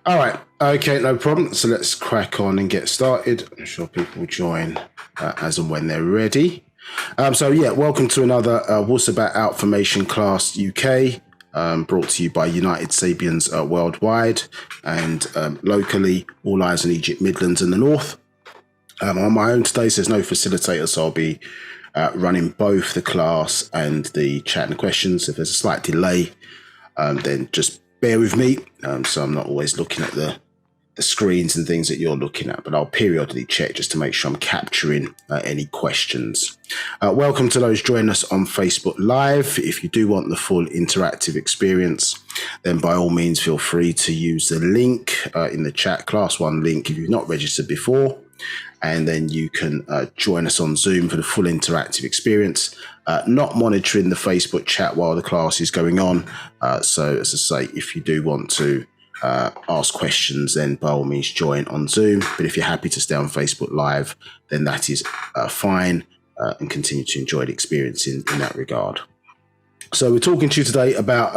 All right. Okay, no problem. So let's crack on and get started. I'm sure people will join as and when they're ready. Welcome to another Wu-Sabat Outformation Class UK, brought to you by United Sabians worldwide and locally, all eyes on Egypt, Midlands and the North. On my own today, so there's no facilitator, so I'll be running both the class and the chat and questions. If there's a slight delay, then just bear with me. So I'm not always looking at the screens and things that you're looking at, but I'll periodically check just to make sure I'm capturing any questions. Welcome to those joining us on Facebook Live. If you do want the full interactive experience, then by all means feel free to use the link in the chat, Class 1 link, if you've not registered before. And then you can join us on Zoom for the full interactive experience, not monitoring the Facebook chat while the class is going on. So as I say, if you do want to ask questions, then by all means join on Zoom. But if you're happy to stay on Facebook Live, then that is fine, and continue to enjoy the experience in that regard. So we're talking to you today about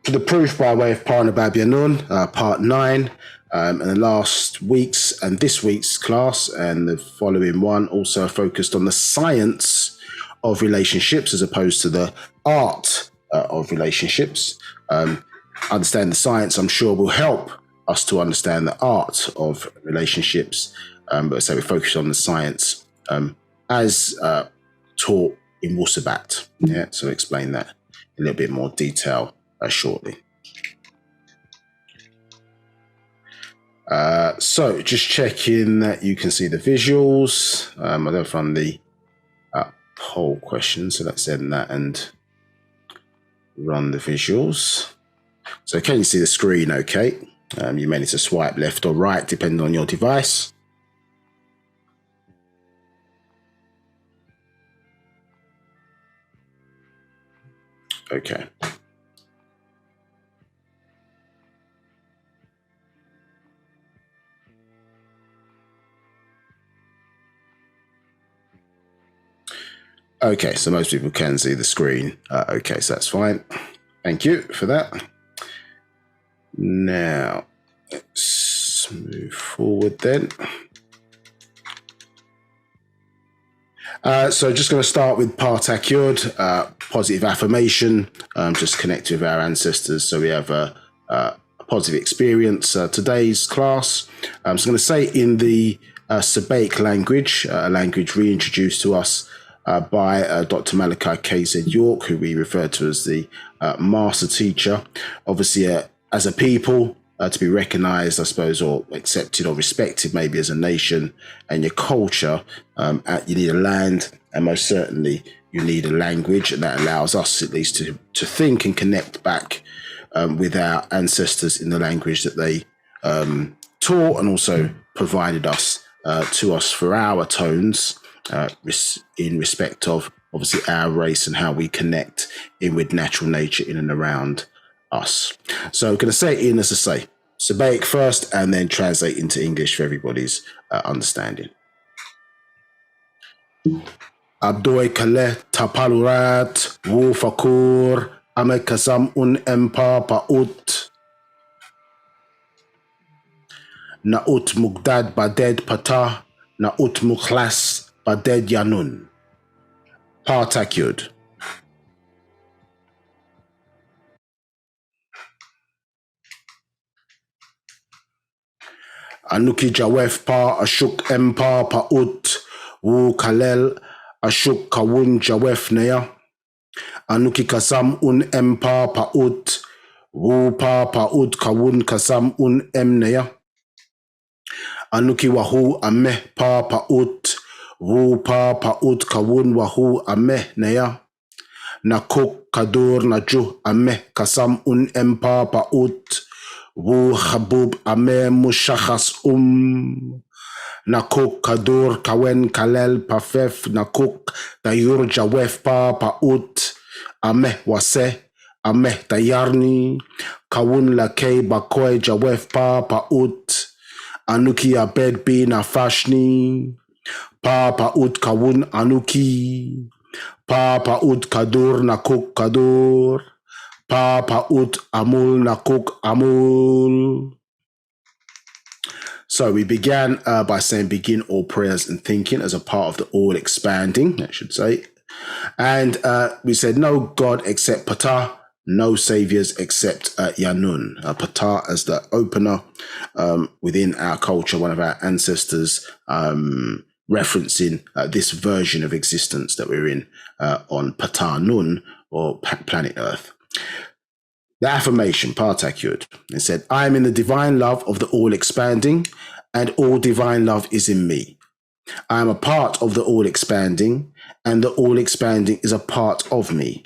the proof by way of Nabab Yaanuwn, part 9. And the last week's and this week's class and the following one also focused on the science of relationships as opposed to the art of relationships. Understand the science, I'm sure, will help us to understand the art of relationships. But so we focus on the science as taught in Wu-Sabat. Yeah, so I'll explain that in a little bit more detail shortly. So just checking that you can see the visuals. I don't find the poll question, so let's end that and run the visuals. So can you see the screen okay? You may need to swipe left or right depending on your device. Okay. Okay, so most people can see the screen. Okay, so that's fine. Thank you for that. Now, let's move forward then. So just going to start with falsehood, positive affirmation, just connect with our ancestors. So we have a positive experience. Today's class, I'm going to say in the Sabaik language, a language reintroduced to us by Dr. Malachi K.Z.York, who we refer to as the master teacher. Obviously, as a people, to be recognized, I suppose, or accepted or respected maybe as a nation and your culture, you need a land, and most certainly you need a language, and that allows us at least to think and connect back with our ancestors in the language that they taught and also provided us to us for our tones, in respect of obviously our race and how we connect in with natural nature in and around us. So I'm going to say it in, as I say, Sabaik first and then translate into English for everybody's understanding. Abdoi kale tapalurat wu fakur amekasam un empa paut naut mugdad baded patah naut mukhlas baded Yaanuwn. Falsehood. Anuki Jawef pa ashuk empa paut wu kalel ashuk kawun Jawef neya. Anuki kasam un empa paut wu pa paut kawun kasam un em neya. Anuki wahu ameh pa paut wu pa paut kawun wahu ameh neya. Nakuk kadur najuh ameh kasam un empa paut wu habub ame mushachas nakuk kadur kawen kalel pafef nakuk dayur jawef pa paut ameh wase ameh dayarni kawun lakei bakoy jawef pa paut anuki abed bin afashni pa paut kawun anuki pa paut kadur nakuk kadur Pa, Pa'ut, Amul, Nakuk, Amul. So we began by saying begin all prayers and thinking as a part of the all expanding, I should say. And we said no God except Ptah, no saviors except Yaanuwn. Ptah as the opener within our culture, one of our ancestors referencing this version of existence that we're in on Ptah Nun, or planet Earth. The affirmation, Partakyud, it said, I am in the divine love of the all expanding, and all divine love is in me. I am a part of the all expanding, and the all expanding is a part of me.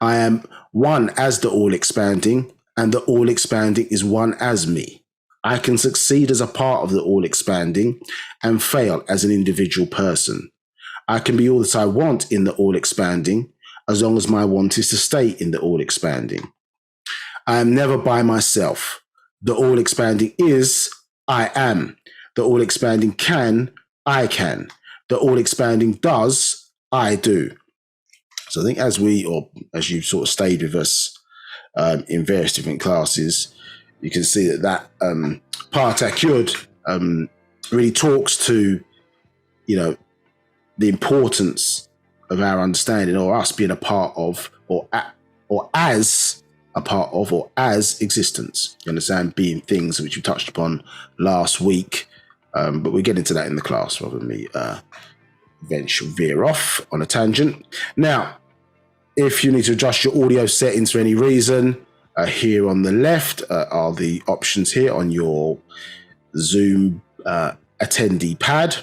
I am one as the all expanding, and the all expanding is one as me. I can succeed as a part of the all expanding and fail as an individual person. I can be all that I want in the all expanding, as long as my want is to stay in the all expanding. I am never by myself. The all expanding is, I am. The all expanding can, I can. The all expanding does, I do. So I think as you sort of stayed with us in various different classes, you can see that Partakyud really talks to, the importance of our understanding, or us being a part of, or as a part of, or as existence. You understand, being things which we touched upon last week, but we'll get into that in the class rather than me veer off on a tangent. Now, if you need to adjust your audio settings for any reason, here on the left are the options here on your Zoom attendee pad.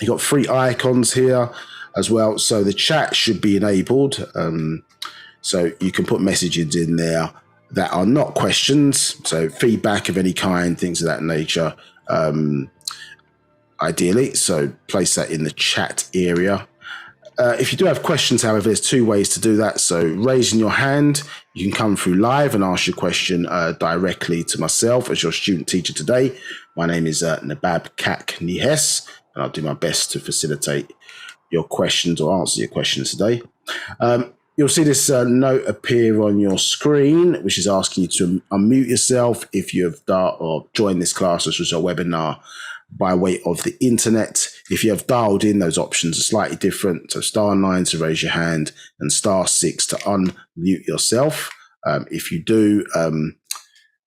You've got 3 icons here as well, so the chat should be enabled. So you can put messages in there that are not questions, so feedback of any kind, things of that nature, ideally. So place that in the chat area. If you do have questions, however, there's 2 ways to do that. So raising your hand, you can come through live and ask your question directly to myself as your student teacher today. My name is Nabab Kak Nihes, and I'll do my best to facilitate your questions or answer your questions today. You'll see this note appear on your screen, which is asking you to unmute yourself if you have joined this class, which was a webinar by way of the internet. If you have dialed in, those options are slightly different. So *9 to raise your hand and *6 to unmute yourself. If you do,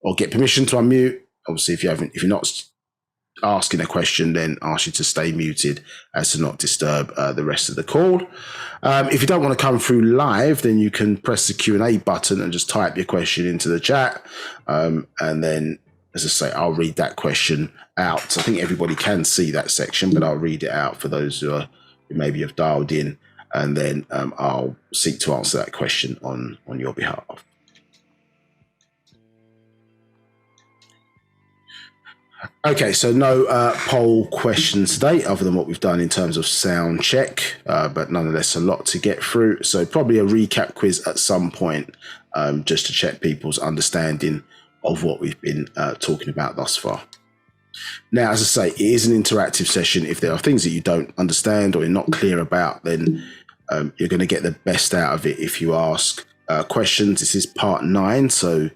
or get permission to unmute, obviously if you're not asking a question, then ask you to stay muted as to not disturb the rest of the call. If you don't want to come through live, then you can press the Q&A button and just type your question into the chat. And then, as I say, I'll read that question out. So I think everybody can see that section, but I'll read it out for those who maybe have dialed in, and then I'll seek to answer that question on your behalf. Okay, so no poll questions today other than what we've done in terms of sound check, but nonetheless a lot to get through. So probably a recap quiz at some point, just to check people's understanding of what we've been talking about thus far. Now, as I say, it is an interactive session. If there are things that you don't understand or you're not clear about, then you're going to get the best out of it if you ask questions. This is part 9, so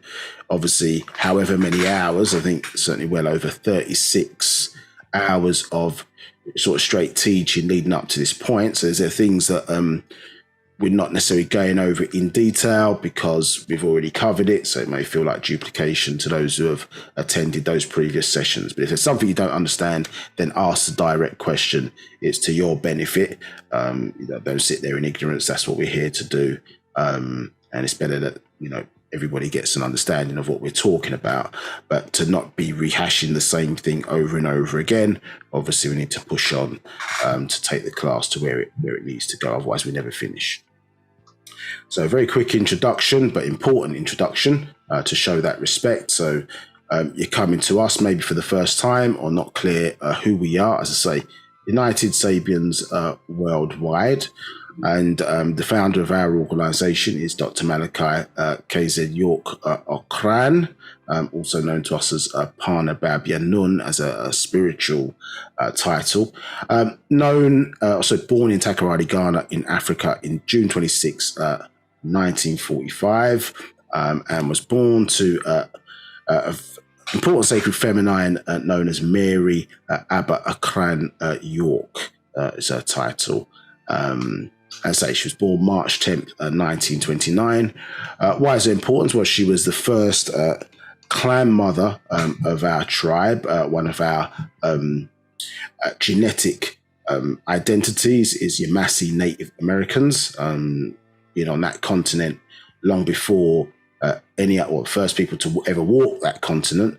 obviously however many hours, I think certainly well over 36 hours of sort of straight teaching leading up to this point. So there are things that we're not necessarily going over in detail because we've already covered it, so it may feel like duplication to those who have attended those previous sessions. But if there's something you don't understand, then ask the direct question. It's to your benefit. Don't sit there in ignorance. That's what we're here to do. And it's better that everybody gets an understanding of what we're talking about, but to not be rehashing the same thing over and over again. Obviously, we need to push on to take the class to where it needs to go. Otherwise, we never finish. So a very quick introduction, but important introduction to show that respect. So you're coming to us maybe for the first time or not clear who we are. As I say, United Sabians Worldwide. And the founder of our organization is Dr. Malachi KZ York Okran, also known to us as Nabab Yaanuwn as a spiritual title. Born in Takoradi, Ghana in Africa in June 26, 1945. and was born to an important sacred feminine known as Mary Abba Akran York is her title. As I say, she was born March 10th, 1929. Why is it important? Well, she was the first clan mother of our tribe. One of our genetic identities is Yamasee Native Americans. Been on that continent long before first people to ever walk that continent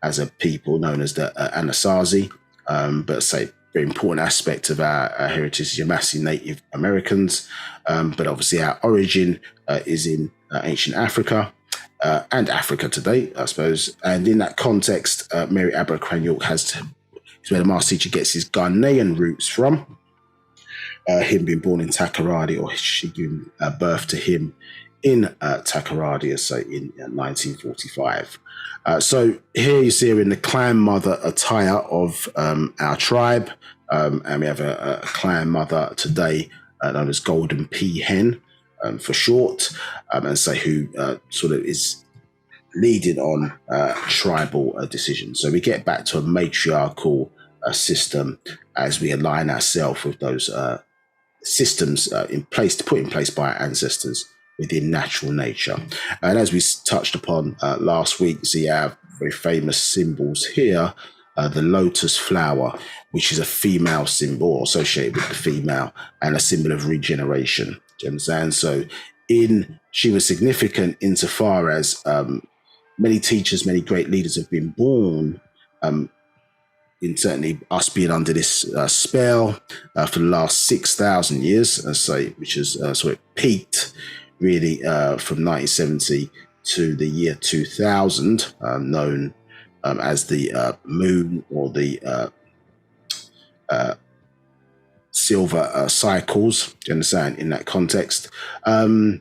as a people known as the Anasazi. But say very important aspect of our heritage is Yamasee Native Americans. But obviously our origin is in ancient Africa. And Africa today, I suppose. And in that context, Mary Abba Akran York is where the master teacher gets his Ghanaian roots from. Him being born in Takoradi, or she giving birth to him in Takoradi, say in 1945. So here you see her in the clan mother attire of our tribe, and we have a clan mother today known as Golden Pea Hen for short, and say who sort of is leading on tribal decisions. So we get back to a matriarchal system as we align ourselves with those systems put in place by our ancestors within natural nature. And as we touched upon last week, see our very famous symbols here, the lotus flower, which is a female symbol associated with the female and a symbol of regeneration. Do you understand? So she was significant insofar as many teachers, many great leaders have been born in certainly us being under this spell for the last 6,000 years, which is sort of peaked really from 1970 to the year 2000, known as the moon or the silver cycles. Do you understand? In that context, and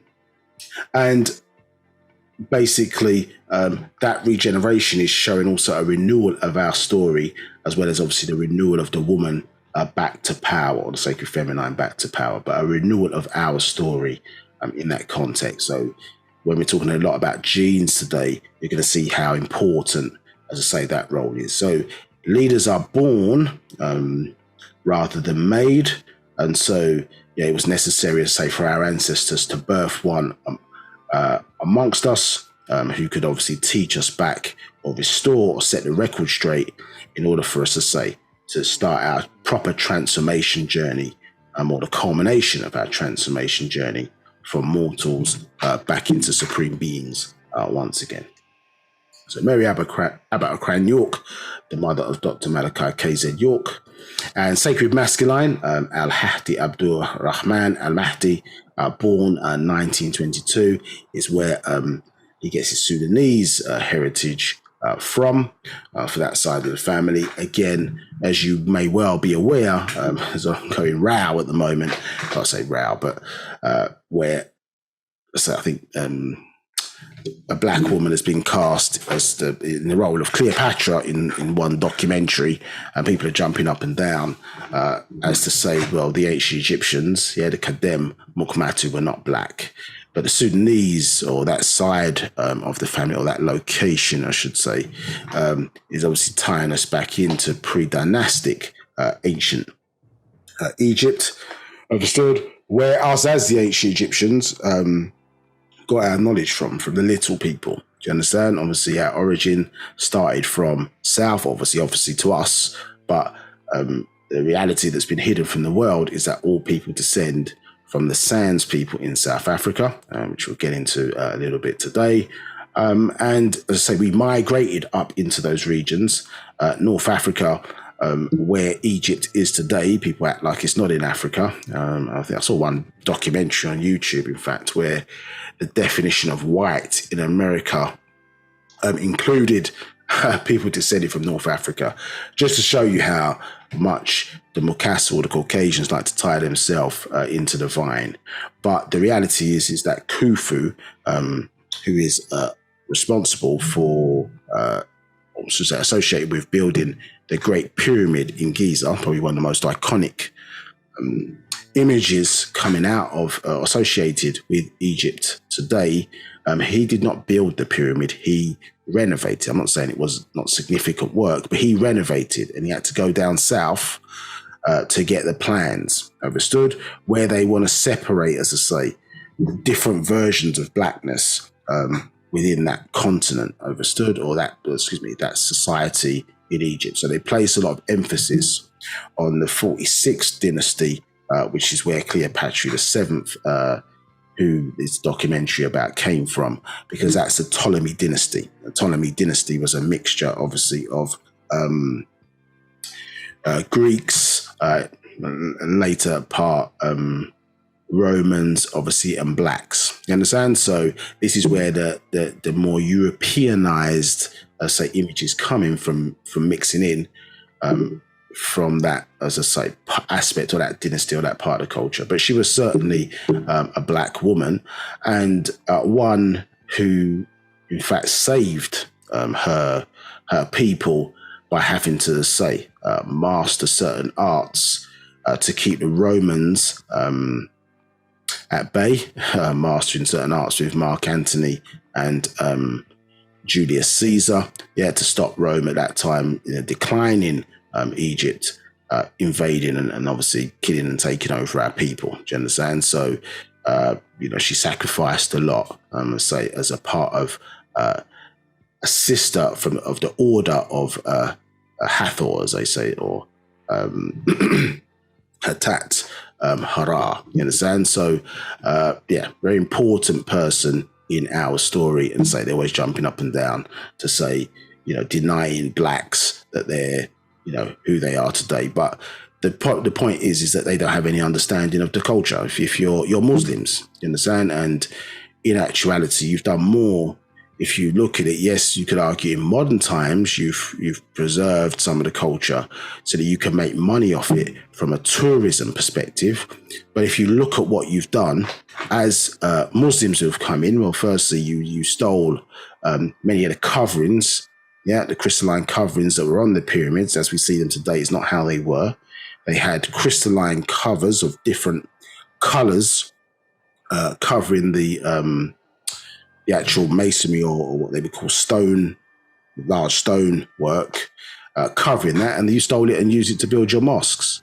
basically that regeneration is showing also a renewal of our story, as well as obviously the renewal of the woman back to power, or the sacred feminine back to power, but a renewal of our story in that context. So when we're talking a lot about genes today, you're going to see how important, as I say, that role is. So leaders are born rather than made. And so it was necessary, say, for our ancestors to birth one amongst us who could obviously teach us back or restore or set the record straight in order for us to start our proper transformation journey, or the culmination of our transformation journey from mortals back into supreme beings once again. So Mary Abba Akran York, the mother of Dr. Malachi KZ York, and sacred masculine, Al-Hadi Abdul Rahman Al-Mahdi, born 1922, is where he gets his Sudanese heritage from for that side of the family. Again, as you may well be aware, there's an ongoing row at the moment. I can't say row, but where, so I think a black woman has been cast as in the role of Cleopatra in one documentary, and people are jumping up and down as to say, well, the ancient Egyptians, the Kadem Mukmatu, were not black. But the Sudanese, or that side of the family, or that location, I should say, is obviously tying us back into pre-dynastic ancient Egypt. Understood? Where us, as the ancient Egyptians, got our knowledge from the little people. Do you understand? Obviously, our origin started from south, obviously to us, but the reality that's been hidden from the world is that all people descend from the Sands people in South Africa, which we'll get into a little bit today. And as I say, we migrated up into those regions. North Africa, where Egypt is today, people act like it's not in Africa. I think I saw one documentary on YouTube, in fact, where the definition of white in America included people descended from North Africa, just to show you how much the Mukasu or the Caucasians like to tie themselves into the vine. But the reality is that Khufu, who is responsible for, associated with building the Great Pyramid in Giza, probably one of the most iconic images coming out of associated with Egypt today, he did not build the pyramid. He renovated. I'm not saying it was not significant work, but he renovated, and he had to go down south to get the plans. Understood? Where they want to separate, as I say, different versions of blackness within that continent. Understood? Or that society in Egypt. So they place a lot of emphasis on the 46th dynasty, which is where Cleopatra VII, who this documentary about came from, because that's the Ptolemy dynasty. The Ptolemy dynasty was a mixture, obviously, of Greeks, and later part Romans, obviously, and blacks. You understand? So this is where the more Europeanized, say, images coming from mixing in from that, as I say, aspect or that dynasty or that part of the culture. But she was certainly a black woman, and one who, in fact, saved her people by having to, say, master certain arts to keep the Romans at bay, mastering certain arts with Mark Antony and Julius Caesar, to stop Rome at that time, declining Egypt, invading and obviously killing and taking over our people. Do you understand? So, she sacrificed a lot, say, as a part of a sister of the order of Hathor, as they say, or Hatat Hara. You understand? So, very important person in our story, and say they're always jumping up and down to say, denying blacks that they're, who they are today. But the point is that they don't have any understanding of the culture. If you're Muslims, you understand, and in actuality, you've done more. If you look at it, yes, you could argue in modern times you've preserved some of the culture so that you can make money off it from a tourism perspective. But if you look at what you've done as Muslims who have come in, well, firstly, you stole many of the coverings, the crystalline coverings that were on the pyramids as we see them today is not how they were. They had crystalline covers of different colors covering the actual masonry or what they would call large stone work, covering that, and you stole it and used it to build your mosques.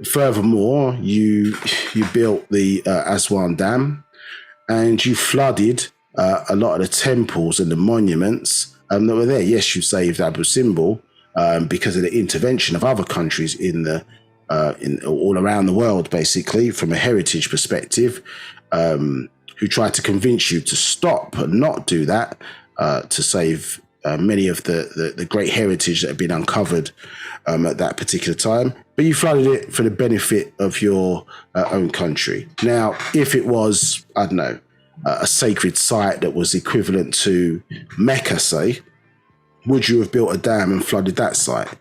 Furthermore, you built the Aswan Dam, and you flooded a lot of the temples and the monuments that were there. Yes, you saved Abu Simbel because of the intervention of other countries in all around the world, basically, from a heritage perspective, who tried to convince you to stop and not do that, to save many of the great heritage that had been uncovered at that particular time. But you flooded it for the benefit of your own country. Now, if it was, I don't know, a sacred site that was equivalent to Mecca, say, would you have built a dam and flooded that site?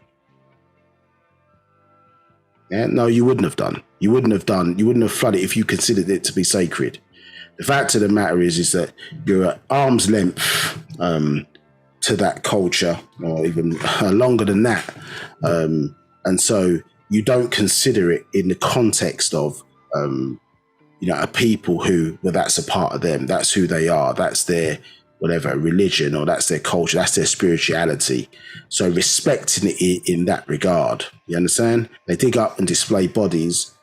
Yeah, no, you wouldn't have done. You wouldn't have flooded if you considered it to be sacred. The fact of the matter is that you're at arm's length to that culture, or even longer than that. And so you don't consider it in the context of, a people who, well, that's a part of them. That's who they are. That's their, whatever, religion, or that's their culture. That's their spirituality. So respecting it in that regard, you understand? They dig up and display bodies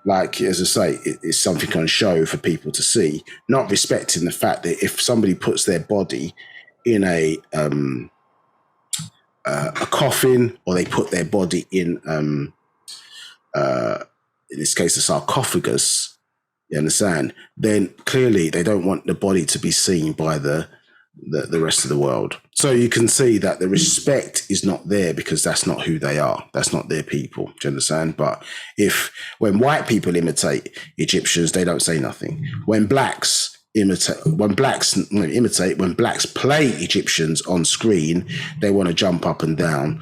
like, as I say, it's something on show for people to see, not respecting the fact that if somebody puts their body in a coffin, or they put their body in this case, a sarcophagus, you understand, then clearly they don't want the body to be seen by the rest of the world. So you can see that the respect is not there because that's not who they are. That's not their people. Do you understand? But when white people imitate Egyptians, they don't say nothing. When blacks play Egyptians on screen, they want to jump up and down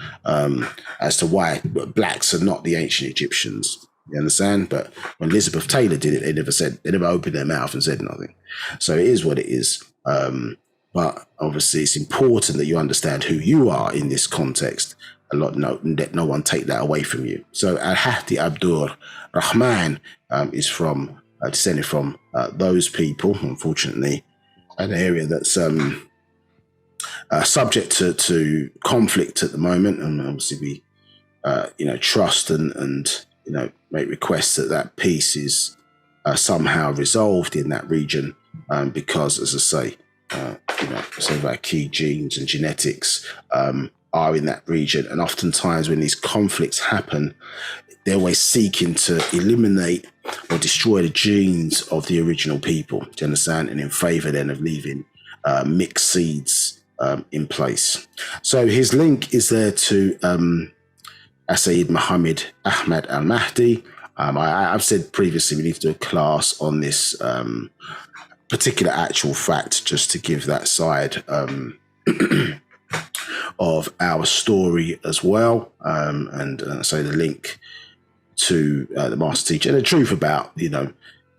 as to why blacks are not the ancient Egyptians. You understand? But when Elizabeth Taylor did it, they never opened their mouth and said nothing. So it is what it is. But obviously, it's important that you understand who you are in this context, let no one take that away from you. So Al-Hadi Abdur Rahman is descended from those people. Unfortunately, an area that's subject to conflict at the moment, and obviously we trust and make requests that peace is somehow resolved in that region, because, as I say, some of our key genes and genetics are in that region. And oftentimes when these conflicts happen, they're always seeking to eliminate or destroy the genes of the original people, do you understand? And in favor then of leaving mixed seeds in place. So his link is there to Sayyid Muhammad Ahmad al-Mahdi. I've said previously we need to do a class on this particular actual fact, just to give that side of our story as well, and so the link to the master teacher and the truth about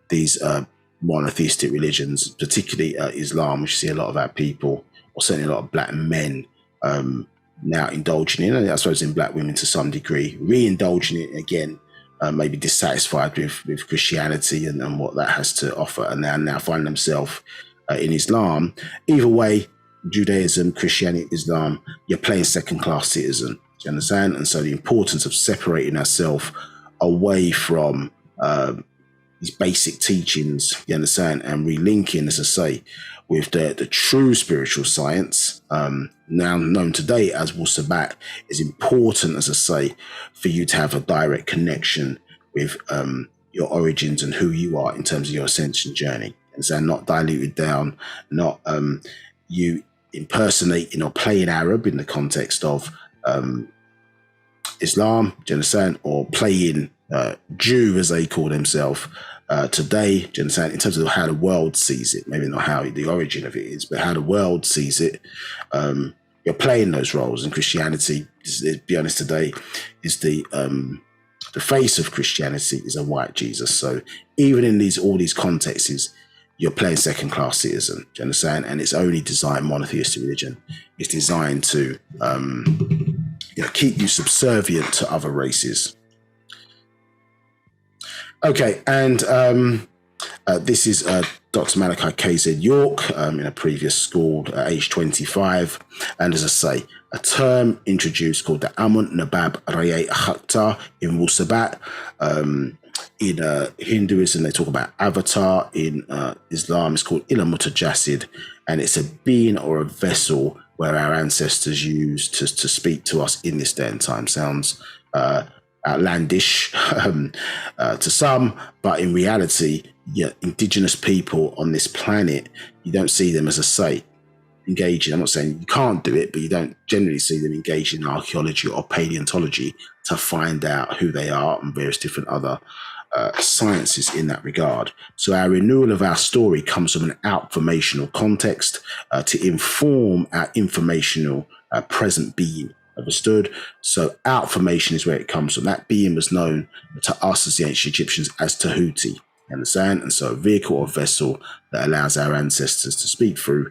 these monotheistic religions, particularly Islam, which you see a lot of our people, or certainly a lot of black men now indulging in, and I suppose in black women to some degree, re-indulging it again, maybe dissatisfied with Christianity and what that has to offer, and now find themselves in Islam. Either way, Judaism, Christianity, Islam, you're playing second-class citizen. Do you understand? And so the importance of separating ourselves away from these basic teachings, you understand, and relinking, as I say, with the true spiritual science, now known today as Wu-Sabat, is important, as I say, for you to have a direct connection with your origins and who you are in terms of your ascension journey. And so not diluted down, not you impersonating or playing Arab in the context of Islam, do you understand, or playing Jew, as they call themselves today, do you understand, in terms of how the world sees it, maybe not how the origin of it is, but how the world sees it. You're playing those roles, and Christianity, to be honest today, is the face of Christianity is a white Jesus. So even in all these contexts, you're playing second-class citizen, do you understand? And it's only designed, monotheistic religion, it's designed to keep you subservient to other races. Okay, and this is Dr. Malachi KZ York in a previous school at age 25. And as I say, a term introduced called the Amun Nabab Rayay Akhtar in Wu-Sabat. In Hinduism, they talk about avatar. In Islam, it's called Ila Mutajasid, and it's a being or a vessel where our ancestors used to speak to us in this day and time. Sounds outlandish to some, but in reality, indigenous people on this planet, you don't see them, as I say, engaging. I'm not saying you can't do it, but you don't generally see them engaged in archaeology or paleontology to find out who they are and various different other sciences in that regard. So our renewal of our story comes from an outformational context to inform our informational present being. Understood? So outformation is where it comes from. That being was known to us as the ancient Egyptians as Tahuti. Understand? And so a vehicle or vessel that allows our ancestors to speak through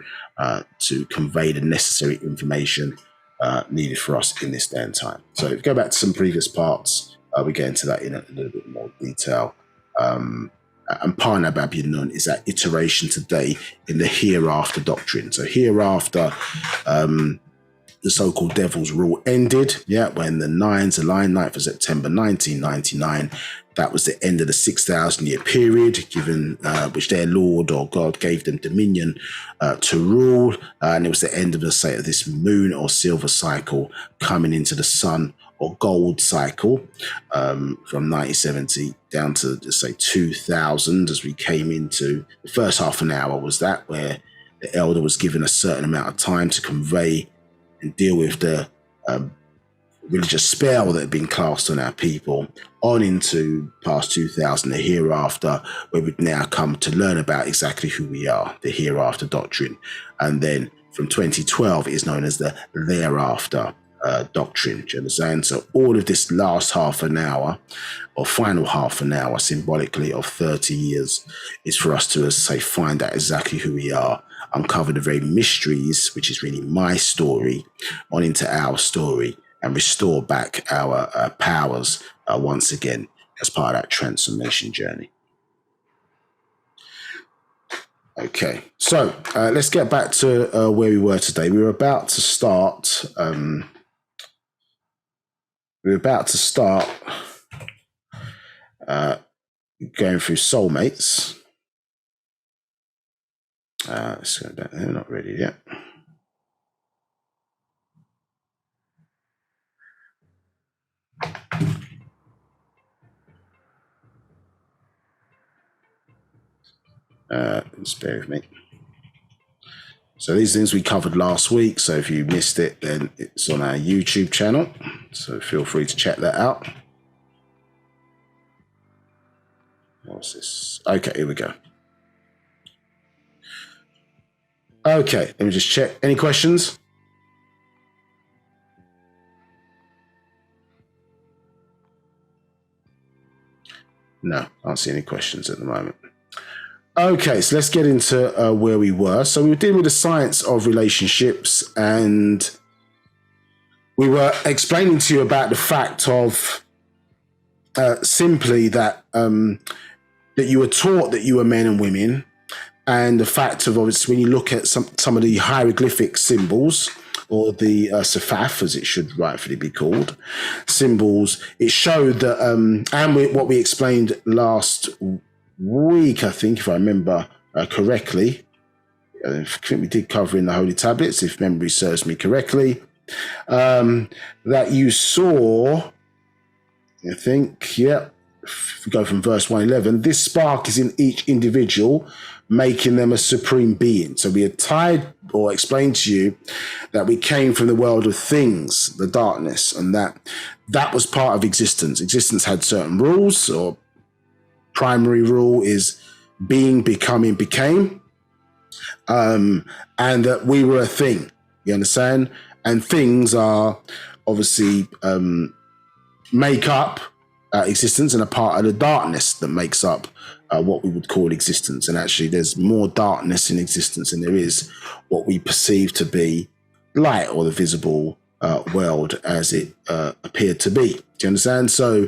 to convey the necessary information needed for us in this day and time. So if you go back to some previous parts, we get into that in a little bit more detail. And Nabab Yaanuwn is that iteration today in the hereafter doctrine. So hereafter, the so-called devil's rule ended, when the nines aligned, 9th of September 1999. That was the end of the 6,000-year period, given which their Lord or God gave them dominion to rule, and it was the end of the say of this moon or silver cycle coming into the sun or gold cycle from 1970 down to, just say, 2000, as we came into the first half an hour was that where the elder was given a certain amount of time to convey and deal with the religious spell that had been cast on our people, on into past 2000, the hereafter, where we've now come to learn about exactly who we are, the hereafter doctrine. And then from 2012, it is known as the thereafter doctrine. Do you understand? So all of this last half an hour, or final half an hour, symbolically of 30 years, is for us to, as I say, find out exactly who we are, uncover the very mysteries, which is really my story, on into our story, and restore back our powers once again as part of that transformation journey. Okay, so let's get back to where we were today. We were about to start. Going through soulmates. Let's go back there. Not ready yet. Just bear with me. So these things we covered last week. So if you missed it, then it's on our YouTube channel. So feel free to check that out. What's this? Okay, here we go. Okay, let me just check. Any questions? No, I don't see any questions at the moment. Okay, so let's get into where we were. So we were dealing with the science of relationships, and we were explaining to you about the fact of simply that that you were taught that you were men and women, and the fact of obviously when you look at some of the hieroglyphic symbols, or the safaf, as it should rightfully be called, symbols, it showed that, and what we explained last week, I think, if I remember correctly, I think we did cover in the Holy Tablets, if memory serves me correctly, that you saw, I think, yeah, if we go from verse 111, this spark is in each individual, making them a supreme being. So we had tied or explained to you that we came from the world of things, the darkness, and that was part of existence. Existence had certain rules, or primary rule is being, becoming, became, and that we were a thing. You understand? And things are obviously make up existence, and a part of the darkness that makes up what we would call existence. And actually there's more darkness in existence than there is what we perceive to be light, or the visible world as it appeared to be. Do you understand? So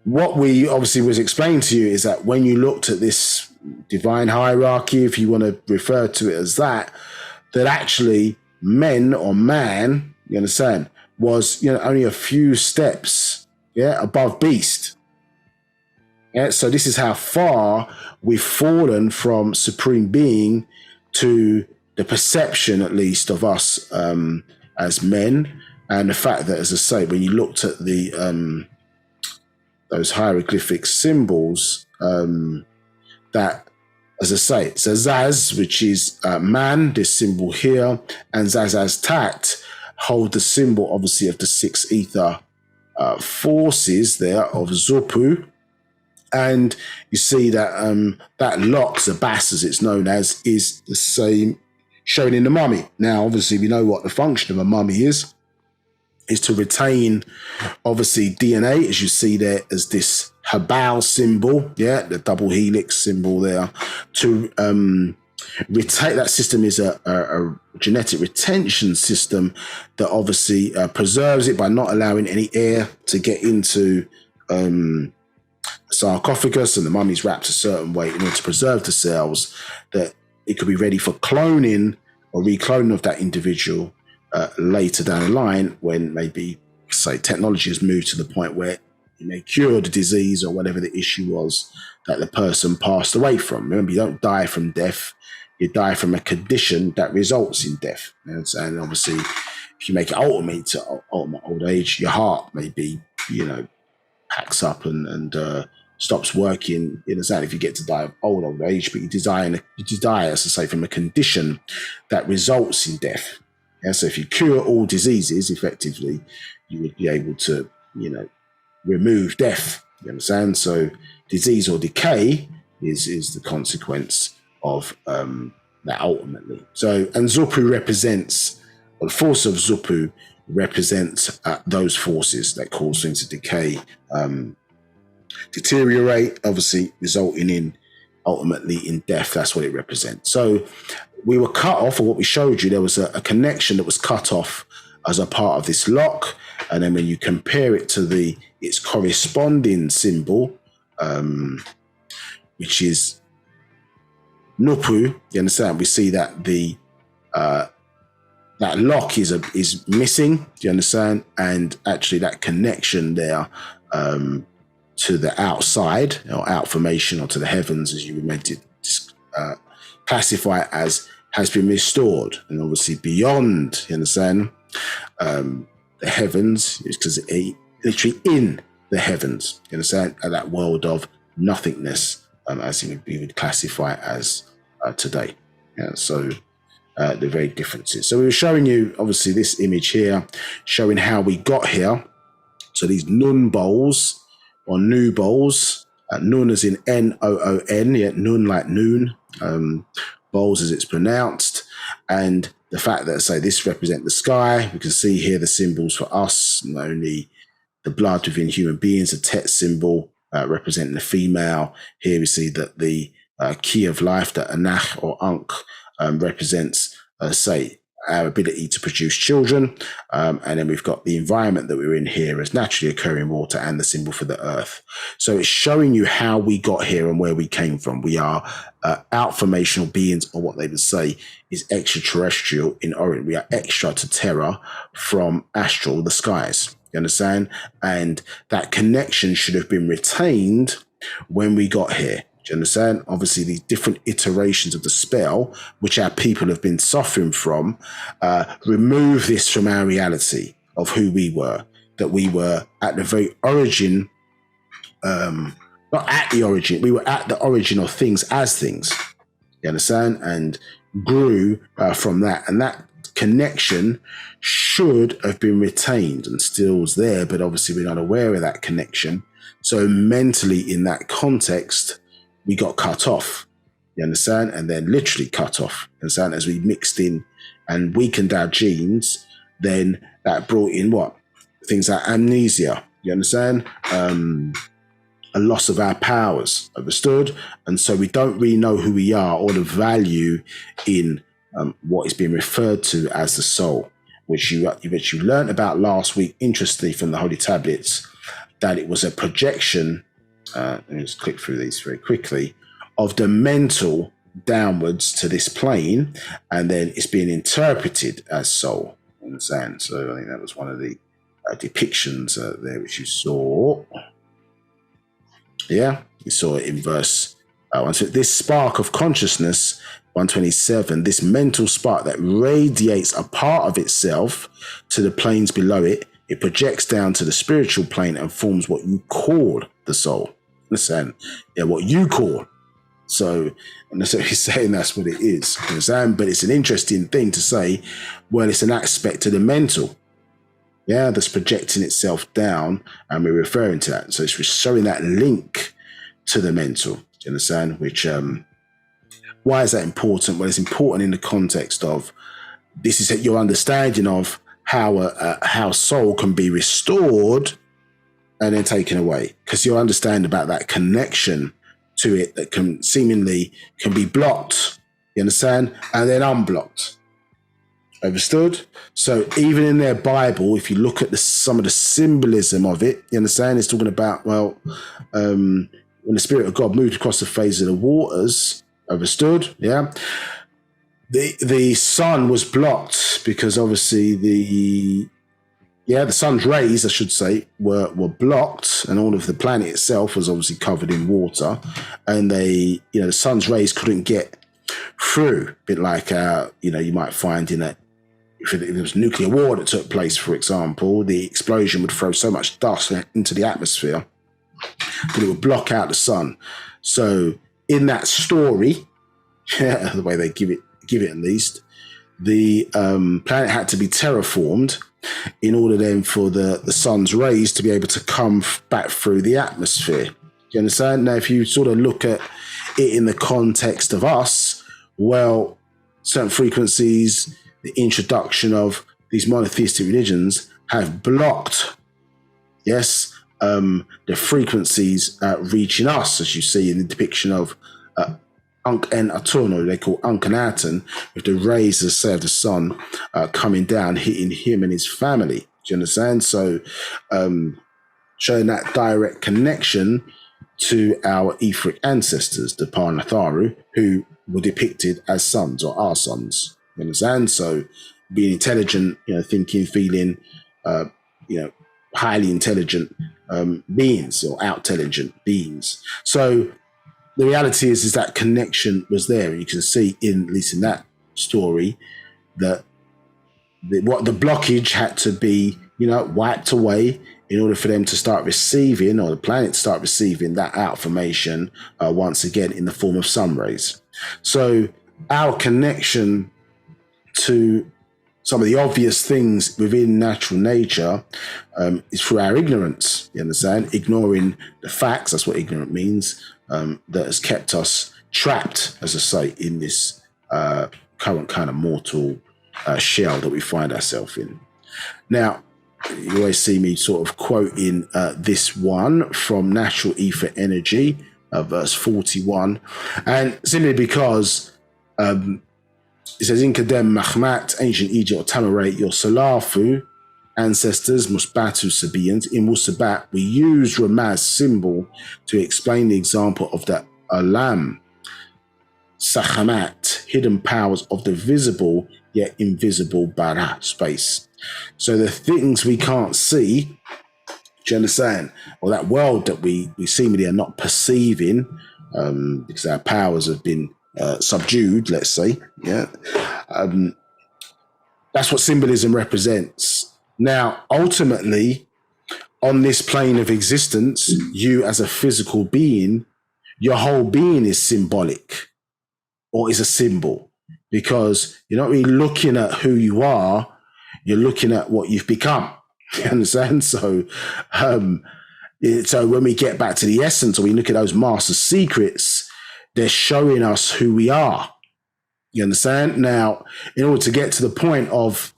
what we obviously was explained to you is that when you looked at this divine hierarchy, if you want to refer to it as that actually men, or man, you understand, was only a few steps above beast. Yeah, so this is how far we've fallen from supreme being to the perception, at least, of us as men, and the fact that, as I say, when you looked at the those hieroglyphic symbols, that, as I say, Zazaz, which is man, this symbol here, and Zazaz Tat hold the symbol, obviously, of the six ether forces there of Zupu. And you see that that lock, Zabas as it's known as, is the same shown in the mummy. Now, obviously, we know what the function of a mummy is to retain, obviously, DNA, as you see there as this Habal symbol, the double helix symbol there, to retain. That system is a genetic retention system that obviously preserves it by not allowing any air to get into sarcophagus, and the mummy's wrapped a certain way in order to preserve the cells, that it could be ready for cloning or recloning of that individual later down the line, when maybe, say, technology has moved to the point where you may cure the disease or whatever the issue was that the person passed away from. Remember, you don't die from death, you die from a condition that results in death. And obviously, if you make it ultimate to ultimate old age, your heart may be, packs up and stops working. If you get to die of old age, but you die, as I say, from a condition that results in death. So if you cure all diseases, effectively, you would be able to, remove death. You understand? So disease or decay is the consequence of that ultimately. So, and Zupu represents, or the force of Zupu represents those forces that cause things to decay, deteriorate, obviously resulting in ultimately in death. That's what it represents. So we were cut off, or what we showed you, there was a connection that was cut off as a part of this lock. And then when you compare it to its corresponding symbol, which is Nupu, you understand? We see that that lock is missing. Do you understand? And actually, that connection there to the outside or outformation or to the heavens, as you were meant to classify it as, has been restored. And obviously, beyond, you understand, the heavens is because it literally in the heavens. You understand? At that world of nothingness, as we would classify it as today. Yeah, so the very differences. So we were showing you, obviously, this image here, showing how we got here. So these Nun bowls, or Nu bowls, Nun as in N-O-O-N, yeah, Nun like noon, bowls as it's pronounced. And the fact that, say, this represent the sky, we can see here the symbols for us, not only the blood within human beings, a Tet symbol representing the female. Here we see that the key of life, the Anach or Ankh, represents, say, our ability to produce children. And then we've got the environment that we're in here as naturally occurring water and the symbol for the earth. So it's showing you how we got here and where we came from. We are outformational beings, or what they would say is extraterrestrial in origin. We are extra to terra from astral, the skies. You understand? And that connection should have been retained when we got here. Do you understand? Obviously, these different iterations of the spell, which our people have been suffering from, remove this from our reality of who we were, that we were at the very origin, not at the origin, we were at the origin of things as things. You understand? And grew from that. And that connection should have been retained and still is there, but obviously we're not aware of that connection. So mentally, in that context, we got cut off, you understand? And then literally cut off, you understand? As we mixed in and weakened our genes, then that brought in what? Things like amnesia, you understand? A loss of our powers, understood? And so we don't really know who we are or the value in what is being referred to as the soul, which you learned about last week, interestingly, from the Holy Tablets, that it was a projection. Let me just click through these very quickly, of the mental downwards to this plane, and then it's being interpreted as soul. Understand? So I think that was one of the depictions there which you saw. Yeah, you saw it in verse 1. So this spark of consciousness, 127, this mental spark that radiates a part of itself to the planes below it, it projects down to the spiritual plane and forms what you call the soul. Understand? Yeah, what you call. So, I'm not necessarily saying that's what it is. Understand? But it's an interesting thing to say, well, it's an aspect of the mental. Yeah, that's projecting itself down, and we're referring to that. So it's showing that link to the mental. Do you understand? Which, why is that important? Well, it's important in the context of this is your understanding of how soul can be restored and then taken away, because you'll understand about that connection to it that can seemingly can be blocked, you understand, and then unblocked. Understood? So even in their Bible, if you look at some of the symbolism of it, you understand, it's talking about, well, when the Spirit of God moved across the face of the waters, understood? Yeah. The sun was blocked because obviously the sun's rays, I should say, were blocked, and all of the planet itself was obviously covered in water, and the sun's rays couldn't get through. A bit like you might find if it was nuclear war that took place, for example, the explosion would throw so much dust into the atmosphere that it would block out the sun. So in that story, the way they give it at least, the planet had to be terraformed in order then for the sun's rays to be able to come back through the atmosphere. Do you understand? Now, if you sort of look at it in the context of us, well, certain frequencies, the introduction of these monotheistic religions have blocked, yes, the frequencies reaching us, as you see in the depiction of Unk en Atun, or they call Unkenaten, with the rays, as say, of the sun coming down, hitting him and his family. Do you understand? So showing that direct connection to our etheric ancestors, the Parnatharu, who were depicted as sons or are sons. You understand? So being intelligent, thinking, feeling, highly intelligent beings or out-intelligent beings. So the reality is that connection was there. You can see, at least in that story, that what the blockage had to be, wiped away in order for them to start receiving, or the planet to start receiving, that outformation once again in the form of sun rays. So our connection to some of the obvious things within natural nature is through our ignorance, you understand? Ignoring the facts, that's what ignorant means, that has kept us trapped, as I say, in this current kind of mortal shell that we find ourselves in. Now, you always see me sort of quoting this one from Natural Ether Energy, verse 41, and simply because it says, in Kadem Mahmat, ancient Egypt, or Tamaray, your Salafu ancestors, Musbatu Sabians, in Wu-Sabat, we use Ramaz symbol to explain the example of the Alam, Sakhamat, hidden powers of the visible yet invisible Bara, space. So the things we can't see, do you understand? Or that world that we seemingly are not perceiving, because our powers have been subdued, let's say. Yeah. That's what symbolism represents. Now, ultimately, on this plane of existence, you as a physical being, your whole being is symbolic, or is a symbol, because you're not really looking at who you are, you're looking at what you've become. You understand? So when we get back to the essence, or we look at those master secrets, they're showing us who we are. You understand? Now, in order to get to the point of,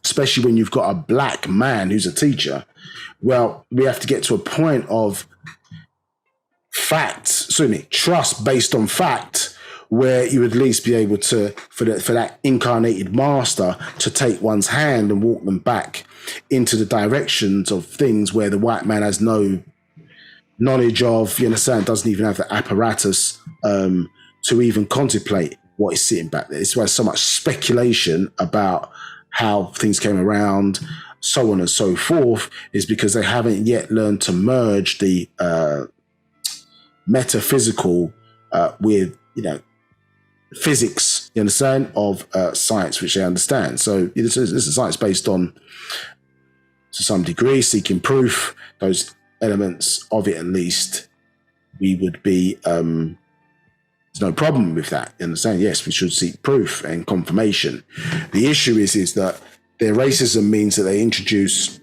especially when you've got a black man who's a teacher, well, we have to get to a point of trust based on fact, where you would at least be able to, for that incarnated master to take one's hand and walk them back into the directions of things where the white man has no knowledge of, you understand, doesn't even have the apparatus to even contemplate what is sitting back there. It's why so much speculation about how things came around, so on and so forth, is because they haven't yet learned to merge the metaphysical with, physics, you understand, of science, which they understand. So this is science based on, to some degree, seeking proof, those elements of it at least, we would be, there's no problem with that, you understand? Yes, we should seek proof and confirmation. The issue is that their racism means that they introduce,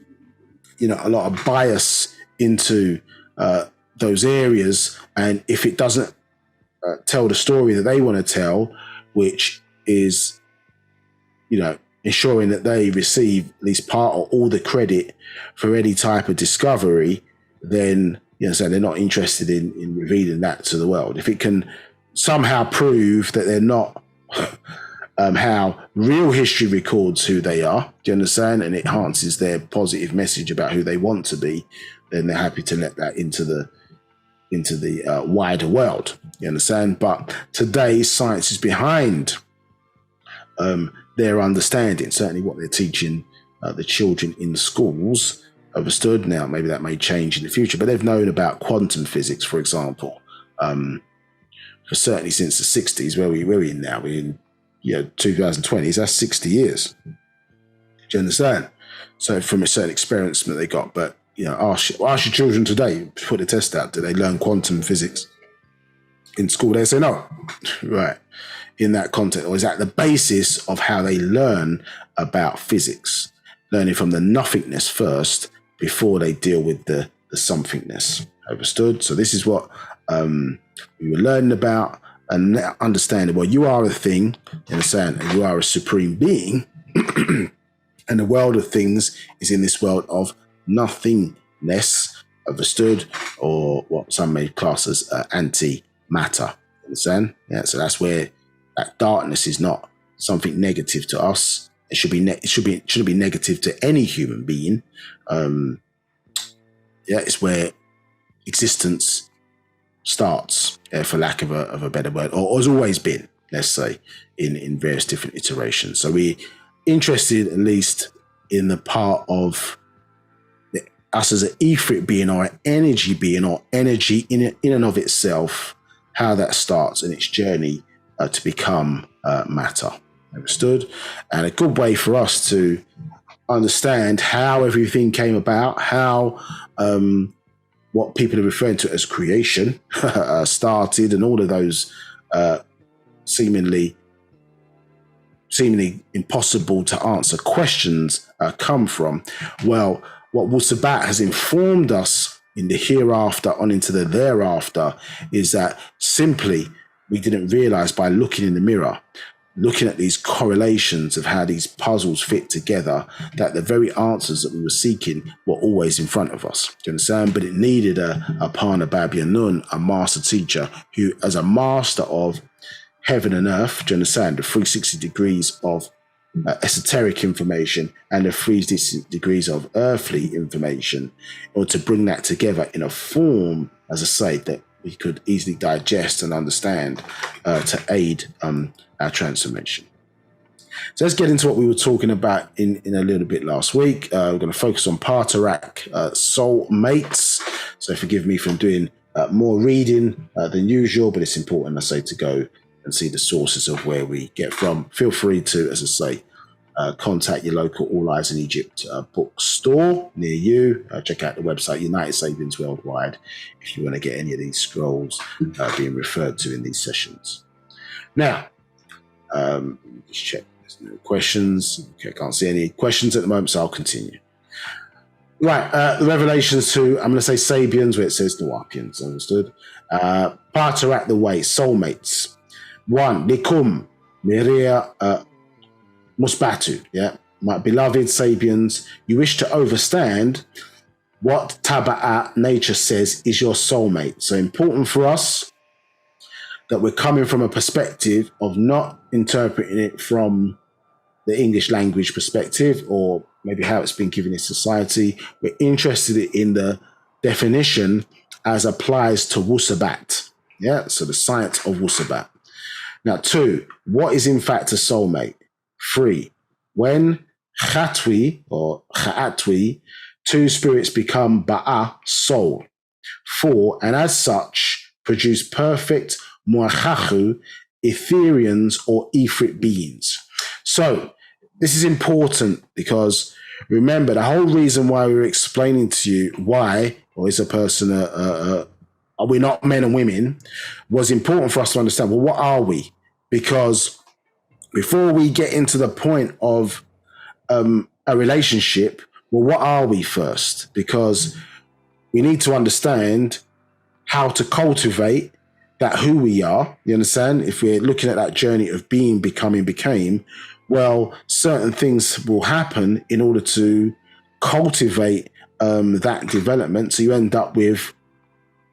a lot of bias into those areas, and if it doesn't tell the story that they want to tell, which is, ensuring that they receive at least part or all the credit for any type of discovery, then, so they're not interested in revealing that to the world. If it can somehow prove that they're not how real history records who they are, do you understand, and it enhances their positive message about who they want to be, then they're happy to let that into the wider world, you understand? But today, science is behind their understanding, certainly what they're teaching the children in schools, understood. Now, maybe that may change in the future, but they've known about quantum physics, for example, for certainly since the 60s, where we're in now. We're in 2020s, that's 60 years. Do you understand? So from a certain experiment they got, but ask your children today, put the test out, do they learn quantum physics in school? They say no. Right. In that context, or is that the basis of how they learn about physics? Learning from the nothingness first before they deal with the somethingness. Understood? So this is what we were learning about, and understanding, well, you are a thing, you understand, and you are a supreme being, and the world of things is in this world of nothingness, understood, or what some may class as anti-matter, Understand? Yeah. So that's where that darkness is not something negative to us. It shouldn't be negative to any human being. It's where existence starts, for lack of a better word, or has always been, let's say, in various different iterations. So we're interested at least in the part of us as an Ifrit being, or an energy being, or energy in and of itself, how that starts in its journey to become matter. Understood? And a good way for us to understand how everything came about, how what people are referring to as creation started, and all of those seemingly impossible to answer questions come from. Well, what Wu-Sabat has informed us in the hereafter on into the thereafter is that simply we didn't realize by looking in the mirror, looking at these correlations of how these puzzles fit together, that the very answers that we were seeking were always in front of us. Do you understand? But it needed a Nabab Yaanuwn, a master teacher, who, as a master of heaven and earth, do you understand, the 360 degrees of esoteric information and the 360 degrees of earthly information, or to bring that together in a form, as I say, that we could easily digest and understand to aid our transformation. So let's get into what we were talking about in a little bit last week. We're going to focus on Patarak soul mates. So forgive me for doing more reading than usual, but it's important, I say, to go and see the sources of where we get from. Feel free to, as I say, contact your local All Eyes in Egypt bookstore near you. Check out the website United Sabians Worldwide if you want to get any of these scrolls being referred to in these sessions. Now, let's check. There's no questions. Okay, I can't see any questions at the moment, so I'll continue. Right, the revelations to, I'm going to say Sabians, where it says Nawapians, understood? Patarak the way, soulmates. 1, Nikum, Miria Musbatu, yeah? My beloved Sabians, you wish to overstand what Taba'a nature says is your soulmate. So important for us that we're coming from a perspective of not interpreting it from the English language perspective, or maybe how it's been given in society. We're interested in the definition as applies to Wu-Sabat. Yeah, so the science of Wu-Sabat. Now, 2, what is in fact a soulmate? 3, when Khatwi or Kha'atwi, 2 spirits become Ba'a, soul. 4, and as such, produce perfect Mu'akhahu, Etherians or Ifrit beings. So, this is important because remember, the whole reason why we were explaining to you why, or is a person, are we not men and women, was important for us to understand, well, what are we? Because before we get into the point of a relationship, well, what are we first? Because we need to understand how to cultivate that who we are. You understand? If we're looking at that journey of being, becoming, became, well, certain things will happen in order to cultivate that development. So you end up with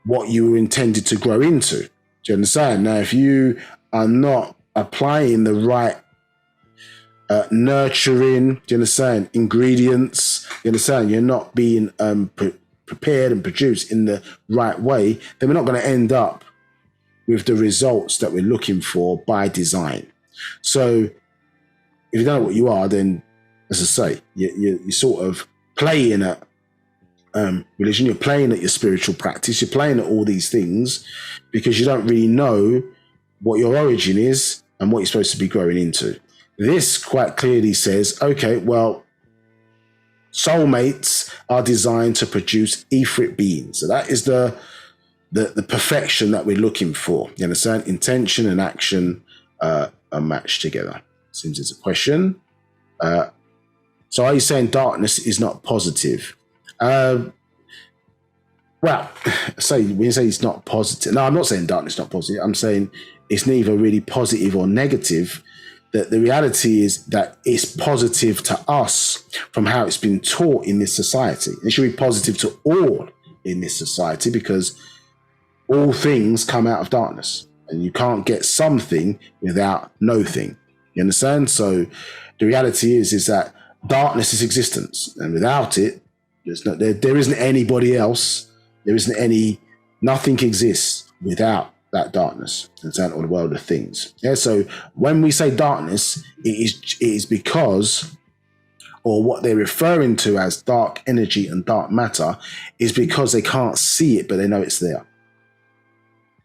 what you were intended to grow into. Do you understand? Now, if you are not applying the right nurturing, do you understand, ingredients, you understand, you're not being prepared and produced in the right way, then we're not going to end up with the results that we're looking for by design. So if you don't know what you are, then, as I say, you're sort of playing at religion, you're playing at your spiritual practice, you're playing at all these things because you don't really know what your origin is and what you're supposed to be growing into. This quite clearly says, okay, well, soulmates are designed to produce Ifrit beings. So that is the perfection that we're looking for. You understand? Intention and action are matched together. Seems there's a question. So are you saying darkness is not positive? Well, when you say it's not positive, no, I'm not saying darkness is not positive. I'm saying it's neither really positive or negative. That the reality is that it's positive to us from how it's been taught in this society. It should be positive to all in this society because all things come out of darkness. And you can't get something without no thing. You understand? So the reality is that darkness is existence. And without it, there isn't anybody else. There isn't nothing exists without that darkness. Understand? Or the world of things. Yeah. So when we say darkness, it is because, or what they're referring to as dark energy and dark matter, is because they can't see it, but they know it's there.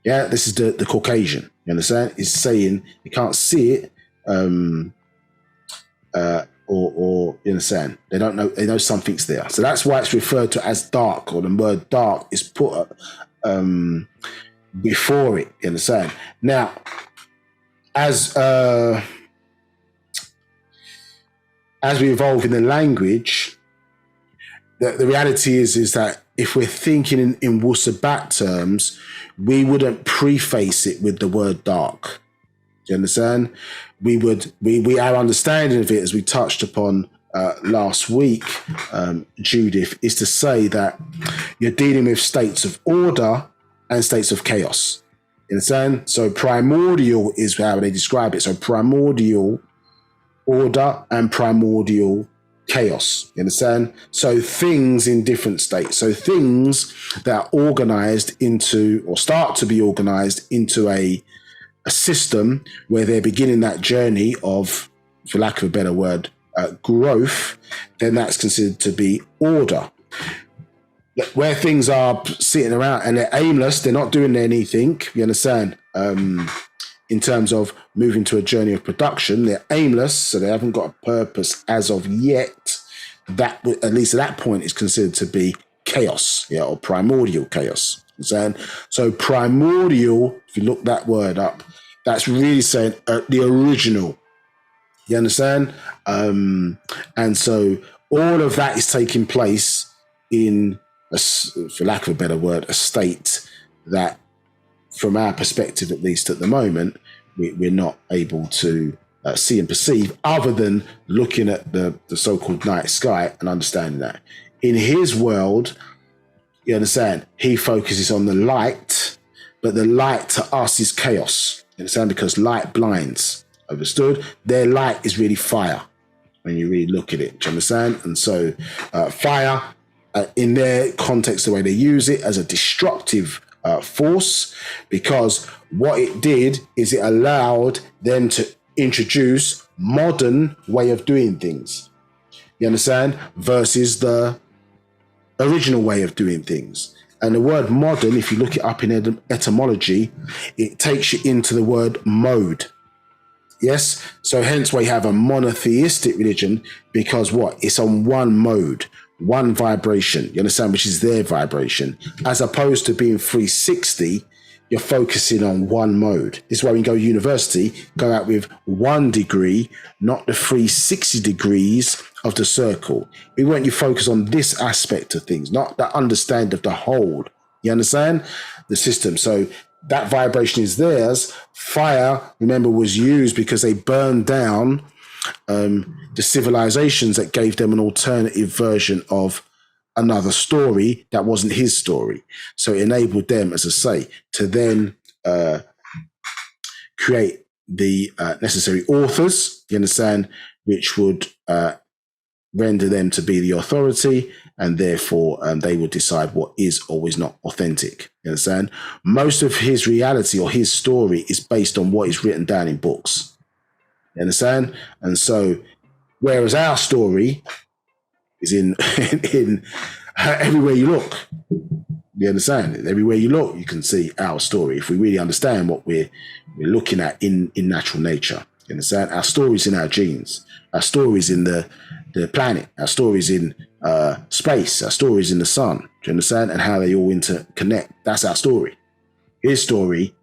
Yeah, this is the Caucasian. You understand? Is saying you can't see it, or you understand? They don't know. They know something's there. So that's why it's referred to as dark, or the word dark is put before it. You understand? Now, as we evolve in the language, the reality is that if we're thinking in Wu-Sabat terms, we wouldn't preface it with the word dark. Do you understand? Our understanding of it, as we touched upon last week, Judith, is to say that you're dealing with states of order and states of chaos. You understand? So primordial is how they describe it. So primordial order and primordial chaos. You understand? So things in different states. So things that are organized into, or start to be organized into a system where they're beginning that journey of, for lack of a better word, growth, then that's considered to be order. Where things are sitting around and they're aimless, they're not doing anything, you understand? In terms of moving to a journey of production, they're aimless, so they haven't got a purpose as of yet. That, at least at that point, is considered to be chaos, yeah, or primordial chaos. Understand? So primordial, if you look that word up, that's really saying the original. You understand? And so all of that is taking place in, for lack of a better word, a state that, from our perspective, at least at the moment, we're not able to see and perceive, other than looking at the so-called night sky and understanding that. In his world, you understand, he focuses on the light, but the light to us is chaos. You understand? Because light blinds. Understood? Their light is really fire when you really look at it. Do you understand? And so fire, in their context, the way they use it as a destructive force, because what it did is it allowed them to introduce modern way of doing things. You understand? Versus the original way of doing things. And the word modern, if you look it up in etymology, it takes you into the word mode. Yes? So hence we have a monotheistic religion, because what? It's on one mode, one vibration, you understand, which is their vibration. As opposed to being 360, you're focusing on one mode. This is why when you go to university, go out with 1 degree, not the 360 degrees of the circle. We want you to focus on this aspect of things, not the understand of the whole. You understand? The system. So that vibration is theirs. Fire, remember, was used because they burned down the civilizations that gave them an alternative version of another story that wasn't his story. So it enabled them, as I say, to then create the necessary authors, you understand, which would render them to be the authority, and therefore they would decide what is or is not authentic. You understand? Most of his reality or his story is based on what is written down in books. You understand? And so, whereas our story is in everywhere you look. You understand? Everywhere you look, you can see our story. If we really understand what we're looking at in natural nature. You understand? Our story's in our genes. Our story's in the planet. Our story's in space. Our story's in the sun. Do you understand? And how they all interconnect. That's our story. His story,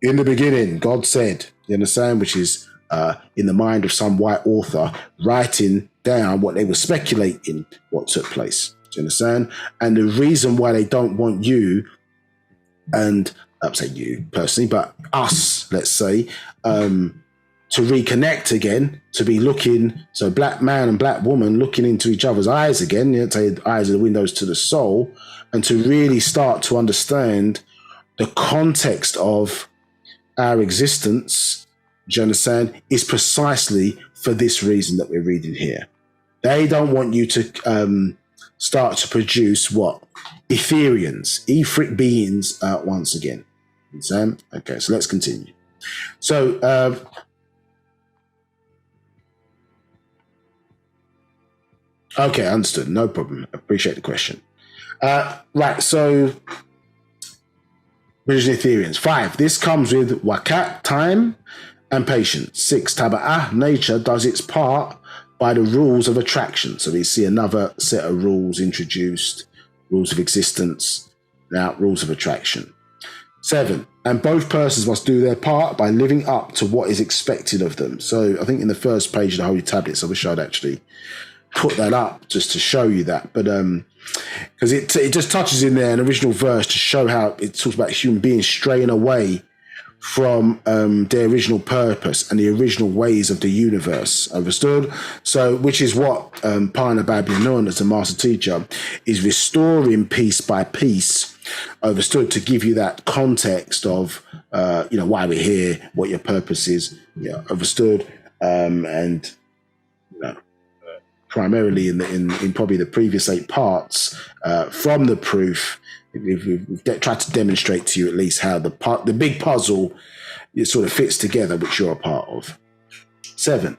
in the beginning, God said, you understand? Which is in the mind of some white author writing down what they were speculating what took place. Do you understand? And the reason why they don't want you, and I'm saying you personally, but us, let's say, to reconnect again, to be looking, so black man and black woman looking into each other's eyes again, you know, say the eyes are the windows to the soul, and to really start to understand the context of our existence, do you understand, is precisely for this reason that we're reading here. They don't want you to start to produce what? Etherians, etheric beings once again. Understand? Okay, so let's continue. So, okay, understood. No problem. Appreciate the question. Right, so producing Etherians. 5, this comes with wakat, time, and patience. 6, taba'ah, nature does its part by the rules of attraction. So we see another set of rules introduced, rules of existence, now rules of attraction. 7, and both persons must do their part by living up to what is expected of them. So I think in the first page of the Holy Tablets, I wish I'd actually put that up just to show you that. But because it just touches in there an original verse to show how it talks about human beings straying away from their original purpose and the original ways of the universe. Understood? So, which is what Nabab Yaanuwn, as the master teacher, is restoring piece by piece. Understood? To give you that context of why we're here, what your purpose is. Yeah, understood? And primarily in probably the previous 8 parts from the proof. We've tried to demonstrate to you at least how the big puzzle it sort of fits together, which you're a part of. 7,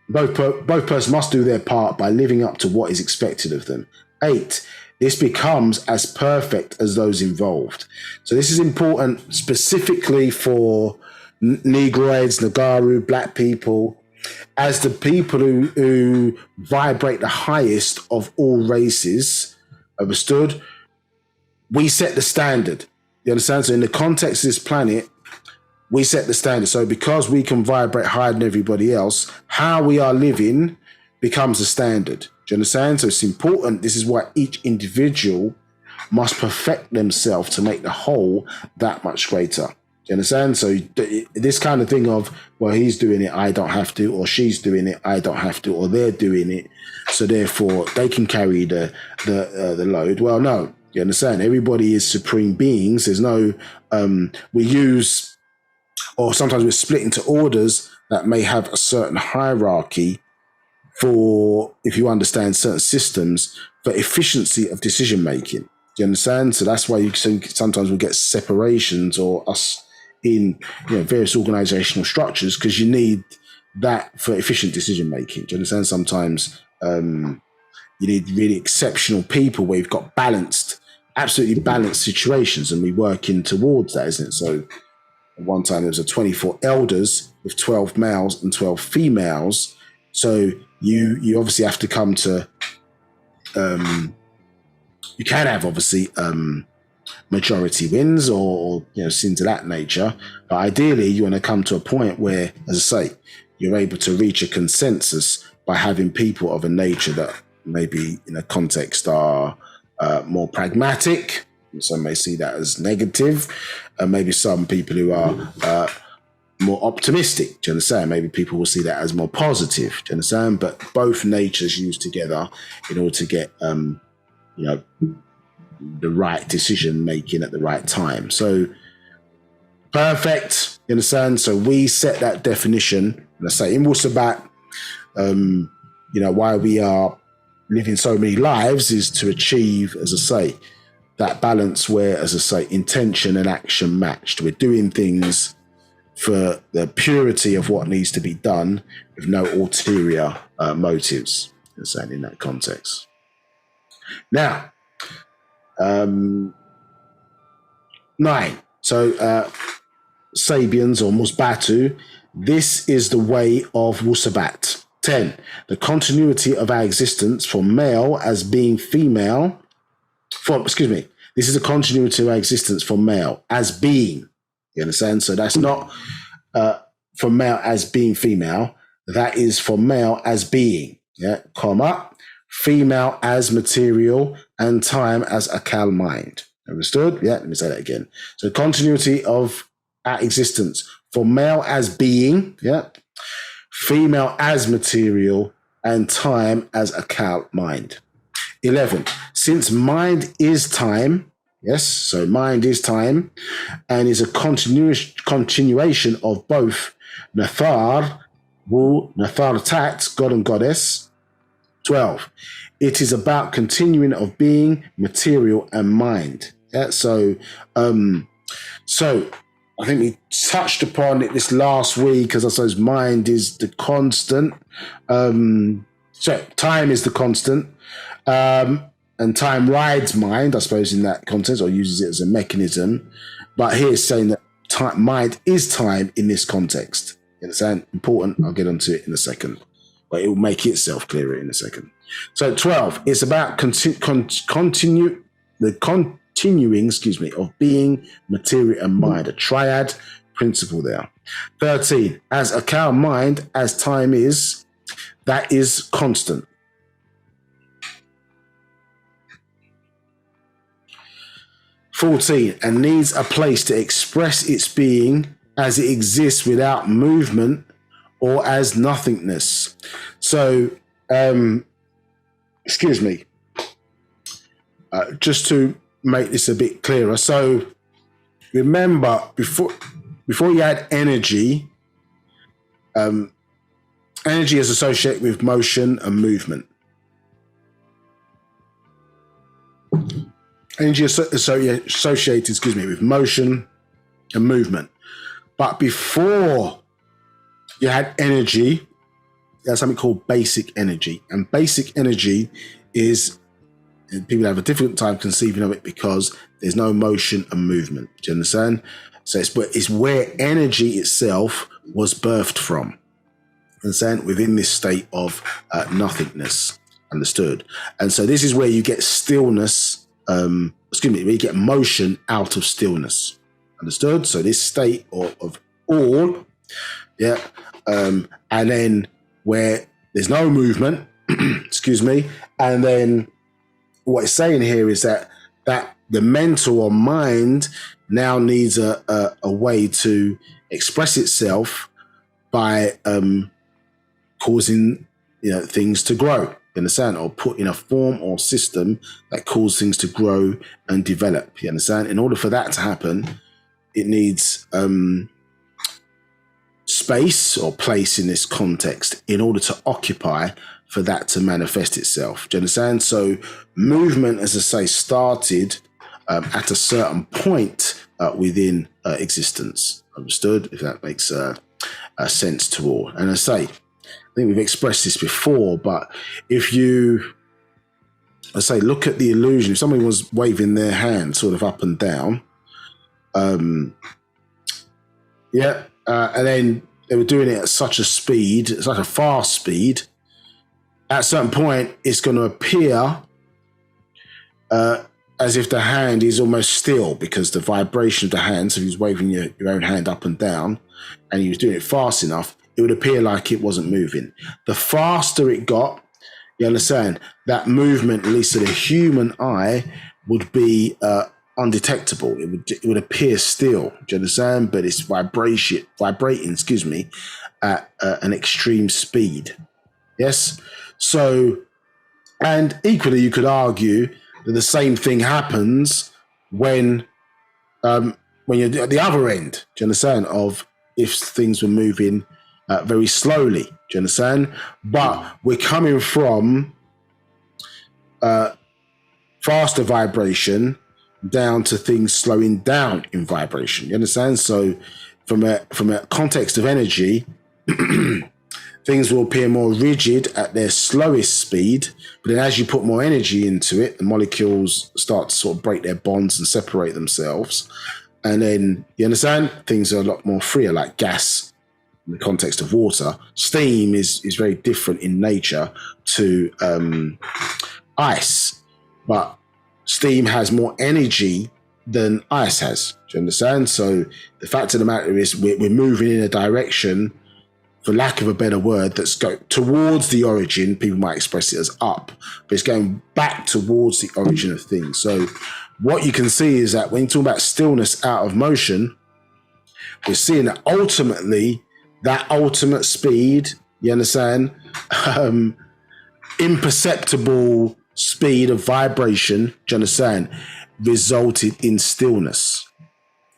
both persons must do their part by living up to what is expected of them. 8, this becomes as perfect as those involved. So this is important specifically for Negroids, Nagaru, black people, as the people who vibrate the highest of all races. Understood? We set the standard. You understand? So in the context of this planet, we set the standard. So because we can vibrate higher than everybody else, how we are living becomes the standard. Do you understand? So it's important. This is why each individual must perfect themselves to make the whole that much greater. Do you understand? So this kind of thing of, well, he's doing it, I don't have to, or she's doing it, I don't have to, or they're doing it, so therefore they can carry the load. Well, no. You understand? Everybody is supreme beings. There's no, we use, or sometimes we're split into orders that may have a certain hierarchy for, if you understand certain systems, for efficiency of decision making. Do you understand? So that's why you sometimes we'll get separations or us in various organizational structures, because you need that for efficient decision making. Do you understand? Sometimes you need really exceptional people where you've got absolutely balanced situations, and we working towards that, isn't it? So at one time there was 24 elders with 12 males and 12 females. So you obviously have to come to you can have obviously majority wins or sins of that nature, but ideally you want to come to a point where, as I say, you're able to reach a consensus by having people of a nature that maybe in a context are more pragmatic. Some may see that as negative, and maybe some people who are more optimistic. Do you understand? Maybe people will see that as more positive. Do you understand? But both natures used together in order to get the right decision making at the right time. So perfect. You understand? So we set that definition. And I say in Wu-Sabat, why we are living so many lives is to achieve, as I say, that balance where, as I say, intention and action matched. We're doing things for the purity of what needs to be done with no ulterior motives, in that context. Now, 9. So Sabians or Musbatu, this is the way of Wu-Sabat. 10. The continuity of our existence for male as being female. This is a continuity of our existence for male as being. You understand? So that's not for male as being female. That is for male as being. Yeah, comma. Female as material and time as akal mind. Understood? Yeah, let me say that again. So continuity of our existence for male as being. Yeah. Female as material and time as akal mind. 11. Since mind is time, Yes, so mind is time and is a continuation of both Nathar, Wu, Nathar Tat, God and Goddess. 12. It is about continuing of being, material, and mind. Yeah, so I think we touched upon it this last week, because I suppose mind is the constant. So time is the constant. And time rides mind, I suppose, in that context, or uses it as a mechanism. But here it's saying that mind is time in this context. You understand? Important. I'll get onto it in a second. But it will make itself clearer in a second. So 12, it's about continuing of being, material, and mind, a triad principle there. 13, as a cow mind, as time is, that is constant. 14, and needs a place to express its being as it exists without movement or as nothingness. So, just to make this a bit clearer. So, remember, before you had energy, energy is associated with motion and movement. Energy associated, with motion and movement. But before you had energy, there's something called basic energy. And basic energy is, people have a difficult time conceiving of it because there's no motion and movement. Do you understand? So it's where energy itself was birthed from. Understand? Within this state of nothingness. Understood? And so this is where you get stillness, where you get motion out of stillness. Understood? So this state of all, yeah, and then where there's no movement, and then what it's saying here is that the mental or mind now needs a way to express itself by causing things to grow. You understand? Or put in a form or system that causes things to grow and develop. You understand? In order for that to happen, it needs space or place in this context in order to occupy for that to manifest itself. Do you understand? So movement, as I say, started at a certain point within existence. Understood? If that makes sense to all. And I say, I think we've expressed this before, but if you, look at the illusion, if somebody was waving their hand sort of up and down, and then they were doing it at such a speed, such a fast speed, at a certain point, it's going to appear as if the hand is almost still, because the vibration of the hand, so if he's waving your own hand up and down, and he was doing it fast enough, it would appear like it wasn't moving. The faster it got, you understand, that movement, at least to the human eye, would be undetectable. It would appear still. Do you understand? But it's vibrating, at an extreme speed. Yes. So, and equally, you could argue that the same thing happens when you're at the other end. Do you understand? Of if things were moving very slowly. Do you understand? But we're coming from faster vibration down to things slowing down in vibration. You understand? So from a context of energy, things will appear more rigid at their slowest speed, but then as you put more energy into it, the molecules start to sort of break their bonds and separate themselves. And then, you understand, things are a lot more freer, like gas in the context of water. Steam is very different in nature to ice, but steam has more energy than ice has. Do you understand? So the fact of the matter is we're moving in a direction, for lack of a better word, that's go towards the origin. People might express it as up, but it's going back towards the origin of things. So what you can see is that when you talk about stillness out of motion, we're seeing that ultimately, that ultimate speed, you understand, imperceptible speed of vibration, do you understand, resulted in stillness.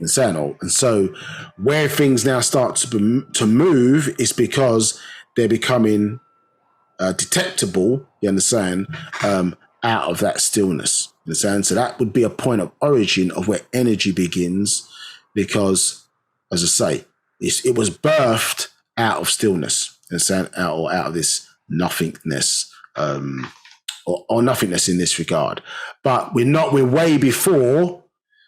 And so where things now start to move is because they're becoming detectable, you understand, out of that stillness. You understand? So that would be a point of origin of where energy begins, because, as I say, it was birthed out of stillness, you understand, out of this nothingness, or nothingness in this regard. But we're way before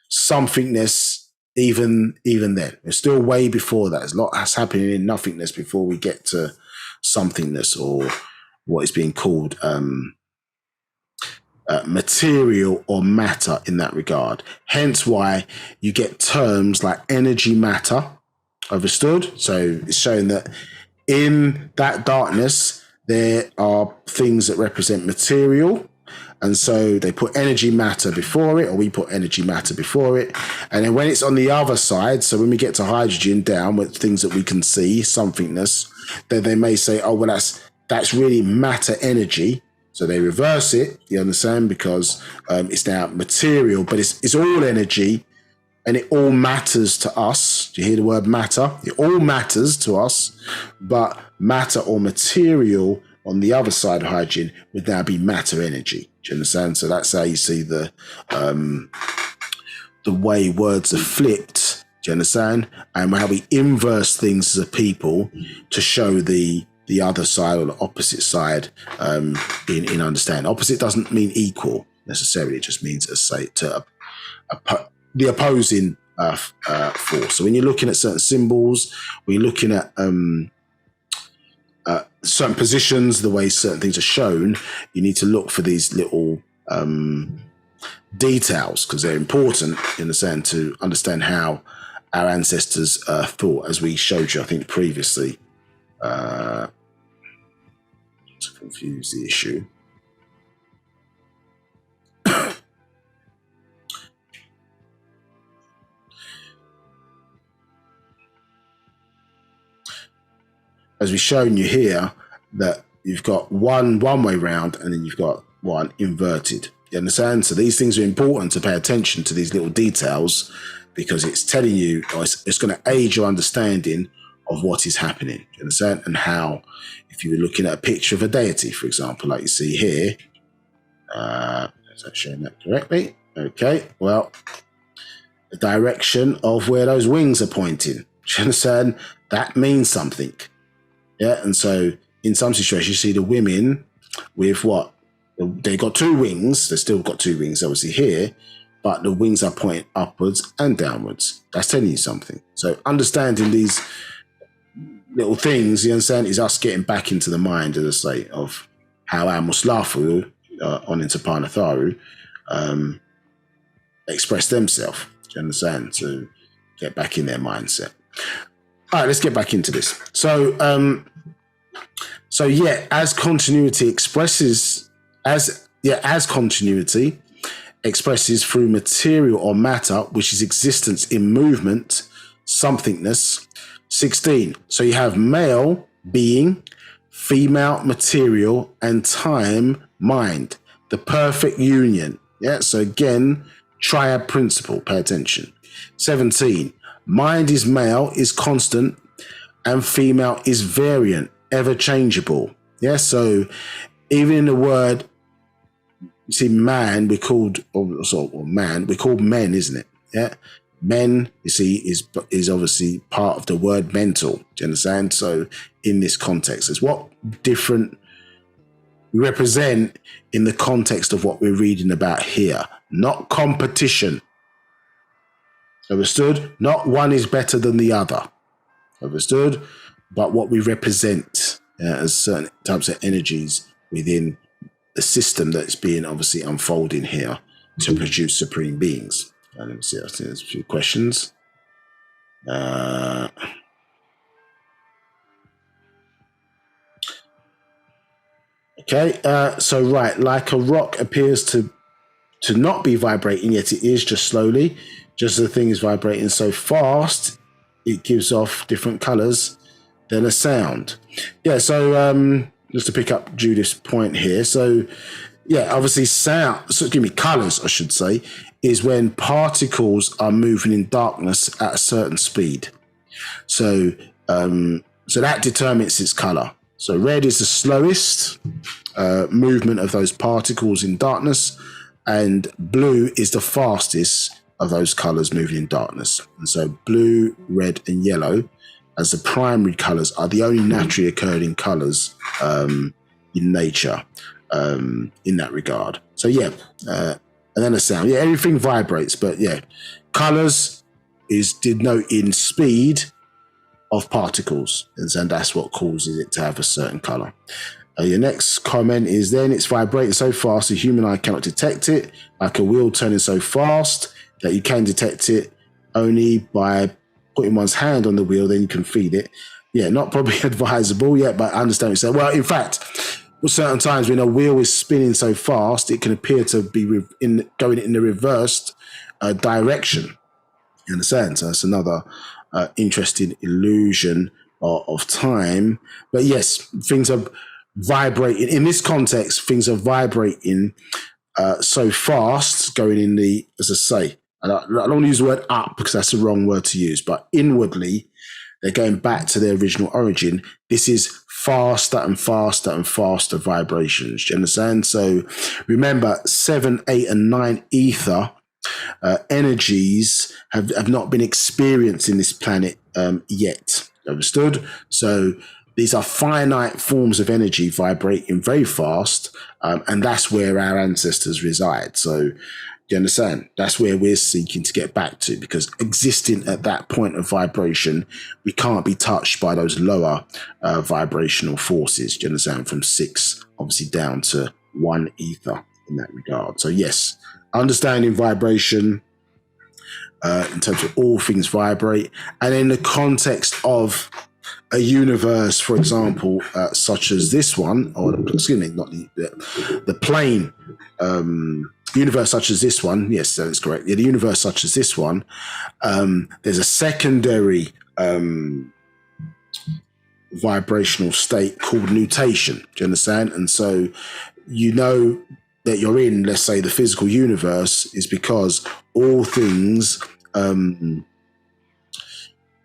somethingness. Even then, we're still way before that. There's a lot that's happening in nothingness before we get to somethingness, or what is being called material or matter in that regard. Hence why you get terms like energy matter. Understood? So it's showing that in that darkness there are things that represent material. And so they put energy matter before it, or we put energy matter before it. And then when it's on the other side, so when we get to hydrogen down with things that we can see, somethingness, then they may say, oh, well, that's really matter energy. So they reverse it, you understand, because it's now material, but it's all energy, and it all matters to us. Do you hear the word matter? It all matters to us, but matter or material on the other side of hydrogen would now be matter energy. Do you understand? So that's how you see the way words are flipped. Do you understand? And how we inverse things as a people to show the other side or the opposite side in understanding. Opposite doesn't mean equal necessarily. It just means, as say, to the opposing force. So when you're looking at certain symbols, when you're looking at certain positions, the way certain things are shown, you need to look for these little details, because they're important in the sense to understand how our ancestors thought, as we showed you, I think, previously, to confuse the issue. As we've shown you here, that you've got one way round, and then you've got one inverted. You understand? So these things are important to pay attention to, these little details, because it's telling you, or it's going to aid your understanding of what is happening. You understand? And how, if you were looking at a picture of a deity, for example, like you see here, is that showing that correctly? Okay, well, the direction of where those wings are pointing. Do you understand? That means something. Yeah, and so in some situations, you see the women with what? They got two wings. They've still got two wings, obviously, here, but the wings are pointing upwards and downwards. That's telling you something. So understanding these little things, you understand, is us getting back into the mind, as I say, of how our Muslafu on into Panatharu express themselves. Do you understand? To get back in their mindset. All right, let's get back into this. So yeah, as continuity expresses through material or matter, which is existence in movement, somethingness. 16. So you have male, being, female, material, and time, mind. The perfect union. Yeah, so again, triad principle, pay attention. 17. Mind is male, is constant, and female is variant, ever changeable. Yeah, so even in the word, you see, man, we're called men, isn't it? Yeah, men, you see, is obviously part of the word mental. Do you understand? So in this context, it's what different we represent in the context of what we're reading about here, not competition. Understood? Not one is better than the other. Understood? But what we represent as certain types of energies within the system that's being obviously unfolding here to produce supreme beings. Let me see. I think there's a few questions. Okay. So right, like a rock appears to not be vibrating, yet it is, just slowly. Just as the thing is vibrating so fast, it gives off different colors than a sound. Yeah, so just to pick up Judith's point here. So yeah, obviously sound, so give me colors, I should say, is when particles are moving in darkness at a certain speed. So, so that determines its color. So red is the slowest movement of those particles in darkness, and blue is the fastest of those colors moving in darkness. And so blue, red, and yellow as the primary colors are the only naturally occurring colors in nature in that regard. So yeah, and then the sound. Yeah, everything vibrates, but yeah, colors is denoting speed of particles, and that's what causes it to have a certain color. Your next comment is, then it's vibrating so fast the human eye cannot detect it, like a wheel turning so fast that you can detect it only by putting one's hand on the wheel, then you can feel it. Yeah, not probably advisable yet, but I understand what you're saying. Well, in fact, certain times when a wheel is spinning so fast, it can appear to be going in the reversed direction. You understand? So that's another interesting illusion of time. But yes, things are vibrating. In this context, things are vibrating so fast, going in the, as I say, I don't want to use the word up because that's the wrong word to use, but inwardly, they're going back to their original origin. This is faster and faster and faster vibrations. Do you understand? So remember, 7, 8, and 9 ether energies have not been experienced in this planet yet. Understood? So these are finite forms of energy vibrating very fast, and that's where our ancestors reside. So do you understand? That's where we're seeking to get back to, because existing at that point of vibration, we can't be touched by those lower vibrational forces. Do you understand? From 6, obviously, down to 1 ether in that regard. So yes, understanding vibration in terms of all things vibrate, and in the context of a universe, for example, such as this one, or excuse me, not the plane universe such as this one. Yes, that is correct. Yeah, the universe such as this one. There's a secondary vibrational state called nutation. Do you understand? And so you know that you're in, let's say, the physical universe is because all things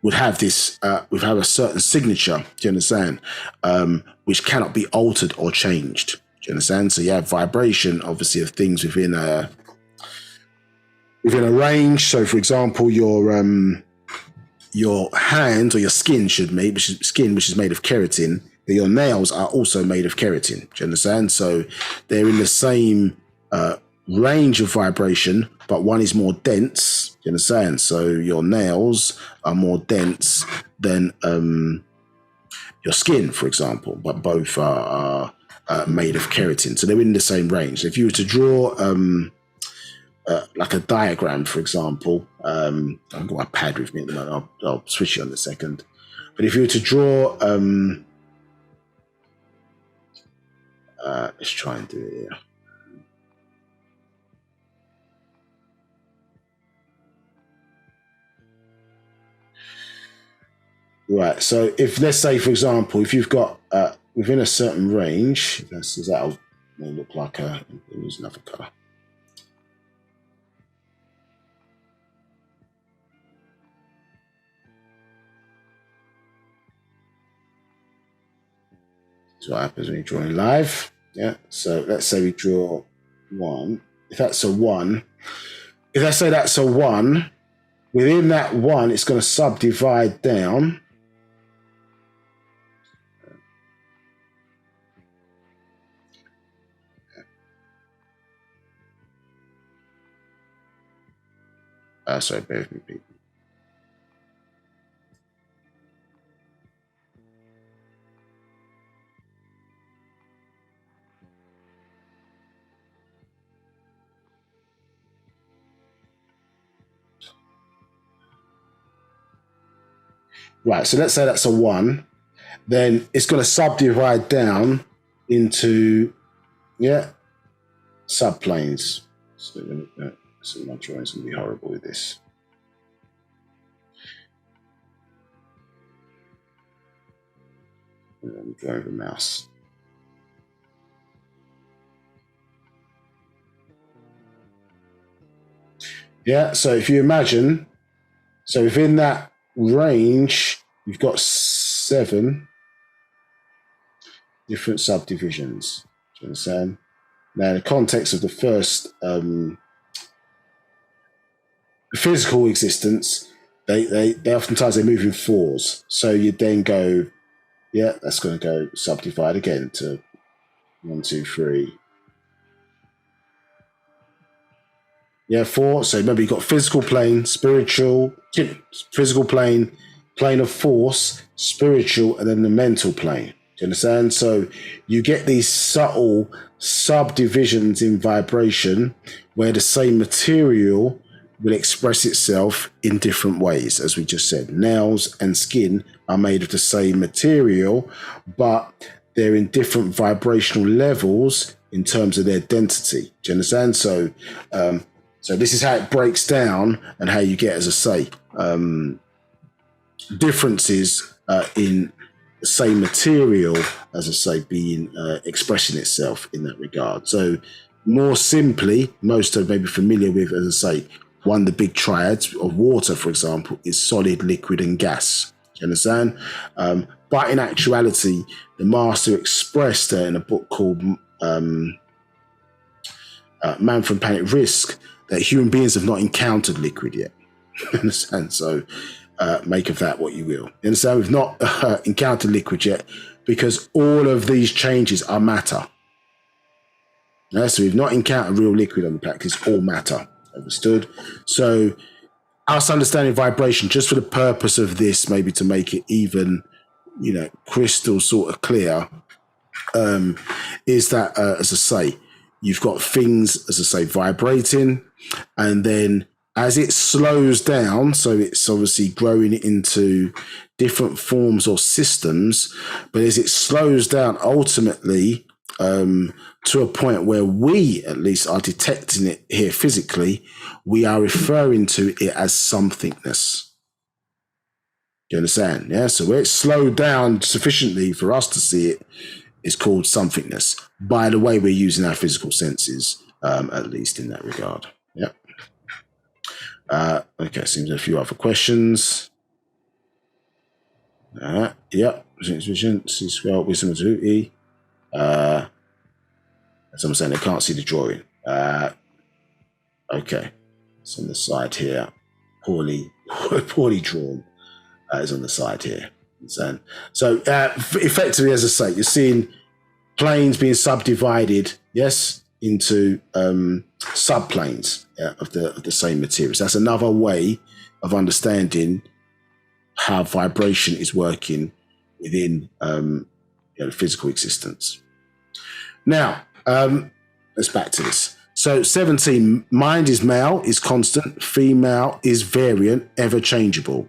would have this, would have a certain signature, do you understand, which cannot be altered or changed. Do you understand? So you have vibration, obviously, of things within a range. So, for example, your hand or your skin which is made of keratin. Your nails are also made of keratin. Do you understand? So they're in the same range of vibration, but one is more dense. Do you understand? So your nails are more dense than your skin, for example, but both are made of keratin. So they're in the same range. If you were to draw like a diagram, for example, I've got my pad with me at the moment. I'll switch it on in a second. But if you were to draw, let's try and do it here. Right. So if, let's say, for example, if you've got within a certain range, that'll look like use another color. That's what happens when you're drawing live. Yeah. So let's say we draw 1. If that's a 1, if I say that's a 1, within that 1, it's going to subdivide down. Sorry, bear with me, people. Right, so let's say that's a 1. Then it's going to subdivide down into, subplanes. So my drawing's going to be horrible with this. I'm drawing with a mouse. Yeah. So if you imagine, so within that range, you've got 7 different subdivisions. Do you understand? Now, in the context of the first physical existence, they oftentimes they move in 4s. So you then go, yeah, that's going to go subdivide again to 1, 2, 3. Yeah, 4. So remember, you've got physical plane, spiritual, physical plane, plane of force, spiritual, and then the mental plane. Do you understand? So you get these subtle subdivisions in vibration where the same material will express itself in different ways. As we just said, nails and skin are made of the same material, but they're in different vibrational levels in terms of their density. Do you understand? So this is how it breaks down and how you get, as I say, differences in the same material, as I say, being expressing itself in that regard. So more simply, most are maybe familiar with, as I say, one of the big triads of water, for example, is solid, liquid, and gas. Do you understand? But in actuality, the master expressed in a book called Man from Planet Risk that human beings have not encountered liquid yet. You understand? So make of that what you will. You understand? We've not encountered liquid yet because all of these changes are matter. So we've not encountered real liquid on the planet. It's all matter. Understood? So us understanding vibration, just for the purpose of this, maybe to make it even, crystal sort of clear, is that, as I say, you've got things, as I say, vibrating, and then as it slows down, so it's obviously growing into different forms or systems, but as it slows down, ultimately, to a point where we, at least, are detecting it here physically, we are referring to it as somethingness. You understand? Yeah. So where it's slowed down sufficiently for us to see it is called somethingness. By the way, we're using our physical senses, at least in that regard. Yep. Okay. Seems a few other questions. Yep. Vision, see scale, wisdom and duty. Someone saying they can't see the drawing. Okay, it's on the side here. Poorly drawn. Is on the side here. So effectively, as I say, you're seeing planes being subdivided, yes, into subplanes of the same materials. That's another way of understanding how vibration is working within physical existence. Now, let's back to this. So 17, mind is male, is constant, female is variant, ever changeable.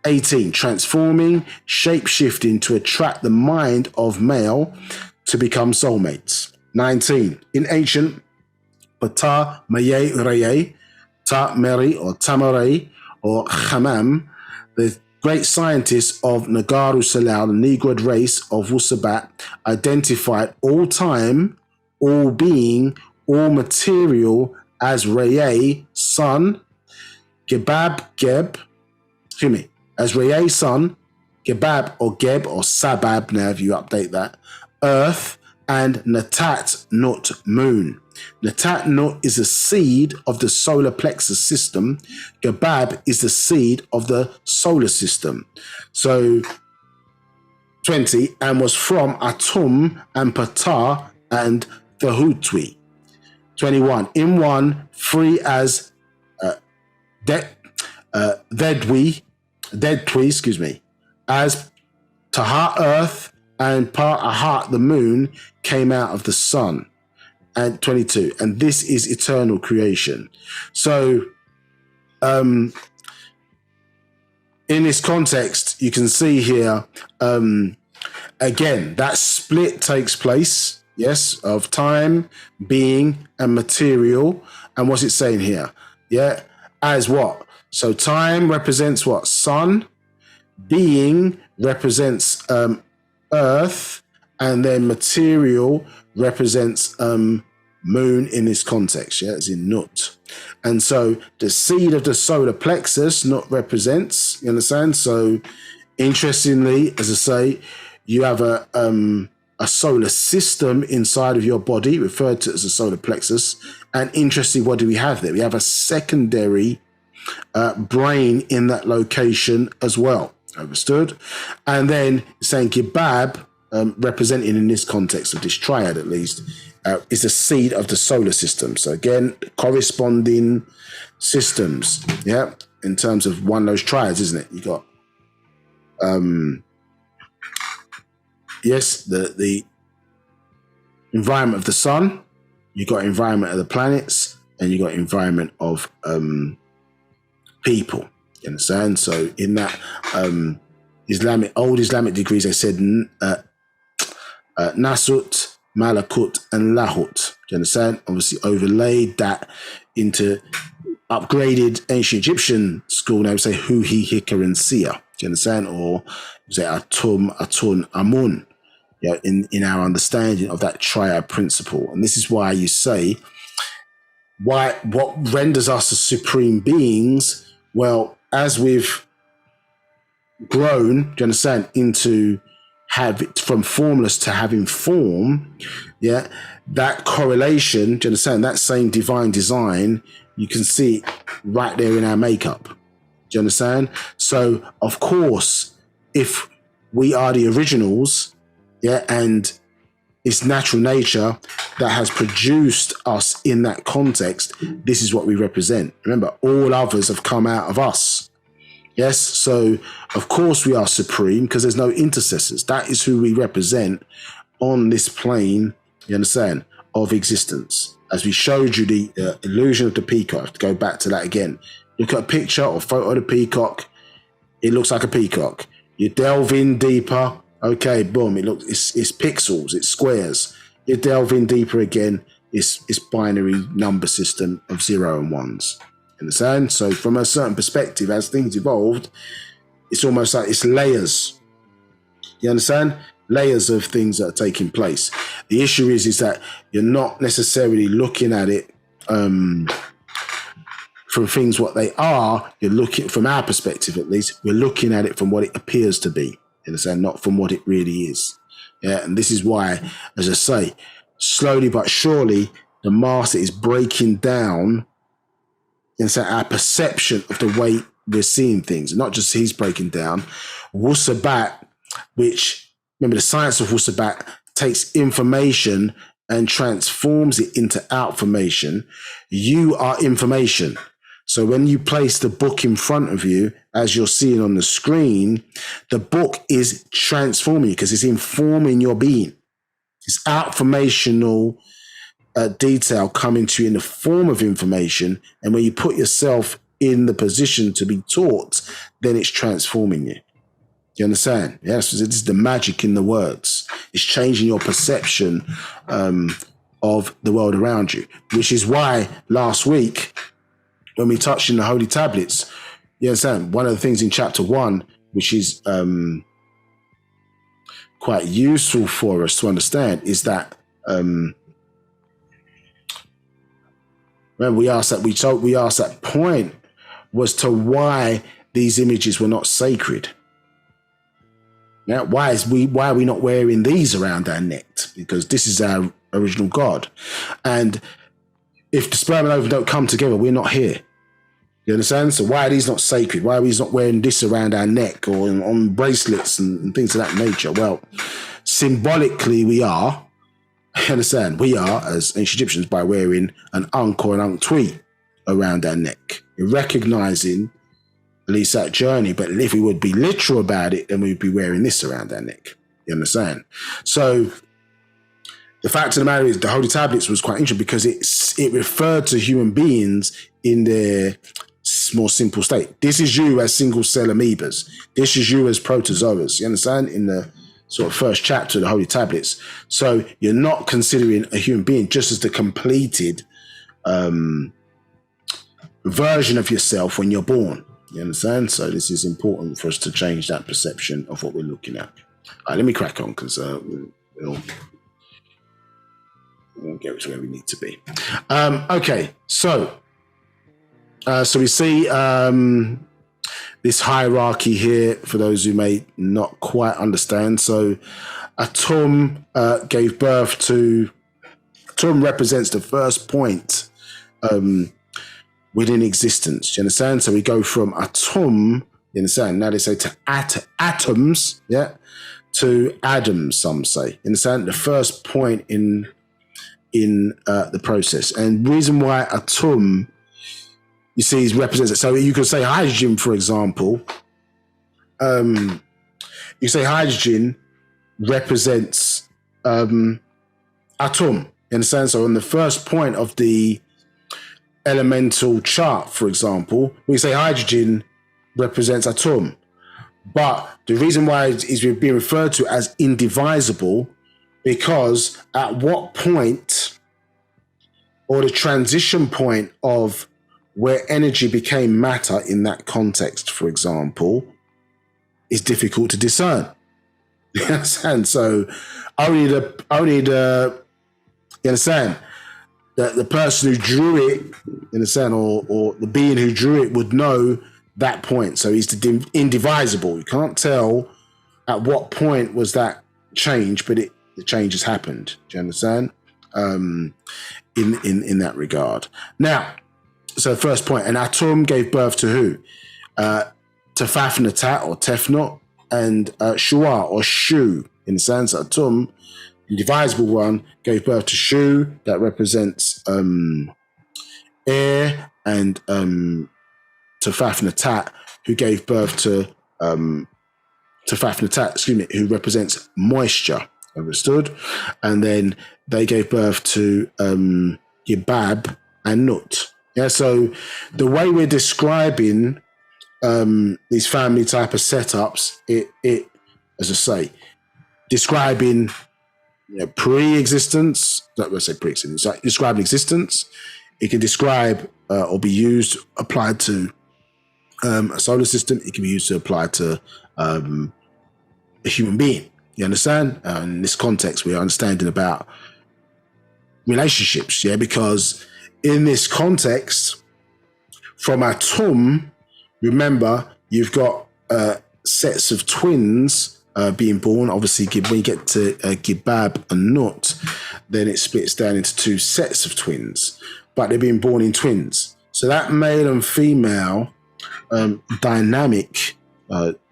18, transforming, shape-shifting to attract the mind of male to become soulmates. 19, in ancient, Ptah Maye Reye, Ta Meri or Tamarei or Hamam, the great scientists of Nagaru Salal, the Negroid race of Wu-Sabat, identified all time, all being, all material as Reye, sun, Gebab, Geb, as Reye, sun, Gebab or Geb or Sabab, now if you update that, earth, and Natat, Nut, moon. Natat Nut is a seed of the solar plexus system. Gebab is the seed of the solar system. So 20, and was from Atum and Ptah and Thehutwi. 21, in one, free as Dedtwi, as Taha earth and Pa-Ahat the moon came out of the sun. And 22, and this is eternal creation. So in this context, you can see here, again, that split takes place, yes, of time, being, and material. And what's it saying here? Yeah, as what? So time represents what? Sun. Being represents earth. And then material represents moon in this context, yeah, it's in Nut. And so the seed of the solar plexus, Nut represents, you understand? So interestingly, as I say, you have a solar system inside of your body, referred to as a solar plexus. And interestingly, what do we have there? We have a secondary brain in that location as well. Understood? And then saying Gibab, representing in this context of this triad at least, is the seed of the solar system. So again, corresponding systems, yeah, in terms of one of those triads, isn't it? You got yes, the environment of the sun, you got environment of the planets, and you got environment of people. You understand? So in that old Islamic degrees, they said Nasut, Malakut, and Lahut. Do you understand? Obviously overlaid that into upgraded ancient Egyptian school. Now we say Huhi, Hika, and Sia. Do you understand? Or say Atum, Atun, Amun. Yeah, in our understanding of that triad principle. And this is why you say what renders us as supreme beings. Well, as we've grown, do you understand, into from formless to having form, yeah, that correlation, do you understand, that same divine design, you can see it right there in our makeup. Do you understand? So, of course, if we are the originals, yeah, and it's natural nature that has produced us in that context, this is what we represent. Remember, all others have come out of us. Yes, so of course we are supreme because there's no intercessors. That is who we represent on this plane, you understand, of existence. As we showed you the illusion of the peacock, to go back to that again. Look at a picture or photo of the peacock, it looks like a peacock. You delve in deeper, okay, boom, it's pixels, it's squares. You delve in deeper again, it's binary number system of 0 and 1s. Understand? So from a certain perspective, as things evolved, it's almost like it's layers. You understand? Layers of things that are taking place. The issue is that you're not necessarily looking at it from things what they are. You're looking, from our perspective at least, we're looking at it from what it appears to be. You understand? Not from what it really is. Yeah, and this is why, as I say, slowly but surely, the master is breaking down, and so our perception of the way we're seeing things. Not just he's breaking down. Wu-Sabat, which, remember, the science of Wu-Sabat takes information and transforms it into outformation. You are information. So when you place the book in front of you, as you're seeing on the screen, the book is transforming you because it's informing your being. It's outformational detail coming to you in the form of information. And when you put yourself in the position to be taught, then it's transforming you. You understand? Yes, it's the magic in the words. It's changing your perception of the world around you, which is why last week, when we touched in the Holy Tablets, you understand, one of the things in chapter 1, which is quite useful for us to understand, is that when we asked that point was to why these images were not sacred. Now, why are we not wearing these around our neck? Because this is our original God. And if the sperm and ovum don't come together, we're not here. You understand? So why are these not sacred? Why are we not wearing this around our neck or on bracelets and things of that nature? Well, symbolically we are. You understand? We are, as ancient Egyptians, by wearing an ankh or an ankh-twi around our neck. We're recognizing at least that journey, but if we would be literal about it, then we'd be wearing this around our neck. You understand? So the fact of the matter is the Holy Tablets was quite interesting because it referred to human beings in their more simple state. This is you as single cell amoebas. This is you as protozoas. You understand? In the sort of first chapter of the Holy Tablets. So you're not considering a human being just as the completed version of yourself when you're born. You understand? So this is important for us to change that perception of what we're looking at. All right, let me crack on because we'll get to where we need to be. Okay, so we see this hierarchy here for those who may not quite understand. So Atum gave birth to, Atum represents the first point within existence. Do you understand? So we go from Atum, you understand? Now they say to atoms, yeah, to atoms, some say. You understand? The first point in the process. And reason why Atum, you see, represents it. So you could say hydrogen, for example. You say hydrogen represents Atum. You understand? So on the first point of the elemental chart, for example, we say hydrogen represents Atum. But the reason why is being referred to as indivisible, because at what point, or the transition point of where energy became matter in that context, for example, is difficult to discern. You understand? So only the you understand, the person who drew it, you understand, or the being who drew it would know that point. So he's the indivisible. You can't tell at what point was that change, but the change has happened. Do you understand? In that regard. Now, so first point, and Atum gave birth to who? To Fafnatat or Tefnut, and Shua or Shu. In the sense, Atum, the divisible one, gave birth to Shu, that represents air, and to Fafnatat, who gave birth to Fafnatat, who represents moisture. Understood? And then they gave birth to Yabab and Nut. Yeah, so the way we're describing these family type of setups, it as I say, describing pre-existence, let's say pre-existence, like describing existence, it can describe or be used, applied to a solar system, it can be used to apply to a human being. You understand? In this context, we're understanding about relationships, yeah, because in this context, from Atum, remember, you've got sets of twins being born. Obviously, when you get to Gibab and Nut, then it splits down into two sets of twins, but they're being born in twins. So that male and female dynamic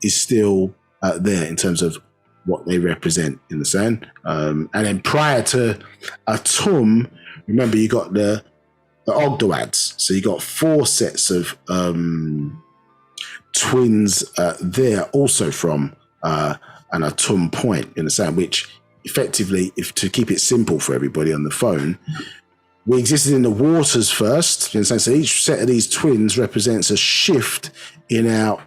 is still there in terms of what they represent, in the sense. And then prior to Atum, remember, you got the Ogdoads. So you got four sets of twins there, also from an Atum point, in the sense, which effectively, if to keep it simple for everybody on the phone, we existed in the waters first, in the sense that each set of these twins represents a shift in our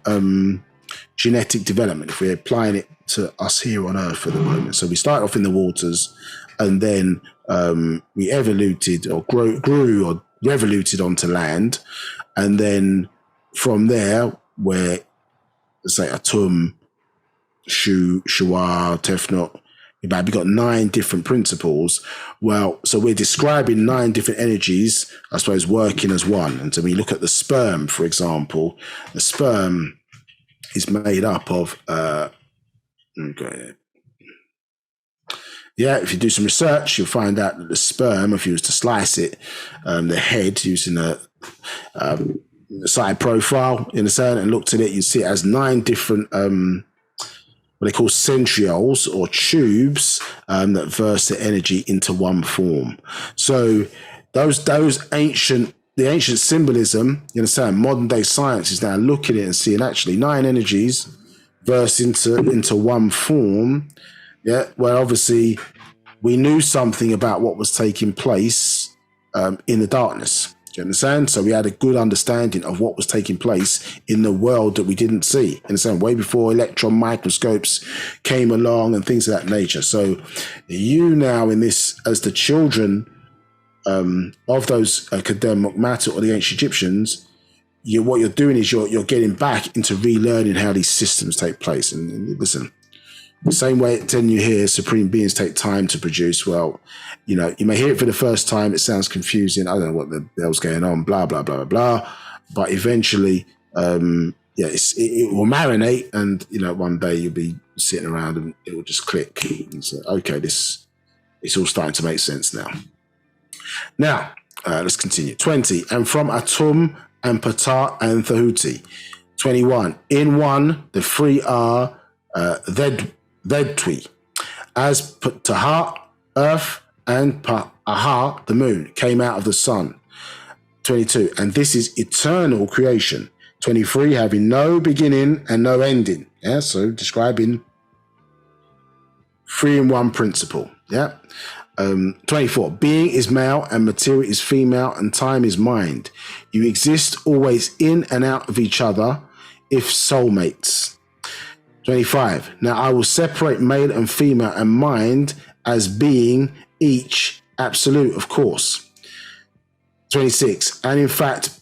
genetic development, if we're applying it to us here on Earth for the moment. So we started off in the waters, and then we evoluted or grew or revoluted onto land, and then from there, where, let's say, Atum, Shu, Shua, Tefnut, we've got 9 different principles. Well, so we're describing 9 different energies, I suppose, working as one. And so we look at the sperm, for example. The sperm is made up of if you do some research, you'll find out that the sperm, if you was to slice it, the head using a side profile in a certain, and looked at it, you see it as 9 different what they call centrioles or tubes that verse the energy into one form. So those ancient symbolism, you understand, modern day science is now looking at it and seeing actually 9 energies verse into one form. Yeah, well, obviously we knew something about what was taking place in the darkness. Do you understand? So we had a good understanding of what was taking place in the world that we didn't see. Understand? Way before electron microscopes came along and things of that nature. So you now, in this, as the children of those academic matter or the ancient Egyptians, what you're doing is you're getting back into relearning how these systems take place. And listen, The same way telling you here, supreme beings take time to produce. Well, you know, you may hear it for the first time. It sounds confusing. I don't know what the hell's going on, blah, blah, blah, blah, blah. But eventually, it will marinate, and, you know, one day you'll be sitting around and it will just click. And say, okay, it's all starting to make sense now. Now, let's continue. 20, and from Atum and Ptah and Thahuti. 21, in one, the three are Vedtwi, as Ptah, earth, and Pa'aha, the moon, came out of the sun. 22, and this is eternal creation. 23, having no beginning and no ending. Yeah, so describing 3-in-1 principle. Yeah. 24, being is male and material is female and time is mind. You exist always in and out of each other, if soulmates. 25, now I will separate male and female and mind as being each absolute, of course. 26, and in fact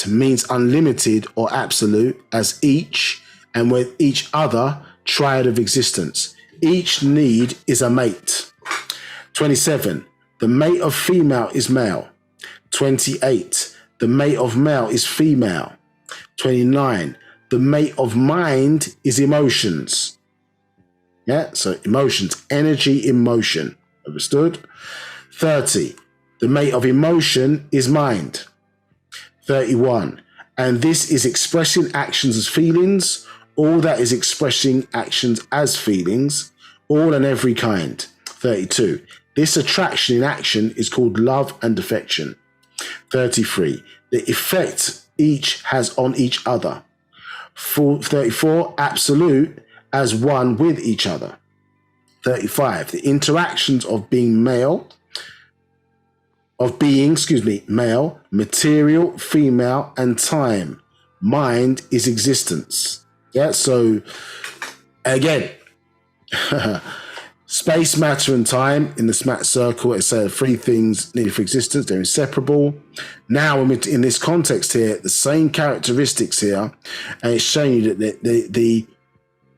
means unlimited or absolute as each, and with each other, triad of existence. Each need is a mate. 27, the mate of female is male. 28, the mate of male is female. 29, the mate of mind is emotions. Yeah, so emotions, energy in motion. Understood? 30, the mate of emotion is mind. 31, and this is expressing actions as feelings, all that is expressing actions as feelings, all and every kind. 32, this attraction in action is called love and affection. 33, the effect each has on each other. 34, absolute as one with each other. 35, the interactions of being male, male, material, female, and time. Mind is existence. Yeah, so again, space, matter, and time in the SMAT circle, it's three things needed for existence. They're inseparable. Now, in this context here, the same characteristics here, and it's showing you that the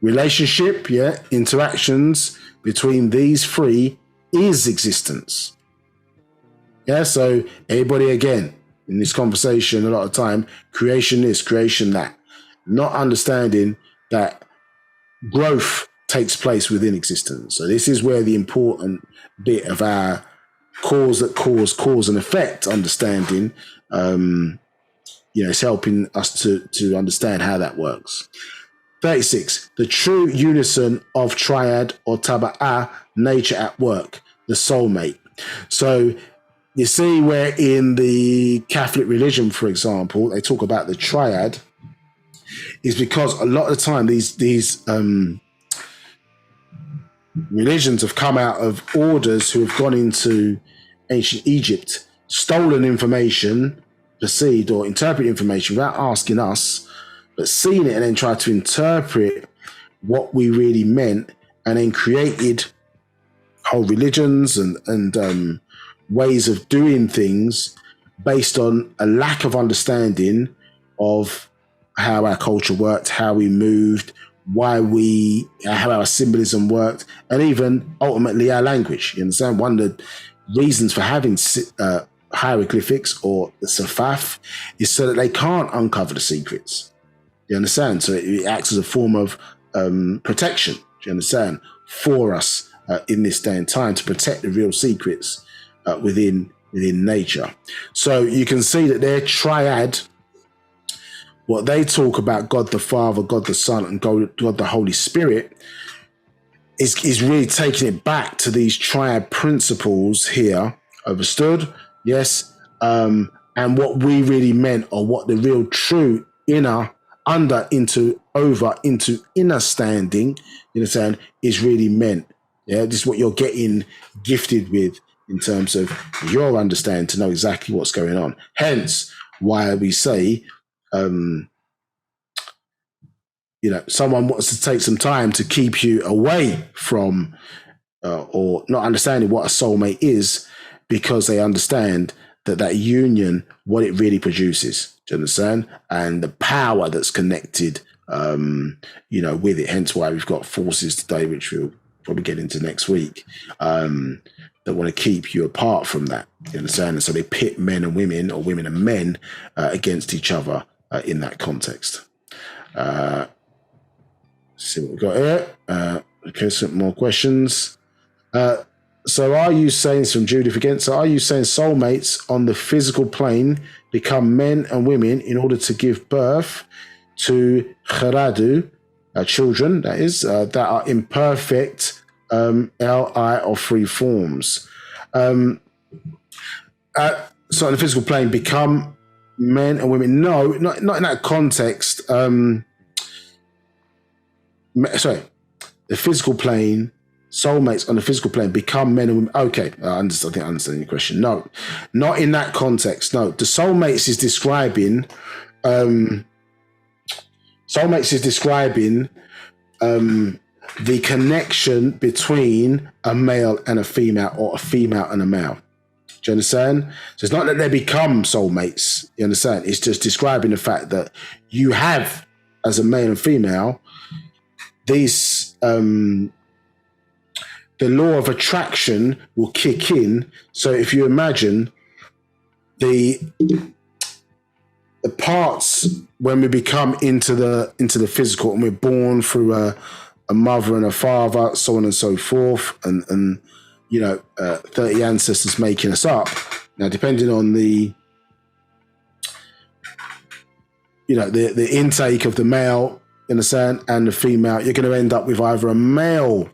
relationship, interactions between these three is existence. Yeah, so everybody, again, in this conversation, a lot of time, creation this, creation that, not understanding that growth takes place within existence. So this is where the important bit of our cause and effect understanding, it's helping us to understand how that works. 36, the true unison of triad or taba'ah, nature at work, the soulmate. So you see where in the Catholic religion, for example, they talk about the triad, is because a lot of the time these religions have come out of orders who have gone into ancient Egypt, stolen information, perceived or interpreted information without asking us, but seen it and then tried to interpret what we really meant, and then created whole religions and ways of doing things based on a lack of understanding of how our culture worked, how we moved, how our symbolism worked, and even ultimately our language. You understand? One of the reasons for having hieroglyphics or the safaf is so that they can't uncover the secrets. You understand? So it acts as a form of protection. Do you understand? For us in this day and time, to protect the real secrets within nature. So you can see that their triad, what they talk about, God the Father, God the Son, and God the Holy Spirit, is really taking it back to these triad principles here. Understood? Yes. And what we really meant, or what the real true inner inner standing, you understand, is really meant. Yeah, this is what you're getting gifted with in terms of your understanding, to know exactly what's going on. Hence why we say, someone wants to take some time to keep you away from or not understanding what a soulmate is, because they understand that union, what it really produces. Do you understand? And the power that's connected with it. Hence why we've got forces today, which we'll probably get into next week, that want to keep you apart from that. You understand? And so they pit men and women, or women and men, against each other in that context. See what we've got here. Okay, some more questions. So are you saying, from Judith again, so are you saying soulmates on the physical plane become men and women in order to give birth to kharadu, children, that is, that are imperfect Li or free forms? So on the physical plane become men and women? No, not in that context. Sorry, the physical plane, soulmates on the physical plane become men and women. Okay, I think I understand your question. No, not in that context. No, the soulmates is describing the connection between a male and a female, or a female and a male. Do you understand? So it's not that they become soulmates. You understand? It's just describing the fact that you have, as a male and female, these the law of attraction will kick in. So if you imagine the parts when we become into the physical, and we're born through a mother and a father, so on and so forth, and 30 ancestors making us up. Now, depending on the intake of the male, you understand, and the female, you're going to end up with either a male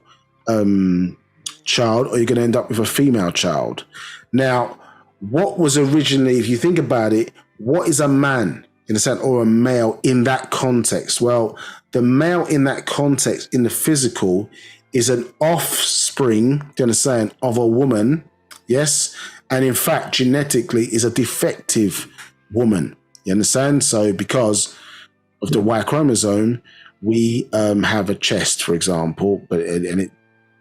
child, or you're going to end up with a female child. Now, what was originally, if you think about it, what is a man, in a sense, or a male in that context? Well, the male in that context, in the physical, is an offspring, do you understand, of a woman, yes, and in fact, genetically, is a defective woman. You understand? So, because of the Y chromosome, we have a chest, for example, but it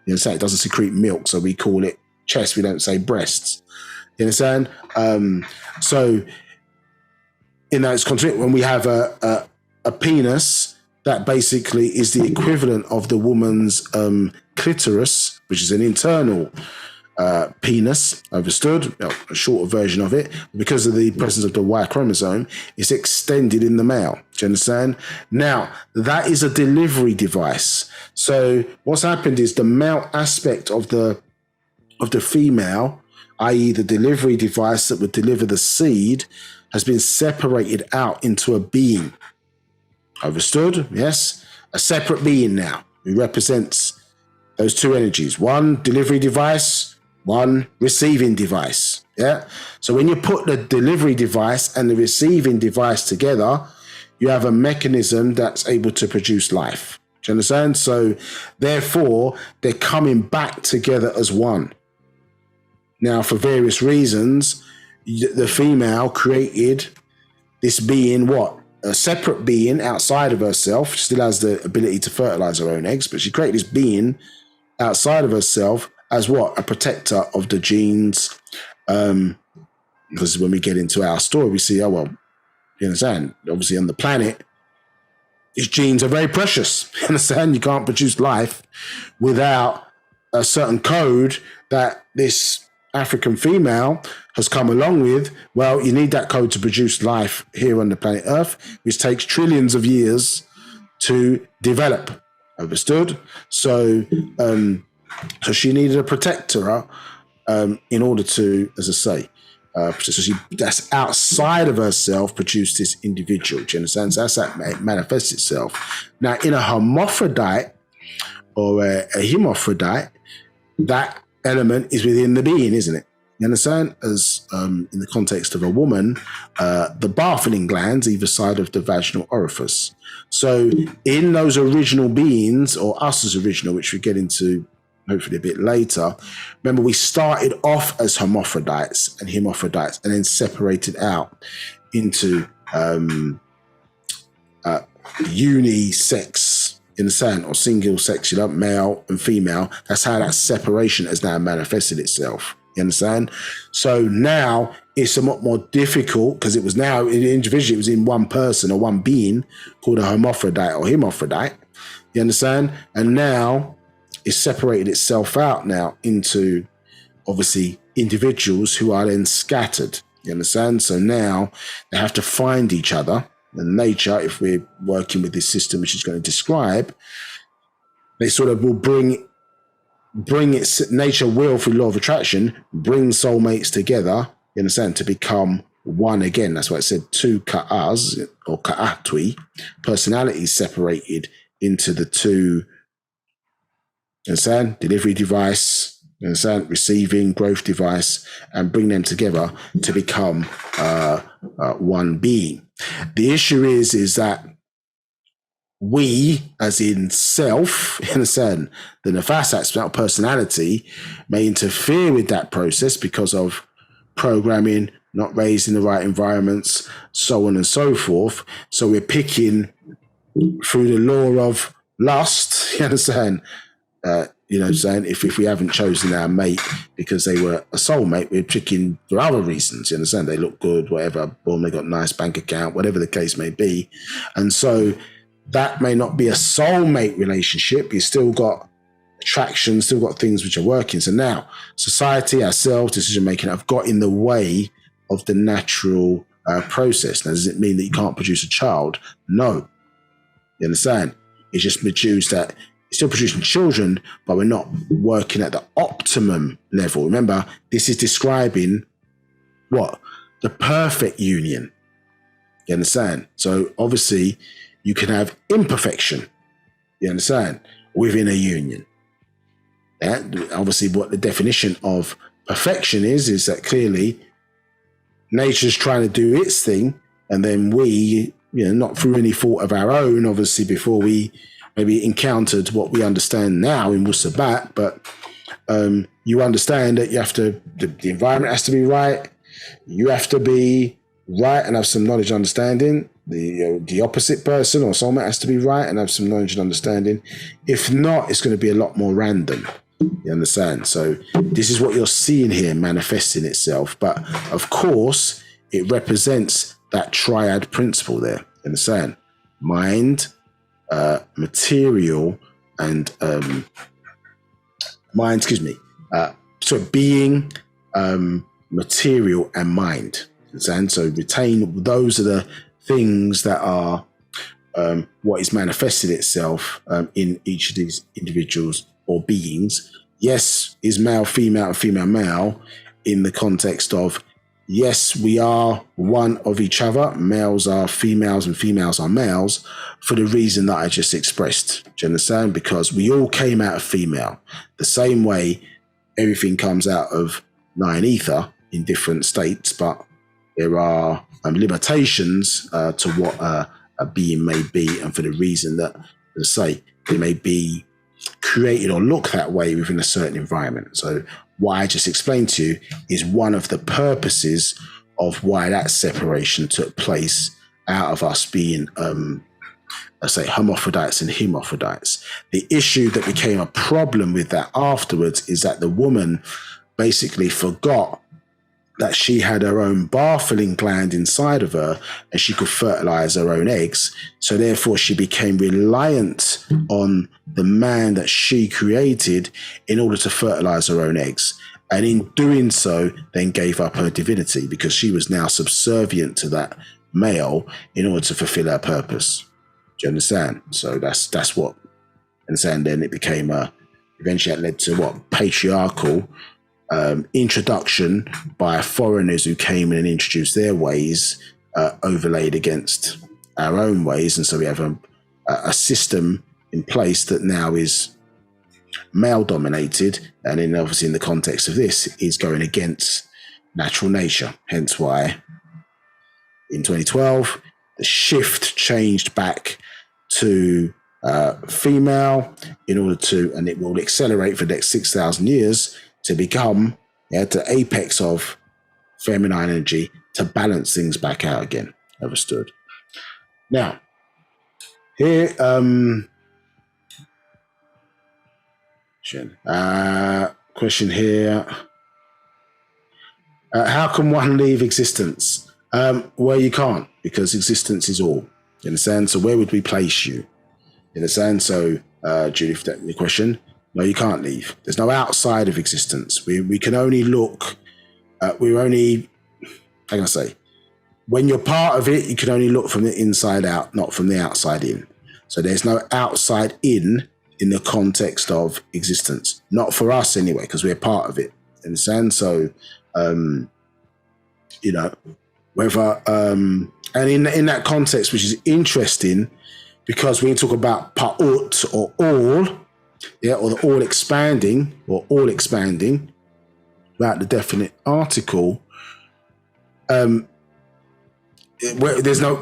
doesn't secrete milk, so we call it chest. We don't say breasts. You understand? So in that context, when we have a penis, that basically is the equivalent of the woman's clitoris, which is an internal penis, understood? A shorter version of it. Because of the presence of the Y chromosome, it's extended in the male. Do you understand? Now, that is a delivery device. So what's happened is the male aspect of the female, i.e. the delivery device that would deliver the seed, has been separated out into a being. Understood? Yes? A separate being now, who represents those two energies. One delivery device, one receiving device. Yeah? So when you put the delivery device and the receiving device together, you have a mechanism that's able to produce life. Do you understand? So therefore, they're coming back together as one. Now, for various reasons, the female created this being, what? A separate being outside of herself. She still has the ability to fertilize her own eggs, but she created this being outside of herself as what? A protector of the genes. Because when we get into our story, we see, you understand? Obviously on the planet, these genes are very precious. You understand? You can't produce life without a certain code that this African female has come along with. Well, you need that code to produce life here on the planet Earth, which takes trillions of years to develop. Understood? So, so she needed a protector in order to, as I say, so that's outside of herself, produced this individual. Do you understand? So that's that it manifests itself. Now, in a hermaphrodite or a hermaphrodite, that element is within the being, isn't it? You understand? As in the context of a woman, the Bartholing glands either side of the vaginal orifice. So in those original beings, or us as original, which we get into hopefully a bit later, remember we started off as hermaphrodites and then separated out into unisex, in the sense, or single sexular, male and female. That's how that separation has now manifested itself. You understand? So now it's a lot more difficult because it was now individually, it was in one person or one being called a hermaphrodite or hermaphrodite. You understand? And now it's separated itself out now into obviously individuals who are then scattered. You understand? So now they have to find each other. And nature, if we're working with this system, which is going to describe, they sort of will bring its nature will through law of attraction bring soulmates together. You understand? To become one again. That's why it said two ka'as or ka'atwi, personalities separated into the two. You understand? Delivery device. You understand? Receiving growth device, and bring them together to become one being. The issue is that we, as in self, you understand, the nefas aspect, personality, may interfere with that process because of programming, not raised in the right environments, so on and so forth. So we're picking through the law of lust, you understand, you know, saying if we haven't chosen our mate because they were a soulmate, we're picking for other reasons. You understand? They look good, whatever. Boom, they got a nice bank account, whatever the case may be. And so that may not be a soulmate relationship. You've still got attraction, still got things which are working. So now society, ourselves, decision making have got in the way of the natural process. Now, does it mean that you can't produce a child? No. You understand? It's just produced that it's still producing children, but we're not working at the optimum level. Remember, this is describing what? The perfect union. You understand? So obviously you can have imperfection, you understand, within a union. Yeah? Obviously what the definition of perfection is that clearly nature's trying to do its thing, and then we, you know, not through any fault of our own, obviously, before we maybe encountered what we understand now in Wu-Sabat, but you understand that you have to, the environment has to be right, you have to be right and have some knowledge and understanding. The opposite person or soulmate has to be right and have some knowledge and understanding. If not, it's going to be a lot more random. You understand? So this is what you're seeing here manifesting itself. But of course, it represents that triad principle there. You understand? Mind, material, and being, material, and mind. And so retain, those are the things that are what is manifested itself in each of these individuals or beings. Yes, is male, female, and female, male in the context of, yes, we are one of each other. Males are females and females are males for the reason that I just expressed. Do you understand? Because we all came out of female. The same way everything comes out of nine ether in different states, but there are limitations to what a being may be, and for the reason that, as I say, they may be created or look that way within a certain environment. So what I just explained to you is one of the purposes of why that separation took place out of us being, let's say, hermaphrodites and hermaphrodites. The issue that became a problem with that afterwards is that the woman basically forgot that she had her own bar-filling gland inside of her and she could fertilize her own eggs. So therefore she became reliant on the man that she created in order to fertilize her own eggs. And in doing so, then gave up her divinity because she was now subservient to that male in order to fulfill her purpose. Do you understand? So that's what, and then it became eventually that led to what? Patriarchal introduction by foreigners who came in and introduced their ways overlaid against our own ways. And so we have a system in place that now is male dominated, and in obviously in the context of this is going against natural nature. Hence why in 2012 the shift changed back to female in order to, and it will accelerate for the next 6,000 years to become the apex of feminine energy to balance things back out again. Understood? Now, here, question here. How can one leave existence? Well, you can't, because existence is all. You understand? So where would we place you? You understand? So, Julie, if that's your question, no, you can't leave. There's no outside of existence. We can only look. We're only. How can I say? When you're part of it, you can only look from the inside out, not from the outside in. So there's no outside in the context of existence. Not for us anyway, because we're part of it. Understand? So, whether and in that context, which is interesting, because when you talk about pa'ut or all, or the all expanding without the definite article, there's no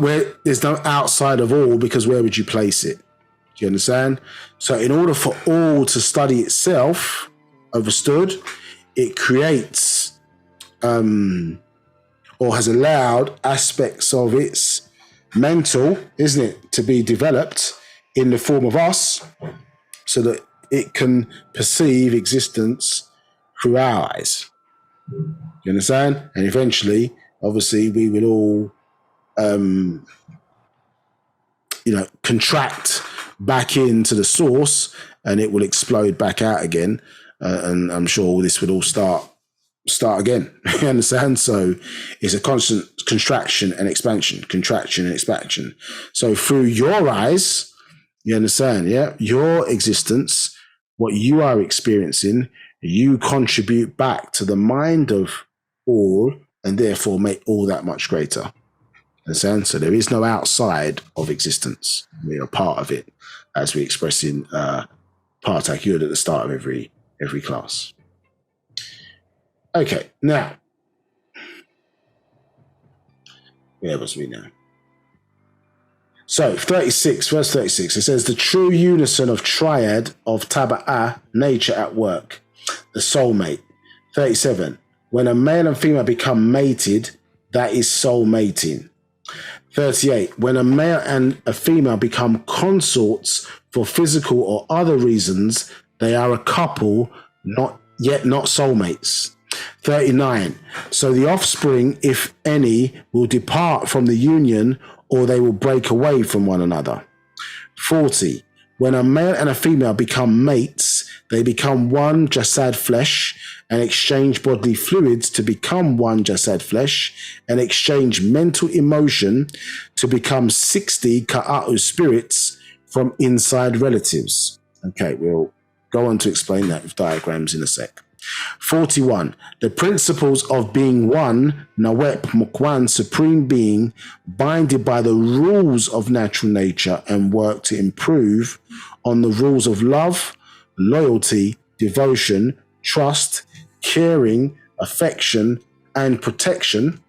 outside of all, because where would you place it? Do you understand? So in order for all to study itself, understood, it creates or has allowed aspects of its mental, isn't it, to be developed in the form of us, so that it can perceive existence through our eyes. You understand? And eventually, obviously, we will all contract back into the source, and it will explode back out again. And I'm sure all this would all start again. You understand? So it's a constant contraction and expansion. So through your eyes, you understand, yeah? Your existence, what you are experiencing, you contribute back to the mind of all, and therefore make all that much greater. Understand? So there is no outside of existence. We are part of it, as we express in Partak Yud at the start of every class. Okay, now, where was we now? So, 36, verse 36, it says, the true unison of triad of taba'ah, nature at work, the soulmate. 37, when a male and female become mated, that is soul mating. 38, when a male and a female become consorts for physical or other reasons, they are a couple, not soulmates. 39, so the offspring, if any, will depart from the union, or they will break away from one another. 40, when a male and a female become mates, they become one jasad flesh, and exchange bodily fluids to become one jasad flesh, and exchange mental emotion to become 60 ka'a'u spirits from inside relatives. Okay, we'll go on to explain that with diagrams in a sec. 41. The principles of being one, Nawep Mukwan, supreme being, binded by the rules of natural nature and work to improve on the rules of love, loyalty, devotion, trust, caring, affection, and protection.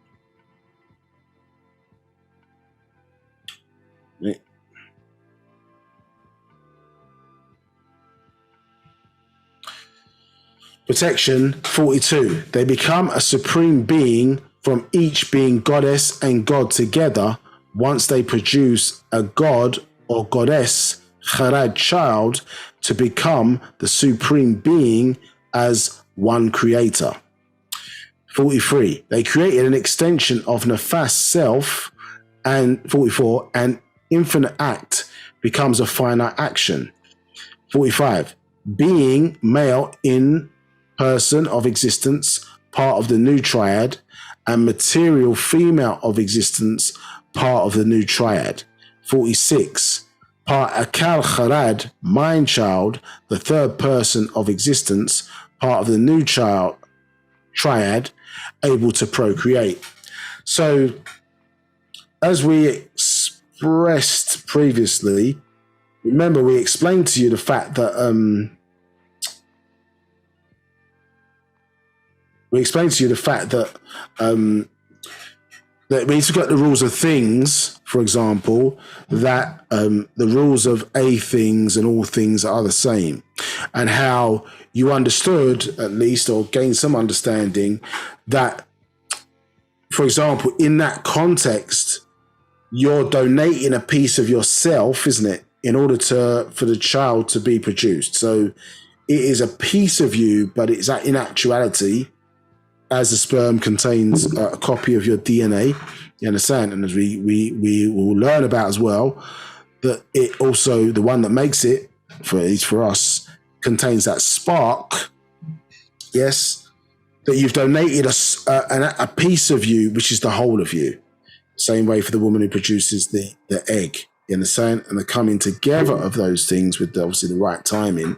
Protection, 42. They become a supreme being from each being goddess and god together once they produce a god or goddess, Kharad child, to become the supreme being as one creator. 43. They created an extension of Nefas self, and 44. An infinite act becomes a finite action. 45. Being male in person of existence, part of the new triad, and material female of existence, part of the new triad. 46. Part Akal Kharad, mind child, the third person of existence, part of the new child triad, able to procreate. So, as we expressed previously, remember we explained to you the fact that that when you look at the rules of things, for example, that the rules of a things and all things are the same, and how you understood, at least, or gained some understanding, that, for example, in that context, you're donating a piece of yourself, isn't it, in order for the child to be produced. So it is a piece of you, but it's in actuality as the sperm contains a copy of your DNA, you understand? And as we will learn about as well, that it also, the one that makes it, for at least for us, contains that spark, yes, that you've donated a piece of you, which is the whole of you. Same way for the woman who produces the egg, you understand? And the coming together of those things with obviously the right timing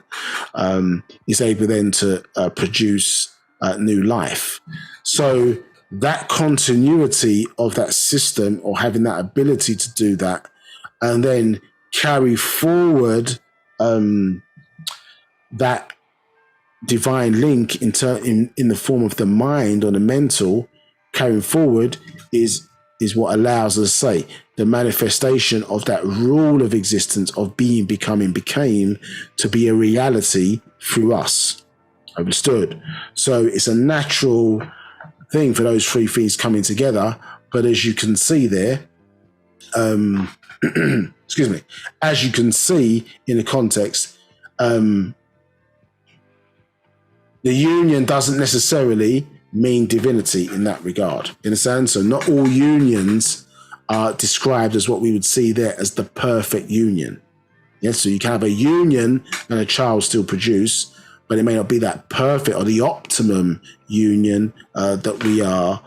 is able then to produce new life. So that continuity of that system, or having that ability to do that, and then carry forward that divine link in the form of the mind or the mental, carrying forward is what allows us to say the manifestation of that rule of existence of being, becoming, became to be a reality through us. Understood? So it's a natural thing for those three things coming together. But as you can see there, excuse me, as you can see in the context, the union doesn't necessarily mean divinity in that regard. You understand? So not all unions are described as what we would see there as the perfect union. Yes, so you can have a union and a child still produce, but it may not be that perfect or the optimum union that we are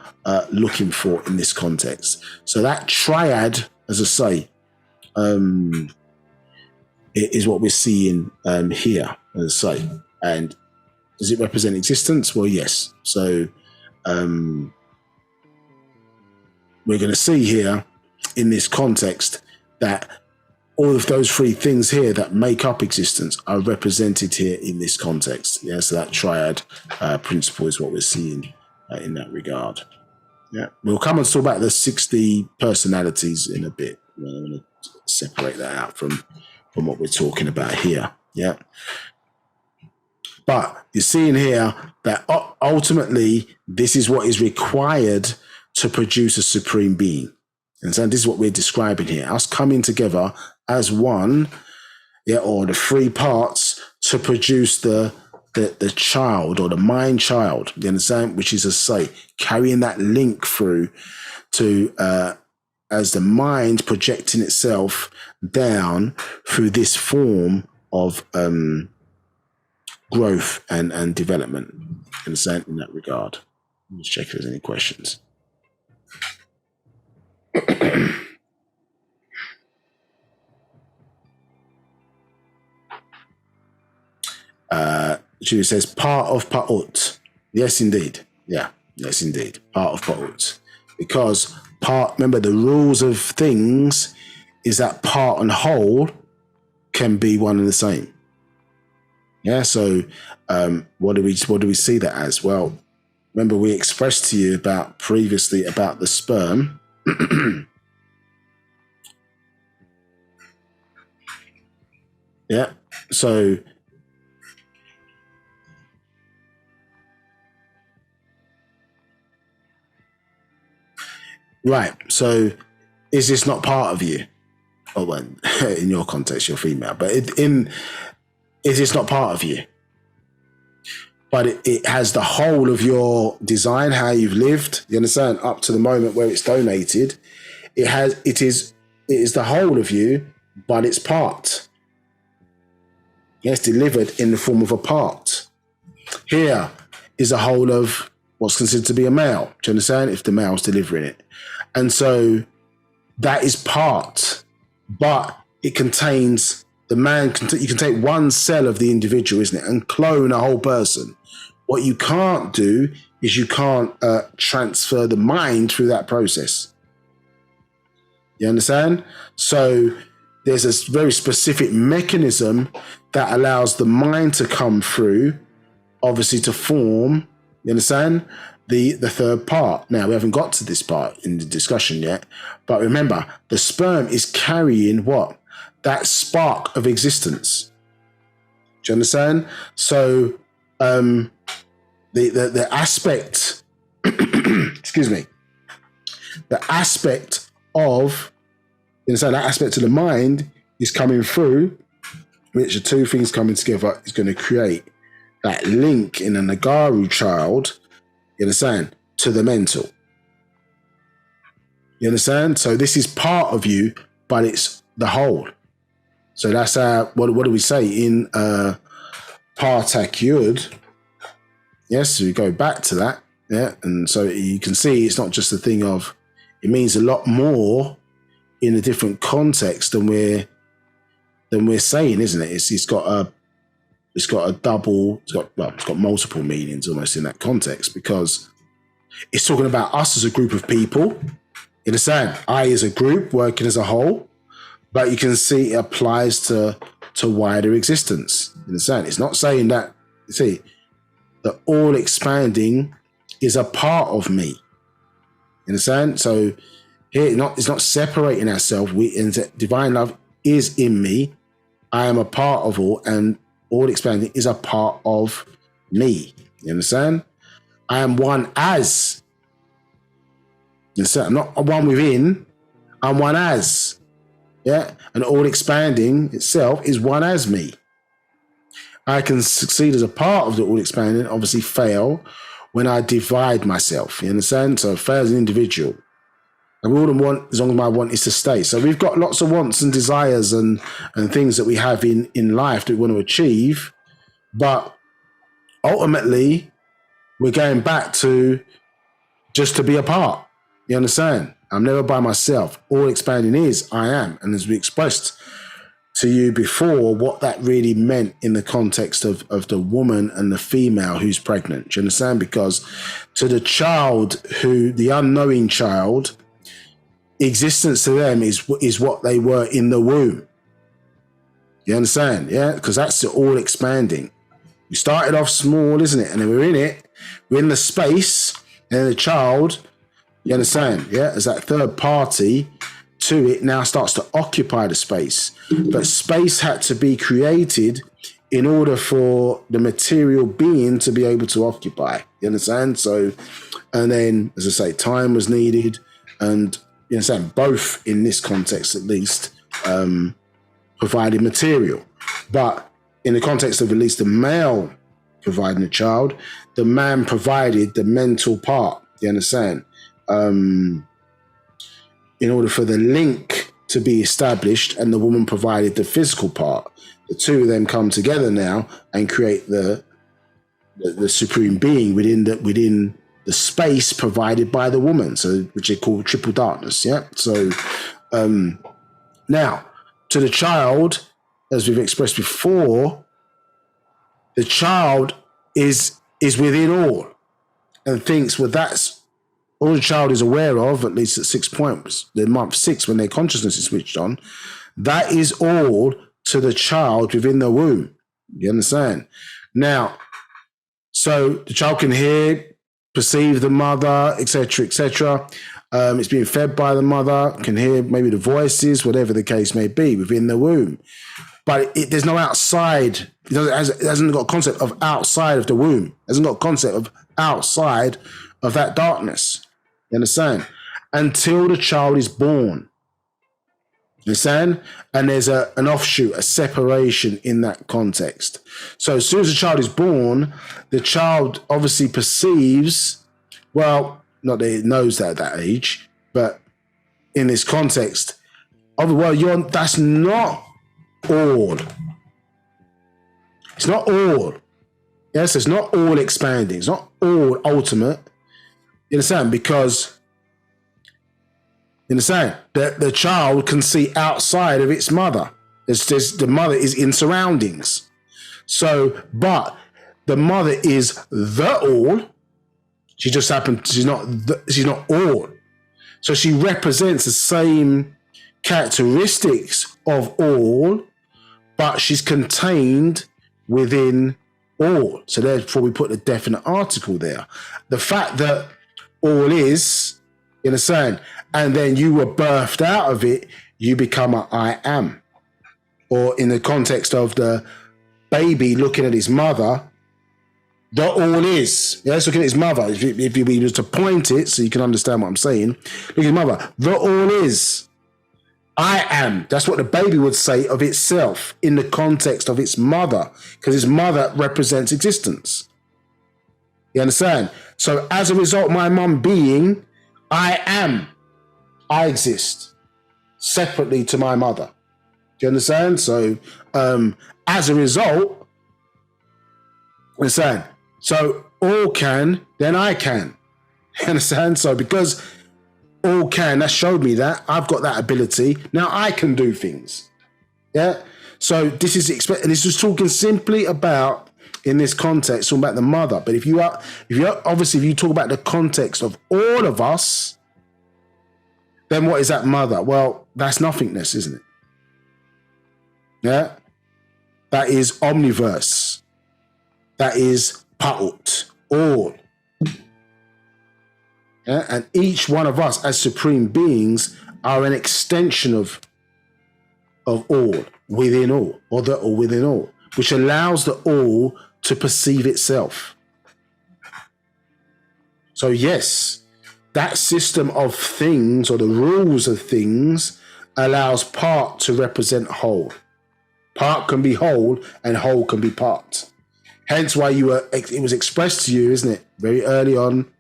looking for in this context. So that triad, as I say, is what we're seeing here, as I say. And does it represent existence? Well, yes. So we're going to see here in this context that all of those three things here that make up existence are represented here in this context. Yeah, so that triad principle is what we're seeing in that regard. Yeah, we'll come and talk about the 60 personalities in a bit. I'm going to separate that out from what we're talking about here. Yeah. But you're seeing here that ultimately this is what is required to produce a supreme being. And so this is what we're describing here, us coming together as one, yeah, or the three parts to produce the child, or the mind child, you understand? Which is, as I say, carrying that link through to as the mind projecting itself down through this form of growth and development, understand, in that regard. Let's check if there's any questions. Julie says, part of Pa'ut. Yes, indeed. Yeah, yes, indeed. Part of Pa'ut. Because remember, the rules of things is that part and whole can be one and the same. Yeah, so what do we see that as? Well, remember we expressed to you previously about the sperm. Yeah, so right, so is this not part of you? Oh, well, in your context, you're female, but is this not part of you? But it has the whole of your design, how you've lived, you understand, up to the moment where it's donated. It is the whole of you, but it's part. Yes, delivered in the form of a part. Here is a whole of what's considered to be a male. Do you understand? If the male's delivering it. And so that is part, but it contains the man. You can take one cell of the individual, isn't it, and clone a whole person. What you can't do is you can't transfer the mind through that process. You understand? So there's a very specific mechanism that allows the mind to come through, obviously to form, you understand, the third part. Now, we haven't got to this part in the discussion yet, but remember, the sperm is carrying what? That spark of existence. Do you understand? So the aspect, excuse me, the aspect of, you understand, that aspect of the mind is coming through, which the two things coming together is going to create that link in a Nagaru child You understand? To the mental. You understand? So this is part of you, but it's the whole. So that's what do we say in Partak Yud? Yes, so we go back to that. Yeah. And so you can see it's not just a thing of, it means a lot more in a different context than we're saying, isn't it? It's got a double, it's got multiple meanings almost in that context, because it's talking about us as a group of people. You understand? I as a group working as a whole, but you can see it applies to wider existence. You understand? It's not saying that, you see, that all expanding is a part of me. You understand? So here, it's not separating ourselves. Divine love is in me. I am a part of all, and all expanding is a part of me. You understand? I am one as. You understand? I'm not one within. I'm one as. Yeah? And all expanding itself is one as me. I can succeed as a part of the all expanding, obviously fail when I divide myself. You understand? So fail as an individual. And we all want, as long as my want is to stay. So we've got lots of wants and desires and things that we have in life that we want to achieve. But ultimately, we're going back to just to be a part. You understand? I'm never by myself. All expanding is I am. And as we expressed to you before, what that really meant in the context of the woman and the female who's pregnant. Do you understand? Because to the child the unknowing child, existence to them is what they were in the womb. You understand? Yeah? Because that's the all expanding. We started off small, isn't it? And then we're in it. We're in the space, and the child, you understand? Yeah? As that third party to it now starts to occupy the space. But space had to be created in order for the material being to be able to occupy. You understand? So, and then, as I say, time was needed, and you understand, both in this context at least, provided material. But in the context of at least the male providing the child, the man provided the mental part. You understand? In order for the link to be established, and the woman provided the physical part. The two of them come together now and create the supreme being within the space provided by the woman, so which they call triple darkness. Yeah. So now to the child, as we've expressed before, the child is within all and thinks, well, that's all the child is aware of, at least at 6 points, the month 6, when their consciousness is switched on. That is all to the child within the womb. You understand? Now, so the child can hear, perceive the mother, etc., etc. It's being fed by the mother, can hear maybe the voices, whatever the case may be, within the womb. But there's no outside. It hasn't got a concept of outside of the womb. It hasn't got a concept of outside of that darkness. You understand? Until the child is born. You understand? And there's an offshoot, a separation in that context. So as soon as the child is born, the child obviously perceives, well, not that it knows that at that age, but in this context, that's not all. It's not all. Yes, it's not all expanding. It's not all ultimate. You understand? Because you understand that the child can see outside of its mother. The mother is in surroundings. So, but the mother is the all. She just happened. She's not all. So she represents the same characteristics of all, but she's contained within all. So therefore we put a definite article there. The fact that all is, you understand, and then you were birthed out of it, you become a I am. Or in the context of the baby looking at his mother, the all is. Yeah, let's look at his mother. If we were to point it so you can understand what I'm saying, look at his mother. The all is. I am. That's what the baby would say of itself in the context of its mother, because its mother represents existence. You understand? So as a result, my mum being, I exist separately to my mother. Do you understand? So as a result, understand? So all can, then I can. You understand? So because all can, that showed me that I've got that ability. Now I can do things. Yeah. So this is and this is talking simply about, in this context, talking about the mother. But if you talk about the context of all of us, then what is that mother? Well, that's nothingness, isn't it? Yeah. That is omniverse. That is pa'ut, all. Yeah? And each one of us as supreme beings are an extension of all, within all, or the all within all, which allows the all to perceive itself. So yes, that system of things, or the rules of things, allows part to represent whole. Part can be whole and whole can be part. Hence why it was expressed to you, isn't it, very early on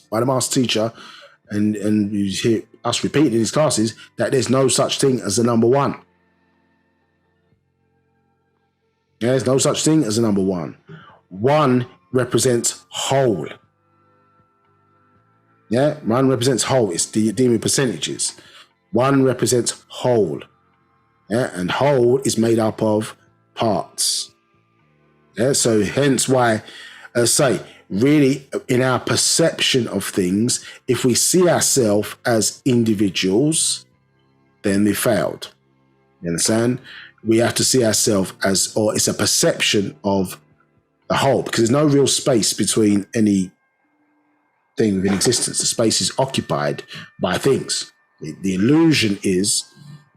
by the master teacher, and you hear us repeating in his classes, that there's no such thing as the number one. There's no such thing as a number one. One represents whole. Yeah, one represents whole. It's dealing with percentages. One represents whole. Yeah, and whole is made up of parts. Yeah, so hence why, really in our perception of things, if we see ourselves as individuals, then we failed. You understand? We have to see ourselves as, or it's a perception of the whole, because there's no real space between any thing within existence. The space is occupied by things. The illusion is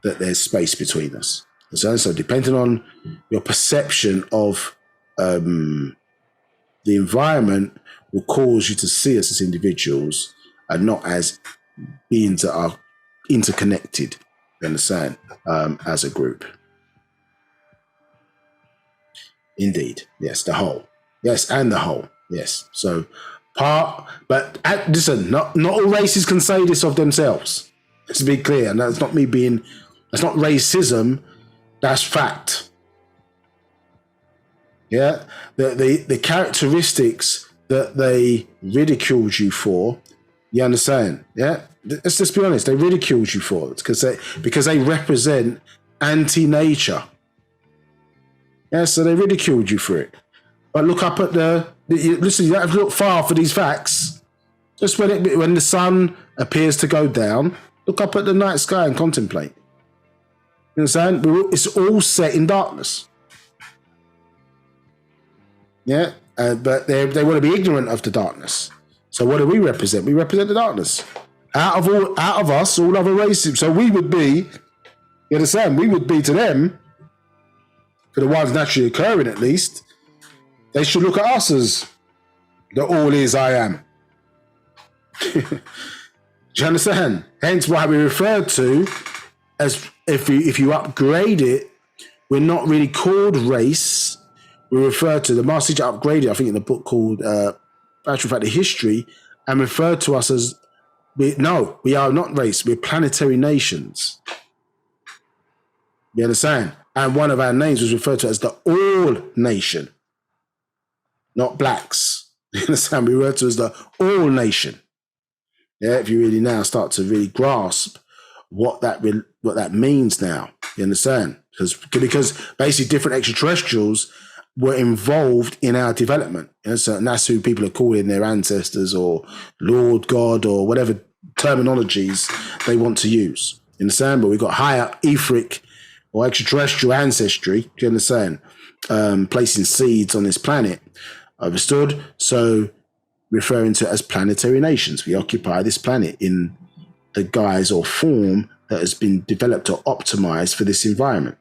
that there's space between us. So depending on your perception of the environment will cause you to see us as individuals and not as beings that are interconnected, you understand, as a group. Indeed. Yes, the whole. Yes, and the whole. Yes. So but listen, not all races can say this of themselves. Let's be clear. And that's not racism, that's fact. Yeah. The characteristics that they ridiculed you for, you understand? Yeah. Let's just be honest, they ridiculed you for it because they represent anti-nature. Yeah, so they ridiculed you for it. But look up at listen, you don't have to look far for these facts. Just when the sun appears to go down, look up at the night sky and contemplate. You understand? It's all set in darkness. Yeah, but they want to be ignorant of the darkness. So what do we represent? We represent the darkness. Out of us, all other races. So we would be, you understand? We would be to them, for the ones naturally occurring at least, they should look at us as the all is I am. Do you understand? Hence why we refer to as, if you upgrade it, we're not really called race. We refer to, the master teacher upgraded, I think in the book called Actual Fact, the History, and referred to us as, we are not race, we're planetary nations. You understand? And one of our names was referred to as the All Nation, not blacks. You understand? We refer to as the All Nation. Yeah, if you really now start to really grasp what that means now, you understand? Because basically different extraterrestrials were involved in our development. You know, so, and that's who people are calling their ancestors or Lord, God, or whatever terminologies they want to use. You understand? But we've got higher etheric or extraterrestrial ancestry, do you understand? Placing seeds on this planet. Understood? So referring to it as planetary nations. We occupy this planet in the guise or form that has been developed or optimized for this environment.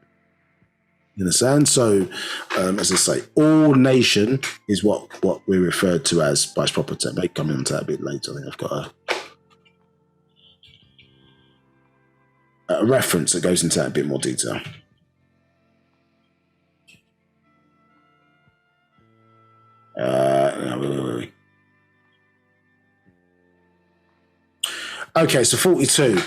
You understand? So, as I say, all nation is what we're referred to as by its proper term. Maybe coming on to that a bit later. I think I've got a reference that goes into that a bit more detail. Okay, so 42.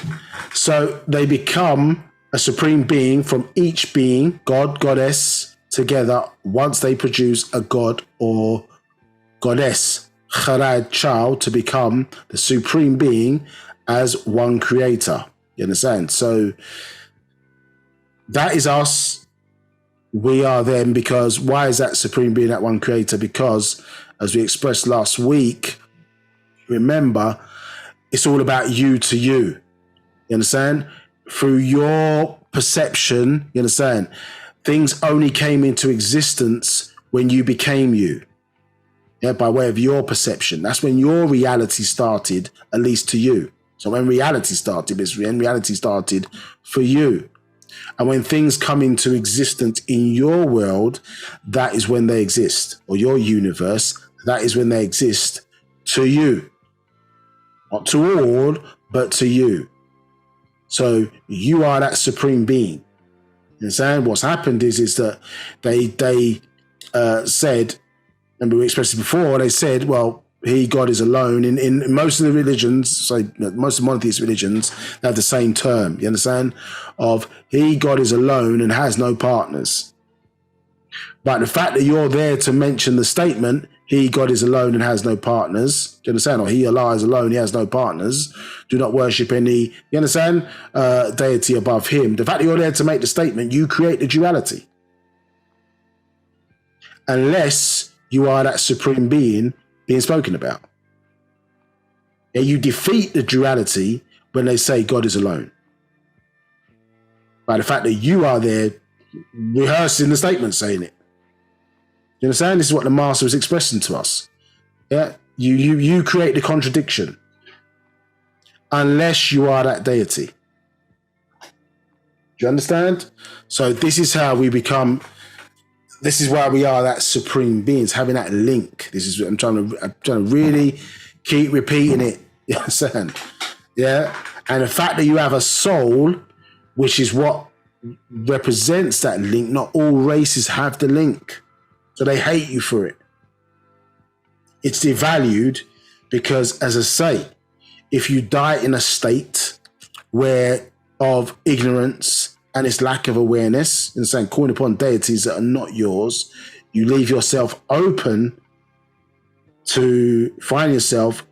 So they become a supreme being from each being, God, goddess, together once they produce a god or goddess, Kharad child, to become the supreme being as one creator. You understand? So that is us. We are them, because why is that supreme being, that one creator? Because as we expressed last week, remember, it's all about you to you. You understand? Through your perception, you understand? Things only came into existence when you became you. Yeah, by way of your perception. That's when your reality started, at least to you. So when reality started, it's when reality started for you. And when things come into existence in your world, that is when they exist. Or your universe, that is when they exist to you. Not to all, but to you. So you are that supreme being. You understand? What's happened is that they said, and we expressed it before, they said, well, he, God, is alone. In most of the religions, so most of monotheist religions, they have the same term, you understand? Of he, God, is alone and has no partners. But the fact that you're there to mention the statement, he, God, is alone and has no partners, do you understand? Or he, Allah, is alone, he has no partners. Do not worship any, you understand, deity above him. The fact that you're there to make the statement, you create the duality. Unless you are that supreme being spoken about. And you defeat the duality when they say God is alone. By the fact that you are there rehearsing the statement, saying it. You understand? This is what the Master is expressing to us. Yeah, you create the contradiction. Unless you are that deity. Do you understand? So this is how we become. This is why we are that supreme beings, having that link. This is what I'm trying to really keep repeating it. You understand? Yeah. And the fact that you have a soul, which is what represents that link. Not all races have the link, so they hate you for it. It's devalued because, as I say, if you die in a state where of ignorance and its lack of awareness, and saying calling upon deities that are not yours, you leave yourself open to find yourself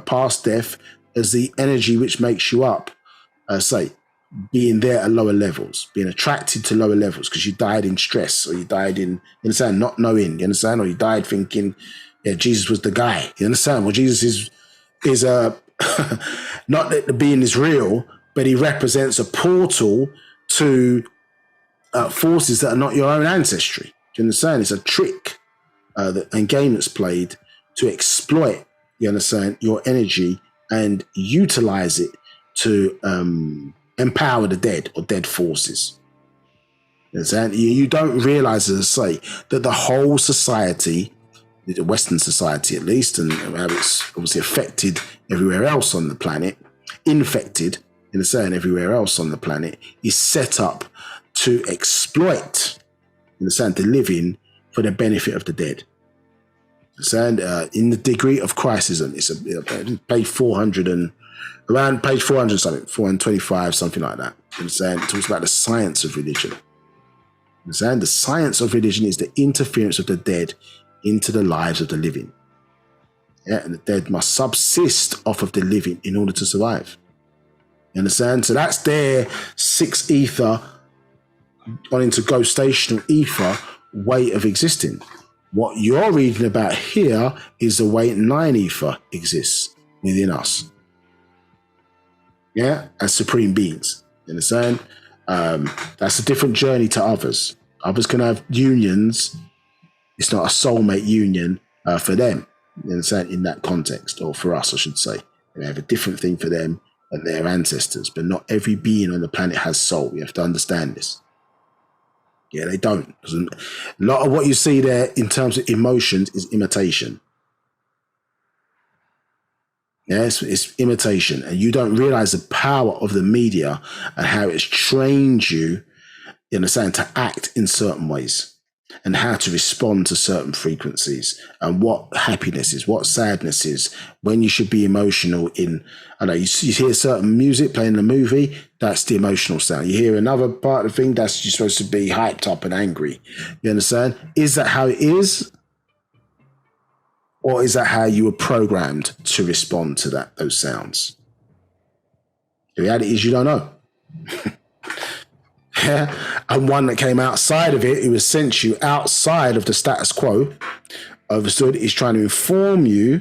past death as the energy which makes you up, say, being there at lower levels, being attracted to lower levels because you died in stress, or you died in, you understand, not knowing, you understand, or you died thinking, yeah, Jesus was the guy, you understand? Well, Jesus is not that the being is real, but he represents a portal to forces that are not your own ancestry. Do you understand? It's a trick and game that's played to exploit, you understand, your energy and utilize it to empower the dead or dead forces. You understand? You don't realize, as I say, that the whole society, the Western society at least, and how it's obviously affected everywhere else on the planet, infected, in a saying, everywhere else on the planet, is set up to exploit, in a sense, the living for the benefit of the dead. And in the degree of Christism, it's page 400 and around page 400 something, 425, something like that. You understand? It talks about the science of religion. You understand? The science of religion is the interference of the dead into the lives of the living. Yeah, and the dead must subsist off of the living in order to survive. You understand? So that's their 6 ether on into ghostational ether way of existing. What you're reading about here is the way 9 ether exists within us. Yeah, as supreme beings. You understand? That's a different journey to others. Others can have unions. It's not a soulmate union for them. You understand? In that context, or for us, I should say. They have a different thing for them and their ancestors, but not every being on the planet has soul. You have to understand this. Yeah, they don't. A lot of what you see there in terms of emotions is imitation. Yes, it's imitation, and you don't realize the power of the media and how it's trained you, you understand, to act in certain ways. and how to respond to certain frequencies and what happiness is, what sadness is, when you should be emotional in, I know you hear certain music playing in a movie, that's the emotional sound. You hear another part of the thing, that's you're supposed to be hyped up and angry. You understand? Is that how it is? Or is that how you were programmed to respond to those sounds? The reality is you don't know. Yeah. And one that came outside of it, who has sent you outside of the status quo, understood, is trying to inform you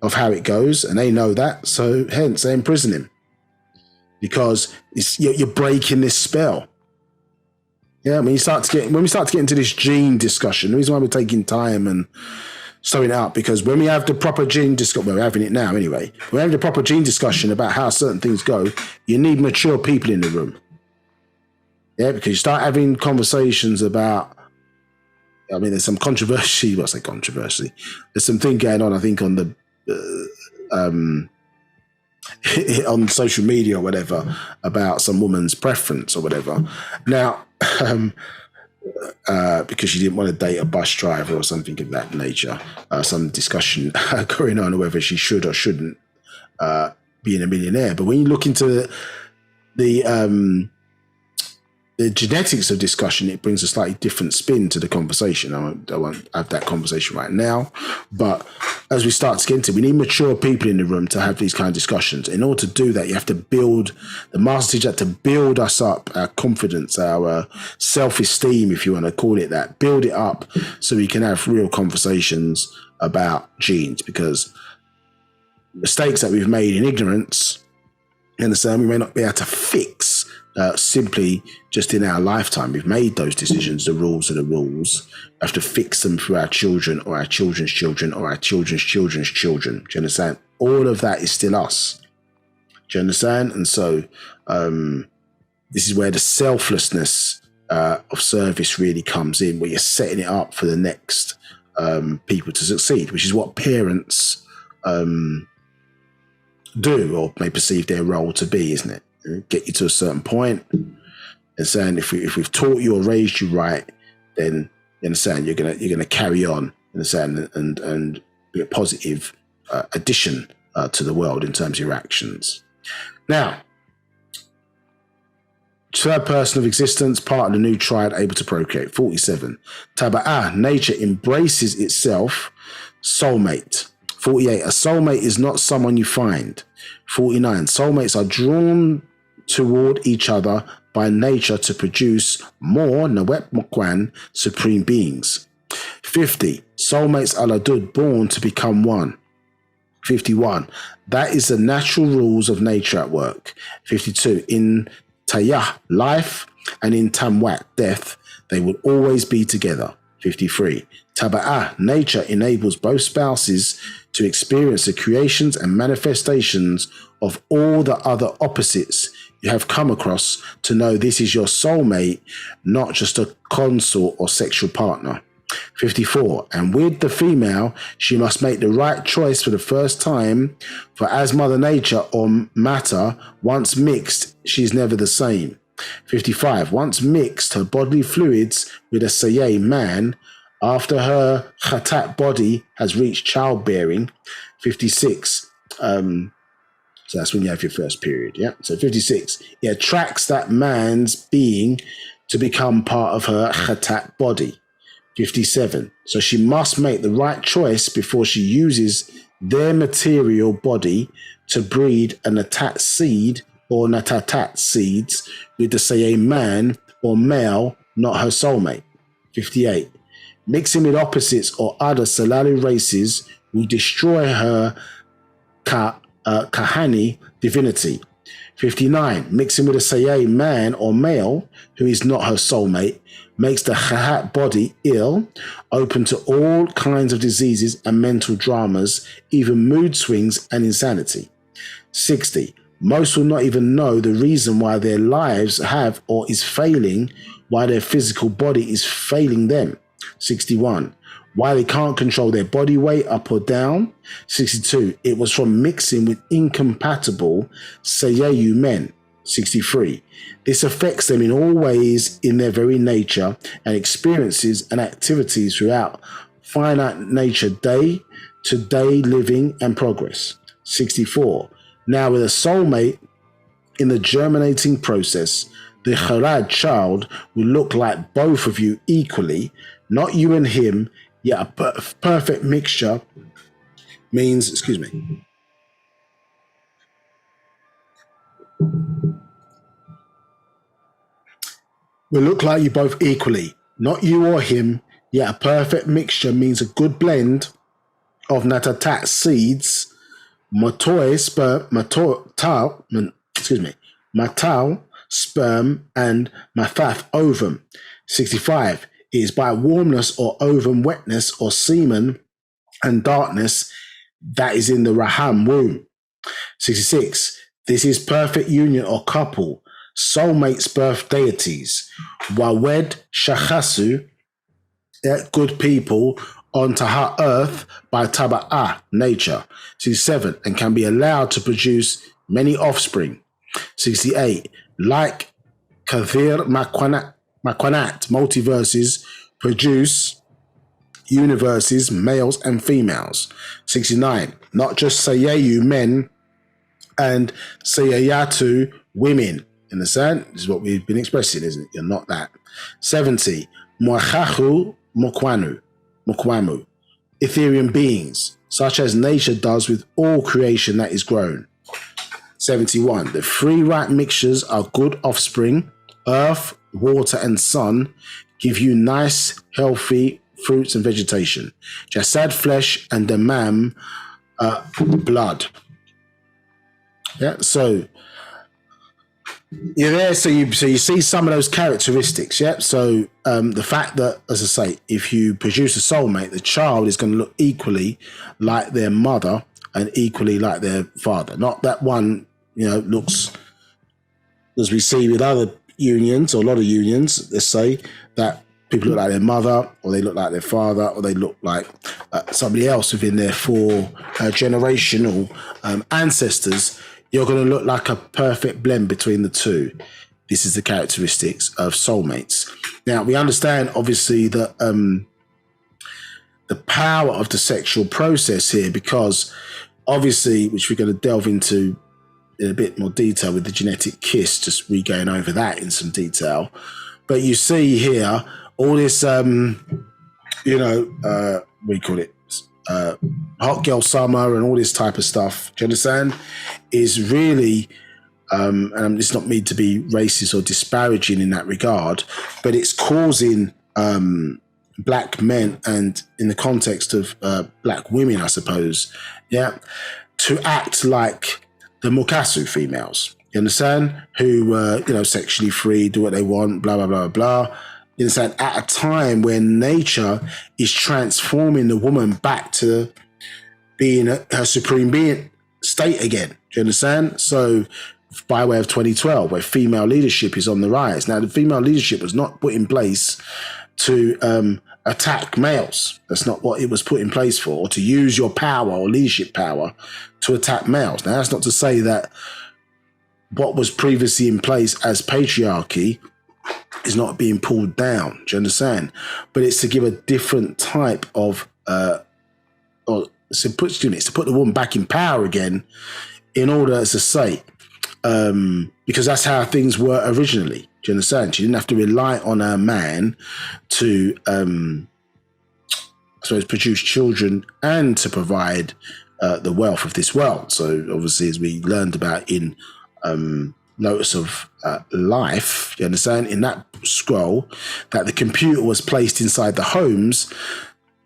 of how it goes, and they know that, so hence they imprison him. Because you're breaking this spell. Yeah, when we start to get into this gene discussion, the reason why we're taking time and slowing it up, because when we have the proper gene discussion, we're having it now anyway, we're having the proper gene discussion about how certain things go, you need mature people in the room. Yeah, because you start having conversations about, I mean, there's some controversy, well, I say controversy, there's something going on, I think, on the, on social media or whatever, about some woman's preference or whatever. Now, because she didn't want to date a bus driver or something of that nature, some discussion going on whether she should or shouldn't being a millionaire. But when you look into the genetics of discussion, it brings a slightly different spin to the conversation. I won't have that conversation right now, but as we start to get into it, we need mature people in the room to have these kind of discussions. In order to do that, you have to build, the master teacher had to build us up, our confidence, our self-esteem, if you want to call it that, build it up so we can have real conversations about genes, because mistakes that we've made in ignorance, you understand, we may not be able to fix simply just in our lifetime. We've made those decisions. The rules are the rules. We have to fix them for our children or our children's children or our children's children's children. Do you understand? All of that is still us. Do you understand? And so this is where the selflessness of service really comes in, where you're setting it up for the next people to succeed, which is what parents do or may perceive their role to be, isn't it? Get you to a certain point and saying, if we've taught you or raised you right, then you understand you're gonna carry on, understand, and be a positive addition to the world in terms of your actions. Now, third person of existence, part of the new triad, able to procreate. 47. Taba'ah, nature embraces itself. Soulmate. 48. A soulmate is not someone you find. 49. Soulmates are drawn toward each other by nature to produce more Nawet Mokwan supreme beings. 50. Soulmates are ladud, born to become one. 51. That is the natural rules of nature at work. 52. In Tayah, life, and in Tamwat, death, they will always be together. 53. Taba'ah, nature enables both spouses to experience the creations and manifestations of all the other opposites you have come across to know this is your soulmate, not just a consort or sexual partner. 54. And with the female, she must make the right choice for the first time, for as Mother Nature or matter, once mixed, she's never the same. 55. Once mixed her bodily fluids with a Sayyeh man, after her khatat body has reached childbearing. 56. So that's when you have your first period. Yeah. So 56. It attracts that man's being to become part of her khatat body. 57. So she must make the right choice before she uses their material body to breed a natat seed or natatat seeds with the Sayyeh man or male, not her soulmate. 58. Mixing with opposites or other Salalu races will destroy her Kahani divinity. 59. Mixing with a Sayyeh man or male who is not her soulmate makes the Khahat body ill, open to all kinds of diseases and mental dramas, even mood swings and insanity. 60. Most will not even know the reason why their lives have or is failing, why their physical body is failing them. 61. Why they can't control their body weight up or down. 62. It was from mixing with incompatible Sayeyu men. 63. This affects them in all ways in their very nature and experiences and activities throughout finite nature, day to day living and progress. 64. Now, with a soulmate in the germinating process, the Kharaj child will look like both of you equally, not you and him, yet a perfect mixture means, will look like you both equally, not you or him, yet a perfect mixture means a good blend of Natatat seeds, Matoi sperm, Matal sperm, and Mathaf ovum. 65. It is by warmness or ovum wetness or semen and darkness that is in the Raham womb. 66. This is perfect union or couple, soulmates, birth deities. Wawed Shachasu, good people on Taha earth by Taba'ah, nature. 67. And can be allowed to produce many offspring. 68. Like Kathir Makwanat, multiverses produce universes, males and females. 69. Not just Sayayu, men, and Sayayatu, women. Understand? This is what we've been expressing, isn't it? You're not that. 70. Muachahu Mukwamu. Ethereal beings, such as nature does with all creation that is grown. 71. The three right mixtures are good offspring. Earth, water, and sun give you nice, healthy fruits and vegetation. Jasad, flesh, and damam, blood. Yeah, so you're there, so you see some of those characteristics. Yeah, so the fact that, as I say, if you produce a soulmate, the child is going to look equally like their mother and equally like their father. Not that one, looks, as we see with other unions, or a lot of unions, let's say, that people look like their mother, or they look like their father, or they look like somebody else within their four generational ancestors. You're going to look like a perfect blend between the two. This is the characteristics of soulmates. Now, we understand, obviously, that the power of the sexual process here, because obviously, which we're going to delve into in a bit more detail with the genetic kiss, just going over that in some detail. But you see here all this, we call it hot girl summer and all this type of stuff. Do you understand? Is really, and it's not me to be racist or disparaging in that regard, but it's causing black men, and in the context of black women, I suppose, to act like the Mukasu females. You understand? Who sexually free, do what they want, blah blah blah blah. You understand? At a time when nature is transforming the woman back to being her supreme being state again. Do you understand? So, by way of 2012, where female leadership is on the rise. Now, the female leadership was not put in place to attack males. That's not what it was put in place for, or to use your power or leadership power to attack males. Now, that's not to say that what was previously in place as patriarchy is not being pulled down. Do you understand? But it's to give a different type of, it's to put the woman back in power again, in order, as I say, because that's how things were originally. Do you understand? She didn't have to rely on her man to, produce children and to provide the wealth of this world. So obviously, as we learned about in Lotus of Life, you understand, in that scroll, that the computer was placed inside the homes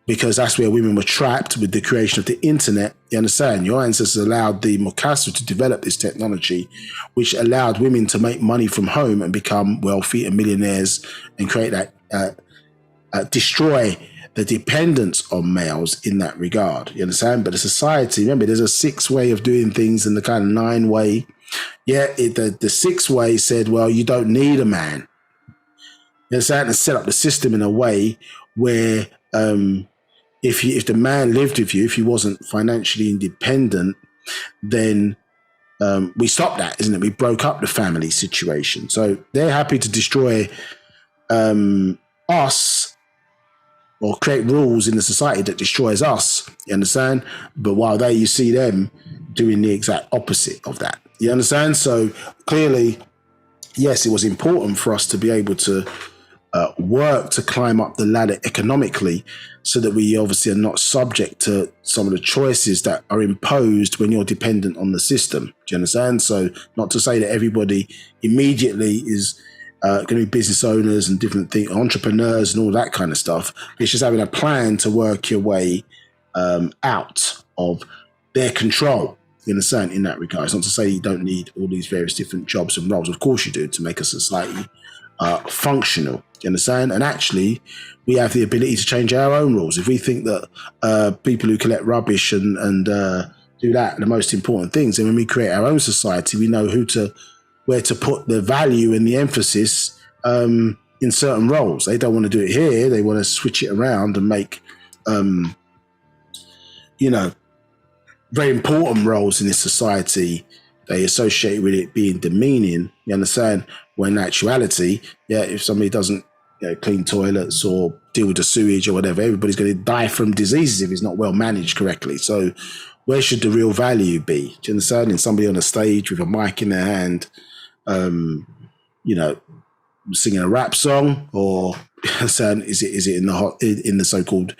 because that's where women were trapped with the creation of the internet. You understand? Your ancestors allowed the Mukasu to develop this technology, which allowed women to make money from home and become wealthy and millionaires and create that, destroy the dependence on males in that regard. You understand? But the society, remember, there's a 6 way of doing things and the kind of 9 way. Yeah, the 6 way said, well, you don't need a man. You understand? And set up the system in a way where if the man lived with you, if he wasn't financially independent, then we stopped that, isn't it? We broke up the family situation. So they're happy to destroy us or create rules in the society that destroys us, you understand? But while there you see them doing the exact opposite of that. You understand? So clearly, yes, it was important for us to be able to work to climb up the ladder economically so that we obviously are not subject to some of the choices that are imposed when you're dependent on the system. Do you understand? So not to say that everybody immediately is going to be business owners and different things, entrepreneurs and all that kind of stuff. It's just having a plan to work your way out of their control. You understand, in that regard. It's not to say you don't need all these various different jobs and roles. Of course you do, to make a society functional. You understand? And actually, we have the ability to change our own rules. If we think that people who collect rubbish and do that are the most important things, and when we create our own society, we know where to put the value and the emphasis in certain roles. They don't want to do it here. They want to switch it around and make, very important roles in this society. They associate with it being demeaning. You understand? When in actuality, if somebody doesn't clean toilets or deal with the sewage or whatever, everybody's going to die from diseases if it's not well managed correctly. So where should the real value be? Do you understand? In somebody on a stage with a mic in their hand, singing a rap song, or is it in the so-called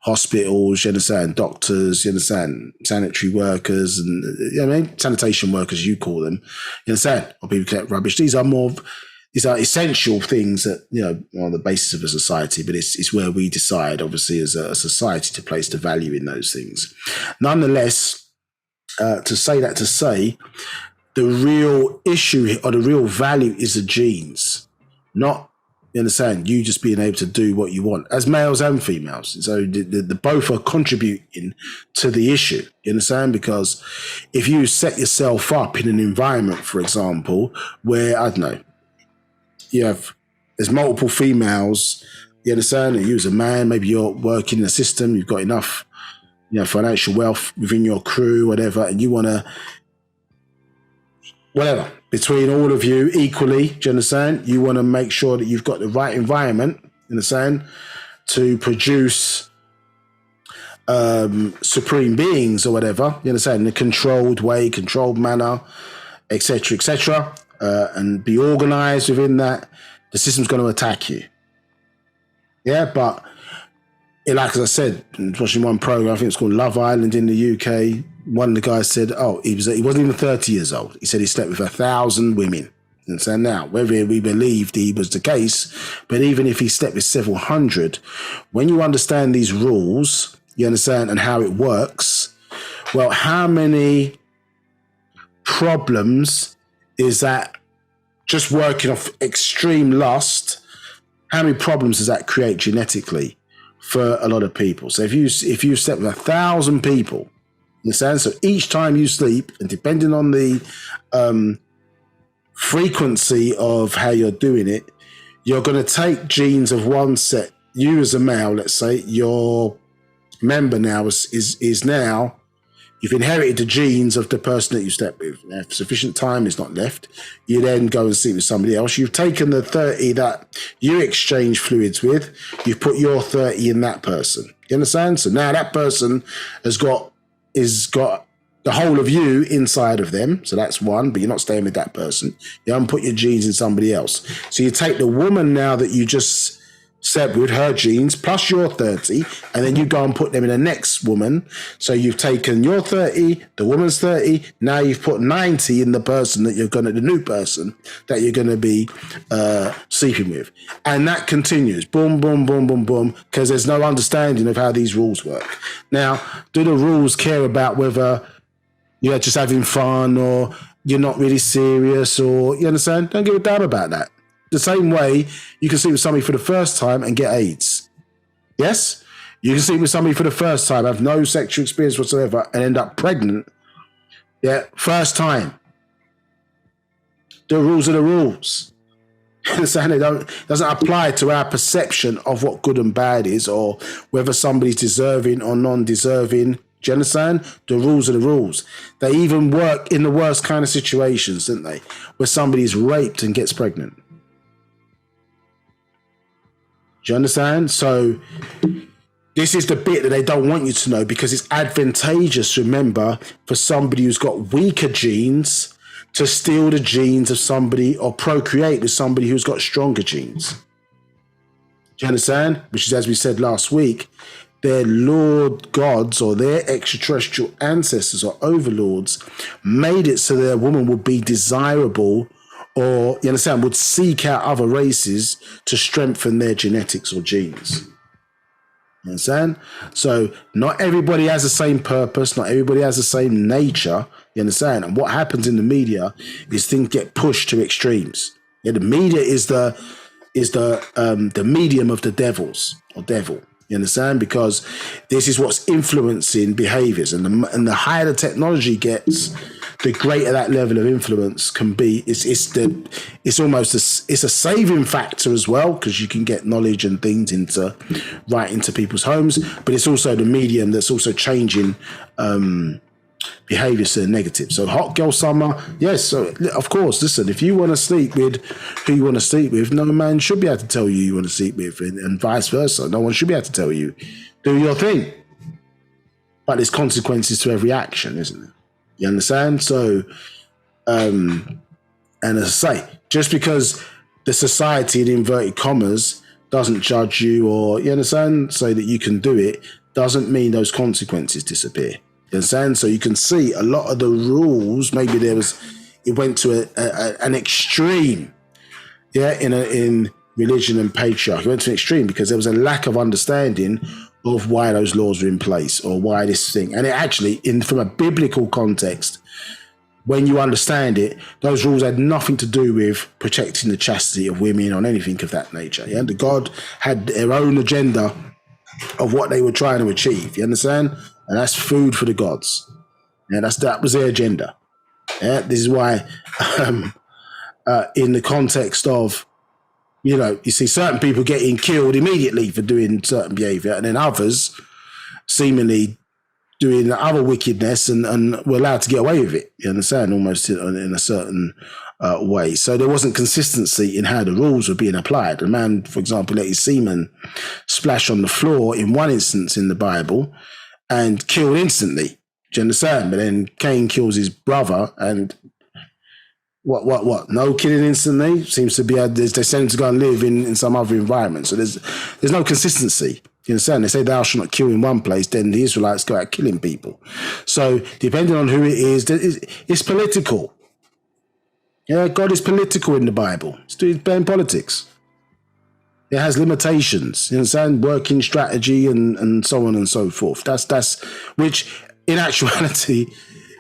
hospitals, you understand, doctors, you understand, sanitary workers, and sanitation workers, you call them, you understand, or people collect rubbish. These are essential things that on the basis of a society, but it's where we decide, obviously, as a society, to place the value in those things. Nonetheless, to say the real issue or the real value is the genes, not, you understand, you just being able to do what you want as males and females. So the both are contributing to the issue, you understand? Because if you set yourself up in an environment, for example, where, I don't know, there's multiple females, you understand, and you as a man, maybe you're working in a system, you've got enough, financial wealth within your crew, whatever, and you want to, whatever, between all of you equally, do you understand? You want to make sure that you've got the right environment, you understand, to produce supreme beings or whatever, you understand, in a controlled way, controlled manner, etc., and be organized within that. The system's going to attack you. Yeah, but like as I said, watching one program, I think it's called Love Island in the UK, one of the guys said, he wasn't even 30 years old. He said he slept with 1,000 women. And so now, whether we believed he was the case, but even if he slept with several hundred, when you understand these rules, you understand, and how it works, well, how many problems is that just working off extreme lust? How many problems does that create genetically for a lot of people? So if you slept with 1,000 people, you understand? So each time you sleep, and depending on the frequency of how you're doing it, you're going to take genes of one set. You as a male, let's say, your member now is now, you've inherited the genes of the person that you slept with. Now, if sufficient time is not left, you then go and sleep with somebody else. You've taken the 30 that you exchange fluids with, you've put your 30 in that person. You understand? So now that person has got the whole of you inside of them. So that's one, but you're not staying with that person. You haven't put your genes in somebody else. So you take the woman now that you just slept with, her genes, plus your 30, and then you go and put them in the next woman. So you've taken your 30, the woman's 30, now you've put 90 in the person that the new person that you're going to be sleeping with. And that continues, boom, boom, boom, boom, boom, because there's no understanding of how these rules work. Now, do the rules care about whether you're just having fun or you're not really serious, or, you understand? Don't give a damn about that. The same way you can sleep with somebody for the first time and get AIDS. Yes? You can sleep with somebody for the first time, have no sexual experience whatsoever, and end up pregnant. Yeah, first time. The rules are the rules. Understand? It doesn't apply to our perception of what good and bad is, or whether somebody's deserving or non-deserving, Do you understand? The rules are the rules. They even work in the worst kind of situations, don't they? Where somebody's raped and gets pregnant. Do you understand? So this is the bit that they don't want you to know, because it's advantageous, remember, for somebody who's got weaker genes to steal the genes of somebody or procreate with somebody who's got stronger genes. Do you understand? Which is, as we said last week, their lord gods or their extraterrestrial ancestors or overlords made it so their woman would be desirable, or, you understand, would seek out other races to strengthen their genetics or genes. You understand? So not everybody has the same purpose, not everybody has the same nature. You understand? And what happens in the media is things get pushed to extremes. Yeah, the media is the medium of the devils or devil. You understand? Because this is what's influencing behaviors, and the higher the technology gets, the greater that level of influence can be. It's almost a saving factor as well, because you can get knowledge and things right into people's homes. But it's also the medium that's also changing behaviors to the negative. So hot girl summer, yes. So of course, listen, if you want to sleep with who you want to sleep with, no man should be able to tell you want to sleep with, and vice versa. No one should be able to tell you, do your thing. But there's consequences to every action, isn't there? You understand? So, and as I say, just because the society in inverted commas doesn't judge you, or, you understand, say that you can do it, doesn't mean those consequences disappear. You understand? So you can see a lot of the rules, maybe it went to an extreme, yeah, in religion and patriarchy. It went to an extreme because there was a lack of understanding of why those laws were in place, or why this thing. And it actually, from a biblical context, when you understand it, those rules had nothing to do with protecting the chastity of women or anything of that nature. Yeah, the God had their own agenda of what they were trying to achieve. You understand? And that's food for the gods. Yeah, that was their agenda. Yeah, this is why, in the context of, you know, you see certain people getting killed immediately for doing certain behavior, and then others seemingly doing other wickedness and were allowed to get away with it. You understand? Almost in a certain way. So there wasn't consistency in how the rules were being applied. A man, for example, let his semen splash on the floor in one instance in the Bible and killed instantly. Do you understand? But then Cain kills his brother, and what? No killing instantly? Seems to be, they send him to go and live in some other environment. So there's no consistency. You understand? They say thou shalt not kill in one place, then the Israelites go out killing people. So depending on who it is, it's political. Yeah, God is political in the Bible. It's playing politics. It has limitations. You understand? Working strategy and so on and so forth. That's which in actuality,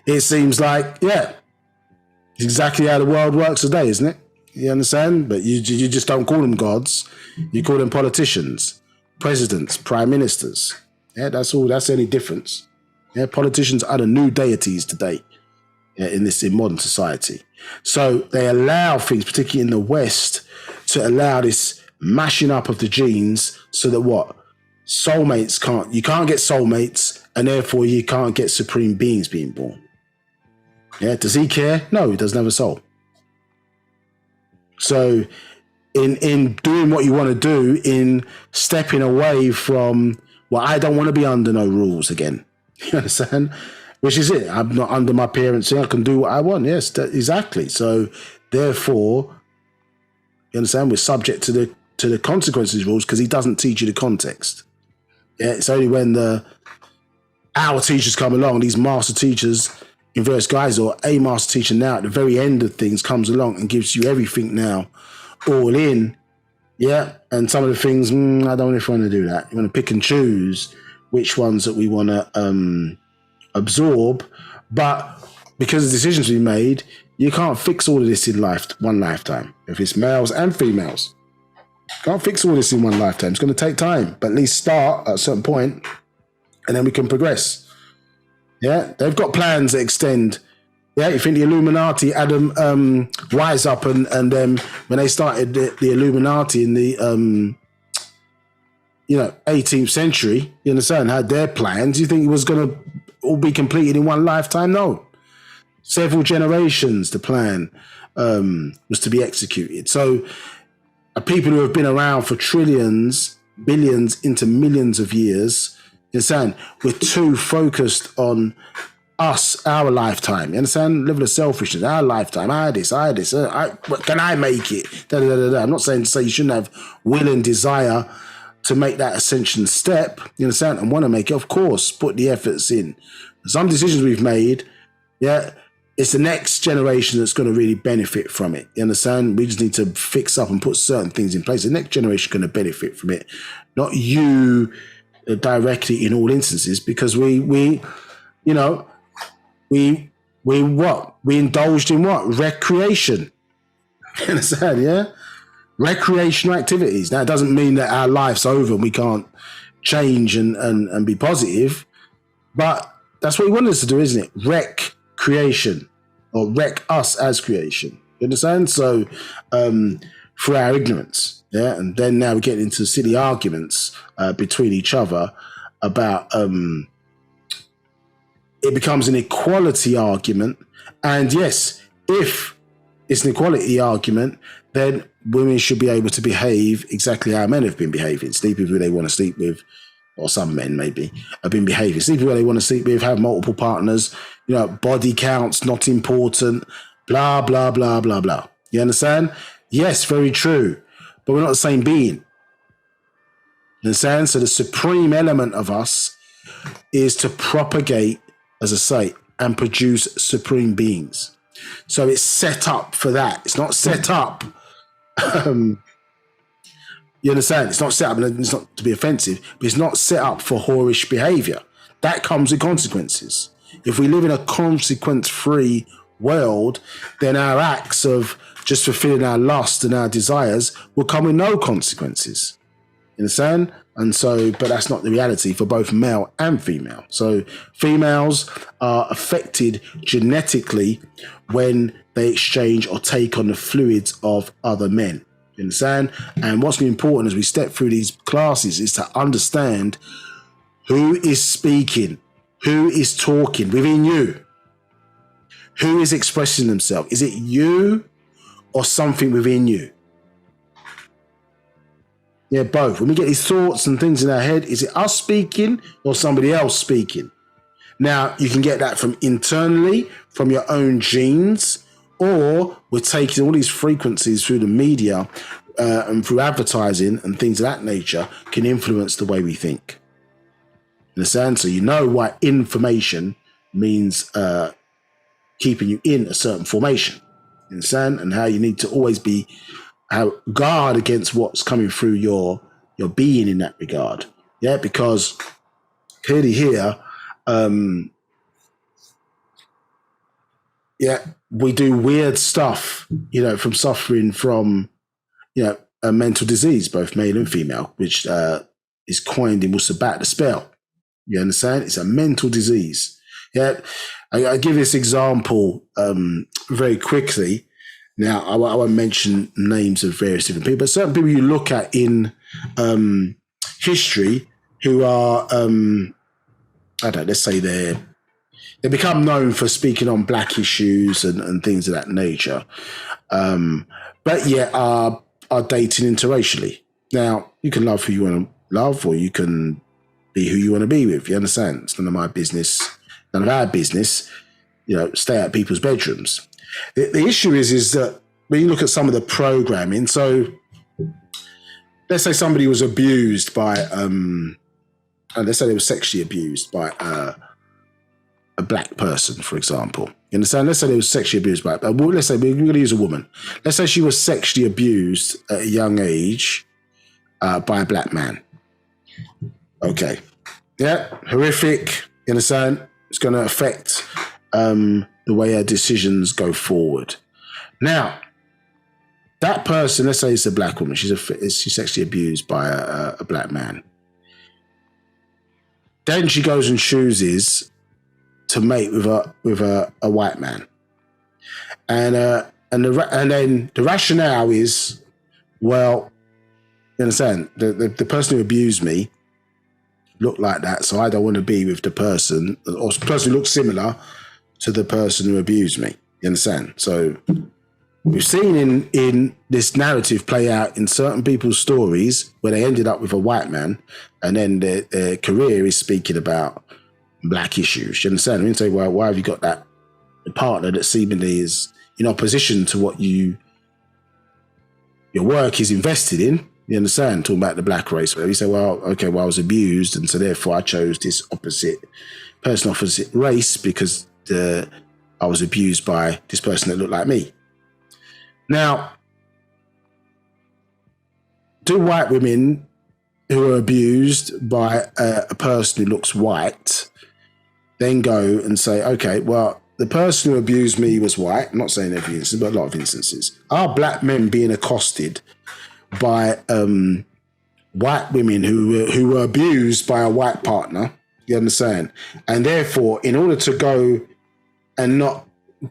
it seems like, yeah, it's exactly how the world works today, isn't it? You understand? But you just don't call them gods. You call them politicians, presidents, prime ministers. Yeah, that's all. That's the only difference. Yeah, politicians are the new deities today, yeah, in modern society. So they allow things, particularly in the West, to allow this mashing up of the genes, so that what? You can't get soulmates, and therefore you can't get supreme beings being born. Yeah, does he care? No, he doesn't have a soul. So in doing what you want to do, in stepping away from, well, I don't want to be under no rules again. You understand? Which is it. I'm not under my parents. I can do what I want. Yes, exactly. So therefore, you understand, we're subject to the consequences rules, because he doesn't teach you the context. Yeah, it's only when our teachers come along, these master teachers in various guys, or a master teacher now at the very end of things comes along and gives you everything now, all in. Yeah, and some of the things, I don't know if I want to do that. You want to pick and choose which ones that we want to absorb, but because the decisions we made, you can't fix all of this in one lifetime. If it's males and females, can't fix all this in one lifetime. It's going to take time, but at least start at a certain point, and then we can progress. Yeah, they've got plans that extend. Yeah, you think the Illuminati, Adam Wise Up, and them, when they started the Illuminati in the 18th century, you understand, had their plans. You think it was going to all be completed in one lifetime? No. Several generations, the plan was to be executed. So people who have been around for trillions, billions, into millions of years, you understand, we're too focused on us, our lifetime. You understand? Level of selfishness, our lifetime, can I make it? Da, da, da, da. I'm not saying to say you shouldn't have will and desire to make that ascension step, you understand, and want to make it. Of course, put the efforts in. Some decisions we've made, it's the next generation that's going to really benefit from it. You understand? We just need to fix up and put certain things in place. The next generation is going to benefit from it, not you directly in all instances, because we indulged in what? Recreation. You understand? Yeah? Recreational activities. Now, it doesn't mean that our life's over and we can't change and be positive, but that's what he wanted us to do, isn't it? Recreation, or wreck us as creation. You understand? So, for our ignorance, and then now we get into silly arguments between each other about it becomes an equality argument. And yes, if it's an equality argument, then women should be able to behave exactly how men have been behaving, sleep with who they want to sleep with, or some men maybe have been behaving, sleep with who they want to sleep with, have multiple partners, body counts not important, blah, blah, blah, blah, blah. You understand? Yes, very true. But we're not the same being. You understand? So the supreme element of us is to propagate, as I say, and produce supreme beings. So it's set up for that. It's not set up. You understand? It's not set up, and it's not to be offensive, but it's not set up for whorish behavior. That comes with consequences. If we live in a consequence-free world, then our acts of just fulfilling our lust and our desires will come with no consequences. You understand? And so, but that's not the reality for both male and female. So females are affected genetically when they exchange or take on the fluids of other men. You understand? And what's important as we step through these classes is to understand who is speaking, who is talking within you, who is expressing themselves. Is it you or something within you? Yeah, both. When we get these thoughts and things in our head, is it us speaking or somebody else speaking? Now, you can get that from internally, from your own genes, or we're taking all these frequencies through the media and through advertising and things of that nature can influence the way we think. Understand? So you know why information means keeping you in a certain formation. Understand? And how you need to always be guard against what's coming through your being in that regard. Yeah, because clearly here, we do weird stuff, from suffering from, a mental disease, both male and female, which is coined in Wu-Sabat, the spell. You understand? It's a mental disease. Yeah, I give this example very quickly. Now, I won't mention names of various different people, but certain people you look at in history who are, let's say they become known for speaking on black issues and things of that nature, but yet are dating interracially. Now, you can love who you want to love, or you can be who you want to be with. You understand? It's none of my business, none of our business. Stay at people's bedrooms. The issue is that when you look at some of the programming, so let's say somebody was abused by, and let's say they were sexually abused by a black person, for example. You understand? Let's say they were sexually abused by, let's say we're going to use a woman. Let's say she was sexually abused at a young age by a black man. Okay. Yeah, horrific. You understand? It's going to affect the way our decisions go forward. Now, that person, let's say it's a black woman, she's sexually abused by a black man. Then she goes and chooses to mate with a white man, and then the rationale is, well, you understand, the person who abused me, look like that, so I don't want to be with the person, or person who looks similar to the person who abused me. You understand? So we've seen in this narrative play out in certain people's stories where they ended up with a white man, and then their career is speaking about black issues. You understand? I mean, say, well, why have you got that partner that seemingly is in opposition to what your work is invested in? You understand? Talking about the black race. Where you say, well, okay, well, I was abused, and so therefore I chose this opposite race because I was abused by this person that looked like me. Now, do white women who are abused by a person who looks white then go and say, okay, well, the person who abused me was white? I'm not saying every instance, but a lot of instances. Are black men being accosted by white women who were abused by a white partner? You understand? And therefore, in order to go and not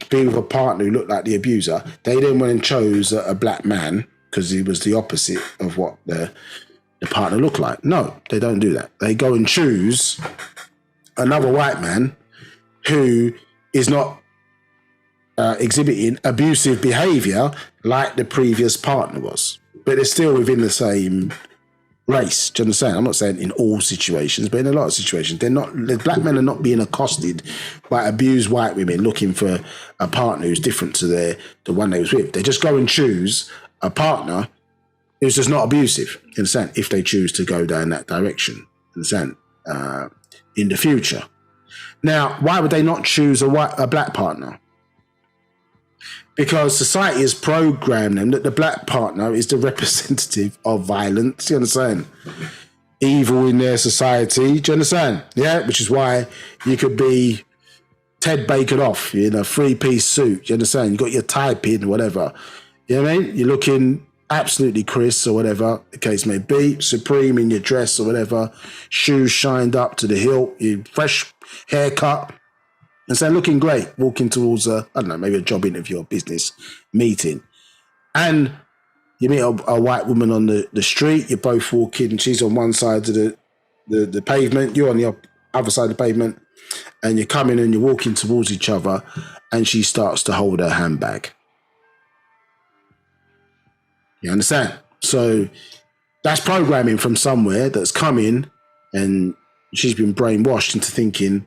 be with a partner who looked like the abuser, they then went and chose a black man because he was the opposite of what the partner looked like. No, they don't do that. They go and choose another white man who is not exhibiting abusive behavior like the previous partner was, but they're still within the same race. Do you understand? I'm not saying in all situations, but in a lot of situations, the black men are not being accosted by abused white women looking for a partner who's different to the one they was with. They just go and choose a partner who's just not abusive. You understand? If they choose to go down that direction. You understand? In the future. Now, why would they not choose a black partner? Because society has programmed them that the black partner is the representative of violence. You understand? Evil in their society. Do you understand? Yeah, which is why you could be Ted Bakered off in a three-piece suit. You understand? You got your tie pin, whatever. You know what I mean? You're looking absolutely crisp or whatever the case may be. Supreme in your dress or whatever. Shoes shined up to the hilt. Your fresh haircut. And so looking great, walking towards maybe a job interview or business meeting. And you meet a white woman on the street, you're both walking, she's on one side of the pavement, you're on the other side of the pavement, and you're coming and you're walking towards each other, and she starts to hold her handbag. You understand? So that's programming from somewhere that's coming, and she's been brainwashed into thinking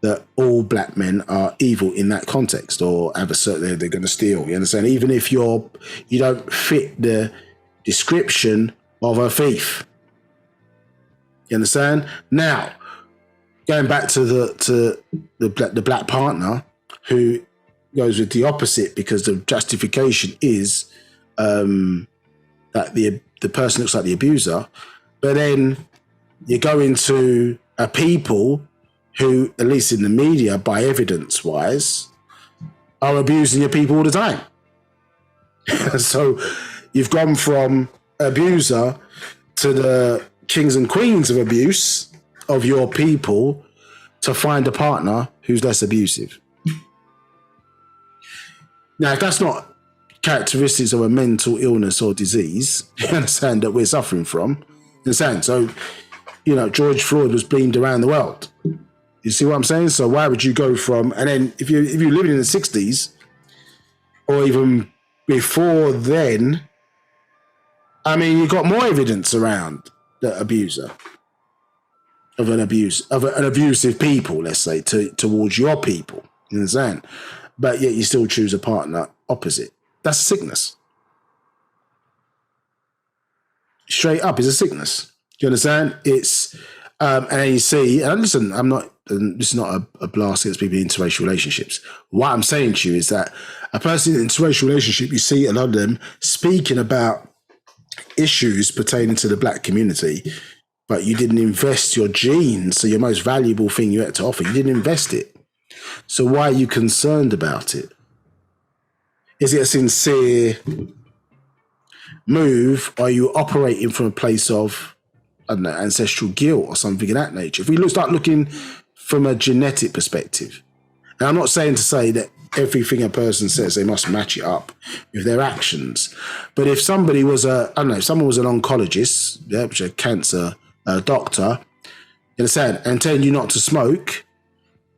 that all black men are evil in that context, or have a certain they're going to steal. You understand? Even if you don't fit the description of a thief. You understand? Now, going back to the black partner who goes with the opposite because the justification is that the person looks like the abuser, but then you go into a people who, at least in the media, by evidence-wise, are abusing your people all the time. So you've gone from abuser to the kings and queens of abuse of your people to find a partner who's less abusive. Now, if that's not characteristics of a mental illness or disease, you understand, that we're suffering from, you understand? So, George Floyd was blamed around the world. You see what I'm saying? So why would you go from, and then if you're living in the 60s or even before then, I mean, you got more evidence around the abuser of an abusive people, let's say, towards your people. You understand? But yet you still choose a partner opposite. That's a sickness. Straight up, it's a sickness. Do you understand? It's and then you see, and listen, this is not a blast against people in interracial relationships. What I'm saying to you is that a person in an interracial relationship, you see a lot of them speaking about issues pertaining to the black community, but you didn't invest your genes, so your most valuable thing you had to offer, you didn't invest it. So why are you concerned about it? Is it a sincere move, or are you operating from a place of, I don't know, ancestral guilt or something of that nature? If we start looking from a genetic perspective, and I'm not saying to say that everything a person says, they must match it up with their actions, but if somebody was if someone was an oncologist, which is a cancer doctor, You understand? And telling you not to smoke,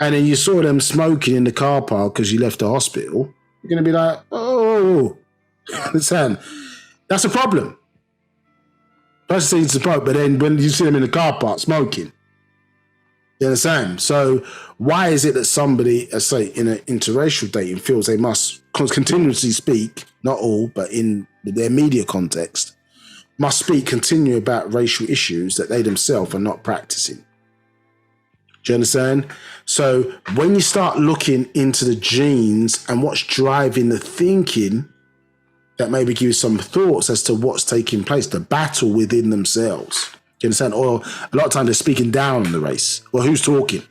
and then you saw them smoking in the car park because you left the hospital, you're going to be like, oh, you understand? That's a problem. Person needs to smoke, but then when you see them in the car park smoking, you understand? So why is it that somebody, say, in an interracial dating feels they must continuously speak, not all, but in their media context, must speak continually about racial issues that they themselves are not practicing? Do you understand? So when you start looking into the genes and what's driving the thinking, that maybe gives some thoughts as to what's taking place, the battle within themselves. Do you understand? Or a lot of times they're speaking down on the race. Well, who's talking?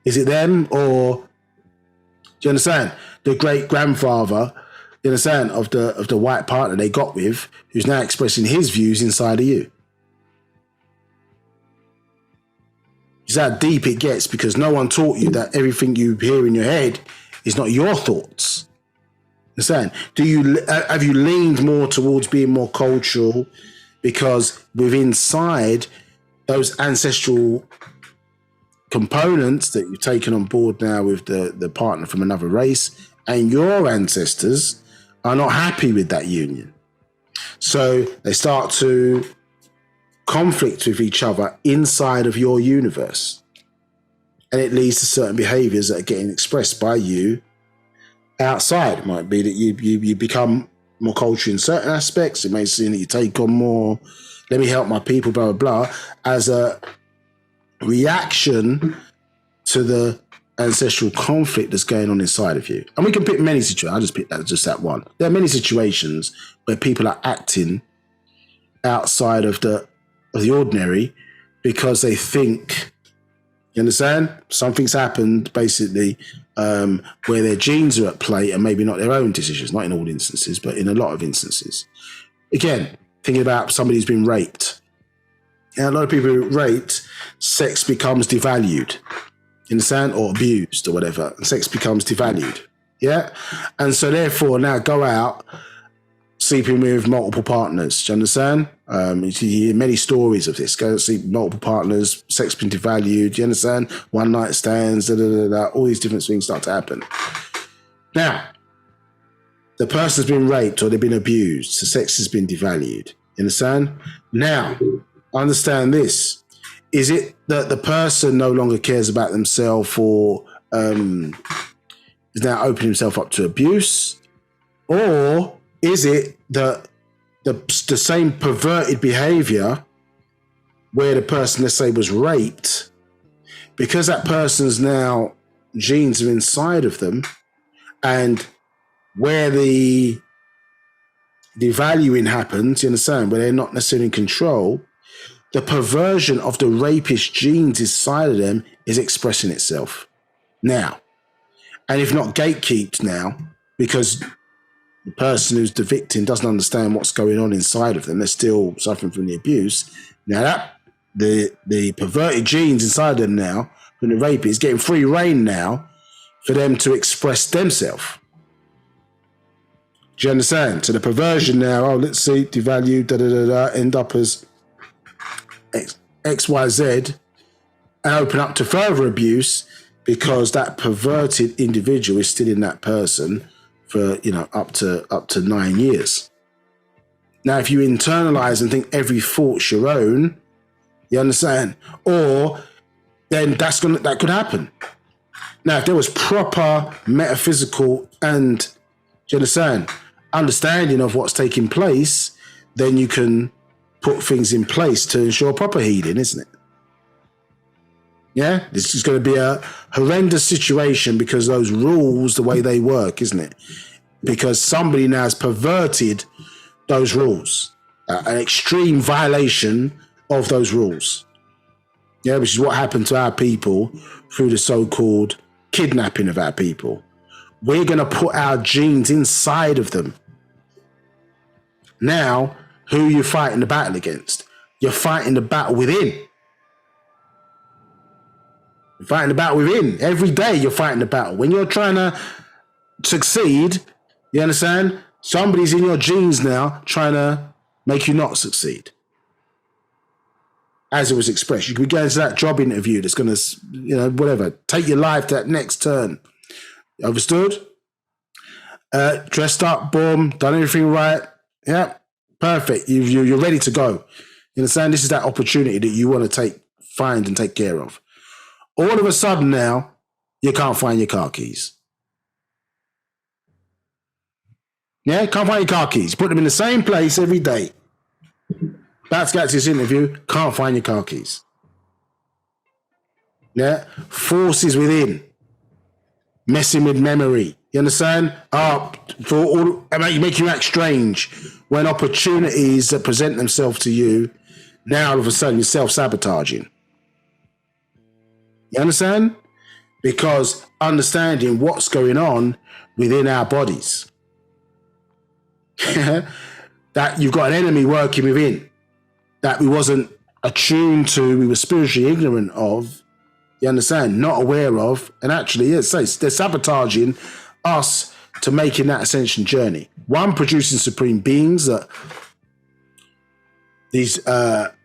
Is it them, or do you understand? The great grandfather, you understand, of the white partner they got with, who's now expressing his views inside of you. It's how deep it gets, because no one taught you that everything you hear in your head is not your thoughts. Understand? Have you leaned more towards being more cultural because within inside those ancestral components that you've taken on board now with the partner from another race, and your ancestors are not happy with that union, so they start to conflict with each other inside of your universe, and it leads to certain behaviors that are getting expressed by you outside. It might be that you become more cultural in certain aspects. It may seem that you take on more, let me help my people, blah, blah, blah, as a reaction to the ancestral conflict that's going on inside of you. And we can pick many situations. I'll just pick just that one. There are many situations where people are acting outside of the ordinary because they think, you understand? Something's happened, basically, where their genes are at play and maybe not their own decisions, not in all instances, but in a lot of instances. Again, thinking about somebody who's been raped. And a lot of people who are raped, sex becomes devalued, you understand? Or abused or whatever. And sex becomes devalued, yeah? And so therefore now go out sleeping with multiple partners, do you understand? You hear many stories of this. Go sleep with multiple partners, sex being devalued, do you understand? One night stands, all these different things start to happen. Now, the person's been raped or they've been abused, so sex has been devalued, you understand? Now, understand this. Is it that the person no longer cares about themselves or is now opening himself up to abuse? Or is it that the same perverted behavior where the person, let's say, was raped, because that person's now genes are inside of them, and where the devaluing happens, you understand, where they're not necessarily in control, the perversion of the rapist genes inside of them is expressing itself now. And if not gatekept now, because the person who's the victim doesn't understand what's going on inside of them, they're still suffering from the abuse. Now that the perverted genes inside them now, from the rapist, is getting free reign now for them to express themselves. Do you understand? So the perversion now, let's see, devalue, end up as X, Y, Z, and open up to further abuse because that perverted individual is still in that person for, up to 9 years. Now, if you internalize and think every thought's your own, you understand? Or then that could happen. Now, if there was proper metaphysical and, do you understand, understanding of what's taking place, then you can put things in place to ensure proper healing, isn't it? Yeah, this is going to be a horrendous situation because those rules, the way they work, isn't it? Because somebody now has perverted those rules, an extreme violation of those rules. Yeah, which is what happened to our people through the so-called kidnapping of our people. We're going to put our genes inside of them. Now, who are you fighting the battle against? You're fighting the battle within. You're fighting the battle within. Every day you're fighting the battle. When you're trying to succeed, you understand? Somebody's in your genes now trying to make you not succeed. as it was expressed. You could be going to that job interview that's going to, whatever, take your life to that next turn. Understood? Dressed up, boom, done everything right. Yeah, perfect. You're ready to go. You understand? This is that opportunity that you want to find and take care of. All of a sudden now, you can't find your car keys. Yeah, can't find your car keys. Put them in the same place every day. About to get to this interview, can't find your car keys. Yeah, forces within, messing with memory. You understand? Make you act strange when opportunities that present themselves to you, now all of a sudden you're self-sabotaging. You understand? Because understanding what's going on within our bodies. That you've got an enemy working within that we wasn't attuned to, we were spiritually ignorant of, you understand, not aware of, and actually, they're sabotaging us to making that ascension journey. One, producing supreme beings that these are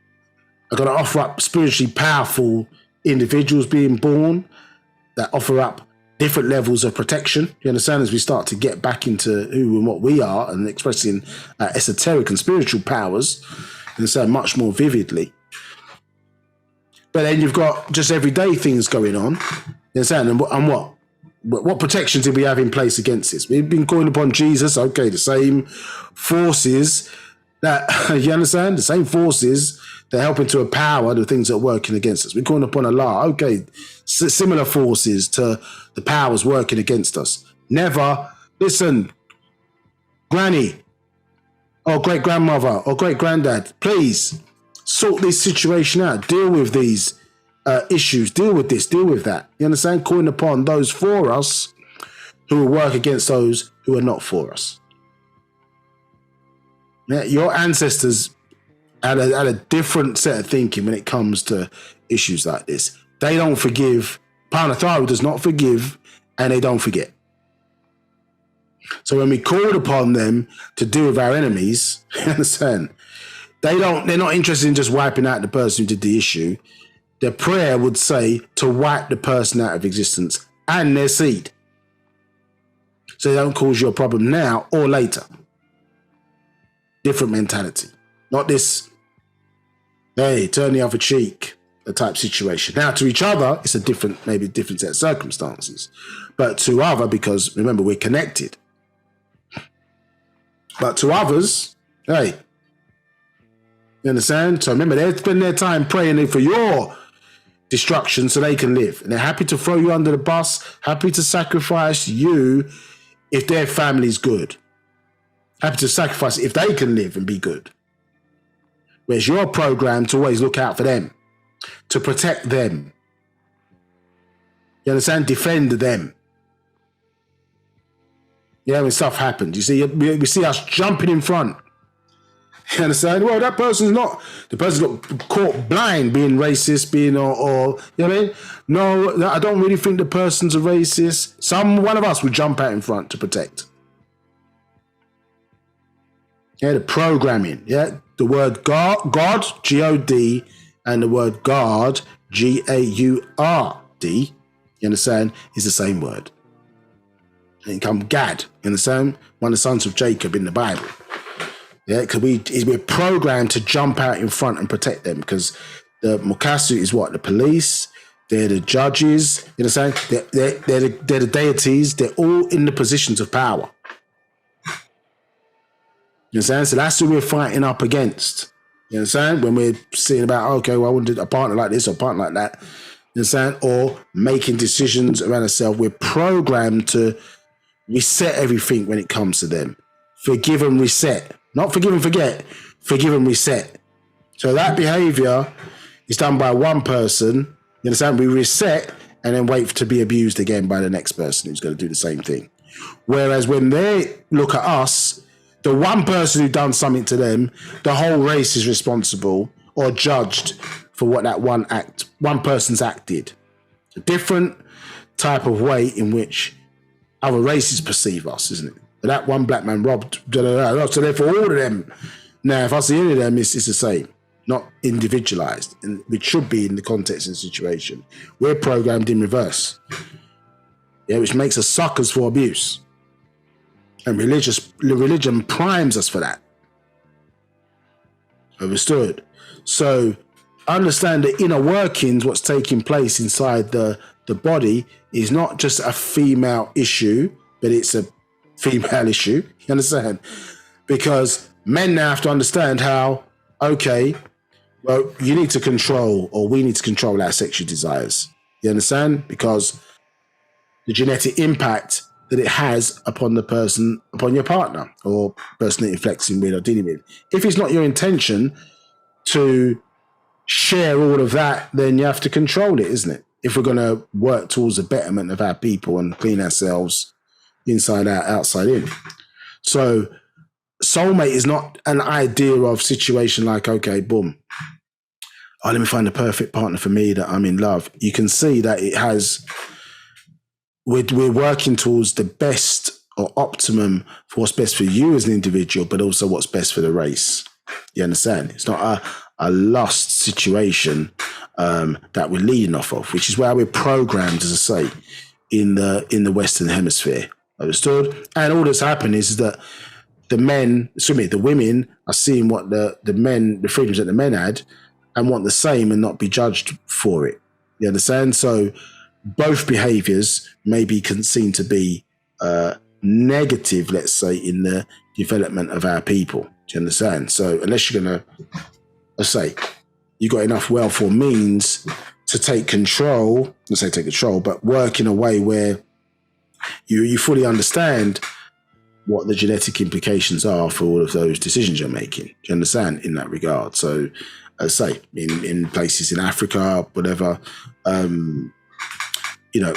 going to offer up spiritually powerful individuals being born that offer up different levels of protection. You understand? As we start to get back into who and what we are and expressing esoteric and spiritual powers, and so much more vividly. But then you've got just everyday things going on. You understand? And what protections did we have in place against this? We've been calling upon Jesus. Okay, the same forces that, you understand? The same forces that helping to empower the things that are working against us. We're calling upon Allah. Okay, similar forces to the powers working against us. Never, listen, granny or great-grandmother or great-granddad, please sort this situation out. Deal with these issues. Deal with this. Deal with that. You understand? Calling upon those for us who will work against those who are not for us. Yeah, your ancestors had a different set of thinking when it comes to issues like this. They don't forgive. Panatharu does not forgive, and they don't forget. So when we called upon them to deal with our enemies, you understand, they're not interested in just wiping out the person who did the issue. Their prayer would say to wipe the person out of existence and their seed. So they don't cause you a problem now or later. Different mentality. Not this, hey, turn the other cheek, the type situation. Now, to each other, it's maybe a different set of circumstances. But to other, because remember, we're connected. But to others, hey, you understand? So remember, they spend their time praying for your destruction so they can live. And they're happy to throw you under the bus, happy to sacrifice you if their family's good. Happy to sacrifice if they can live and be good. Whereas you're programmed to always look out for them, to protect them. You understand? Defend them. Yeah, when stuff happens, you see, we see us jumping in front. You understand? Well, the person's got caught blind being racist, or you know what I mean? No, I don't really think the person's a racist. One of us would jump out in front to protect. Yeah, the programming. Yeah, the word God, G-O-D, and the word guard, G-A-U-R-D, you understand, is the same word. And it comes Gad, you understand? One of the sons of Jacob in the Bible. Yeah, because we're programmed to jump out in front and protect them, because the Mukasu is what? The police, they're the judges, you understand? They're the deities, they're all in the positions of power. You understand? So that's who we're fighting up against. You understand? When we're seeing about, okay, well, I wanted a partner like this or a partner like that. You understand? Or making decisions around ourselves. We're programmed to reset everything when it comes to them. Forgive and reset. Not forgive and forget. Forgive and reset. So that behavior is done by one person. You understand? We reset and then wait to be abused again by the next person who's going to do the same thing. Whereas when they look at us, the one person who done something to them, the whole race is responsible or judged for what that one person's act did. A different type of way in which other races perceive us, isn't it? But that one black man robbed, so therefore all of them. Now, if I see any of them, it's the same. not individualized, and which should be in the context of the situation. We're programmed in reverse, which makes us suckers for abuse. And religion primes us for that. Understood? So understand the inner workings, what's taking place inside the body is not just a female issue, but it's a female issue. You understand? Because men now have to understand how, okay, well, you need to control, or we need to control our sexual desires. You understand? Because the genetic impact that it has upon the person, upon your partner or person that you're flexing with or dealing with. If it's not your intention to share all of that, then you have to control it, isn't it? If we're going to work towards the betterment of our people and clean ourselves inside out, outside in. So soulmate is not an idea of situation like, okay, boom, oh, let me find the perfect partner for me that I'm in love. You can see that it has, we're working towards the best or optimum for what's best for you as an individual, but also what's best for the race. You understand? It's not a lost situation that we're leading off of, which is where we're programmed, as I say, in the Western Hemisphere. Understood? And all that's happened is that the women are seeing what the freedoms that the men had, and want the same and not be judged for it. You understand? So both behaviors may be seen to be negative, let's say, in the development of our people. Do you understand? So unless you're going to, let's say, you got enough wealth or means to take control, but work in a way where you fully understand what the genetic implications are for all of those decisions you're making. Do you understand in that regard? So, as I say, in places in Africa, whatever, a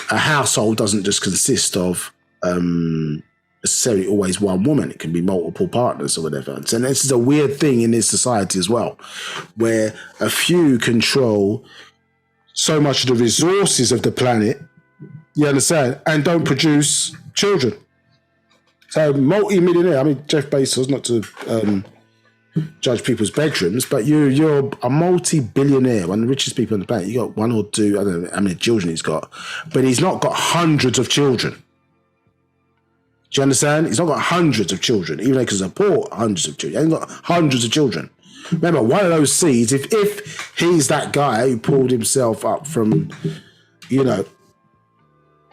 household doesn't just consist of necessarily always one woman. It can be multiple partners or whatever. And this is a weird thing in this society as well, where a few control so much of the resources of the planet, you understand, and don't produce children. So multi-millionaire, I mean, Jeff Bezos, not to judge people's bedrooms, but you're a multi-billionaire, one of the richest people on the planet. You got one or two, I don't know how many children he's got, but he's not got hundreds of children. Do you understand? He's not got hundreds of children, even though he can support hundreds of children. He hasn't got hundreds of children. Remember, one of those seeds, if he's that guy who pulled himself up from, a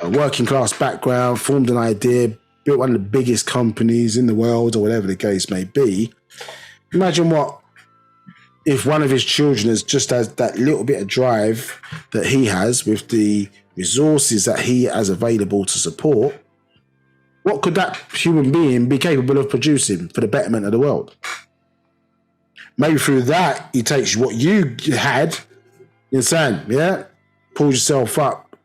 working class background, formed an idea, built one of the biggest companies in the world, or whatever the case may be, imagine what if one of his children has that little bit of drive that he has with the resources that he has available to support. What could that human being be capable of producing for the betterment of the world? Maybe through that, he takes what you had, you understand, yeah? Pulls yourself up,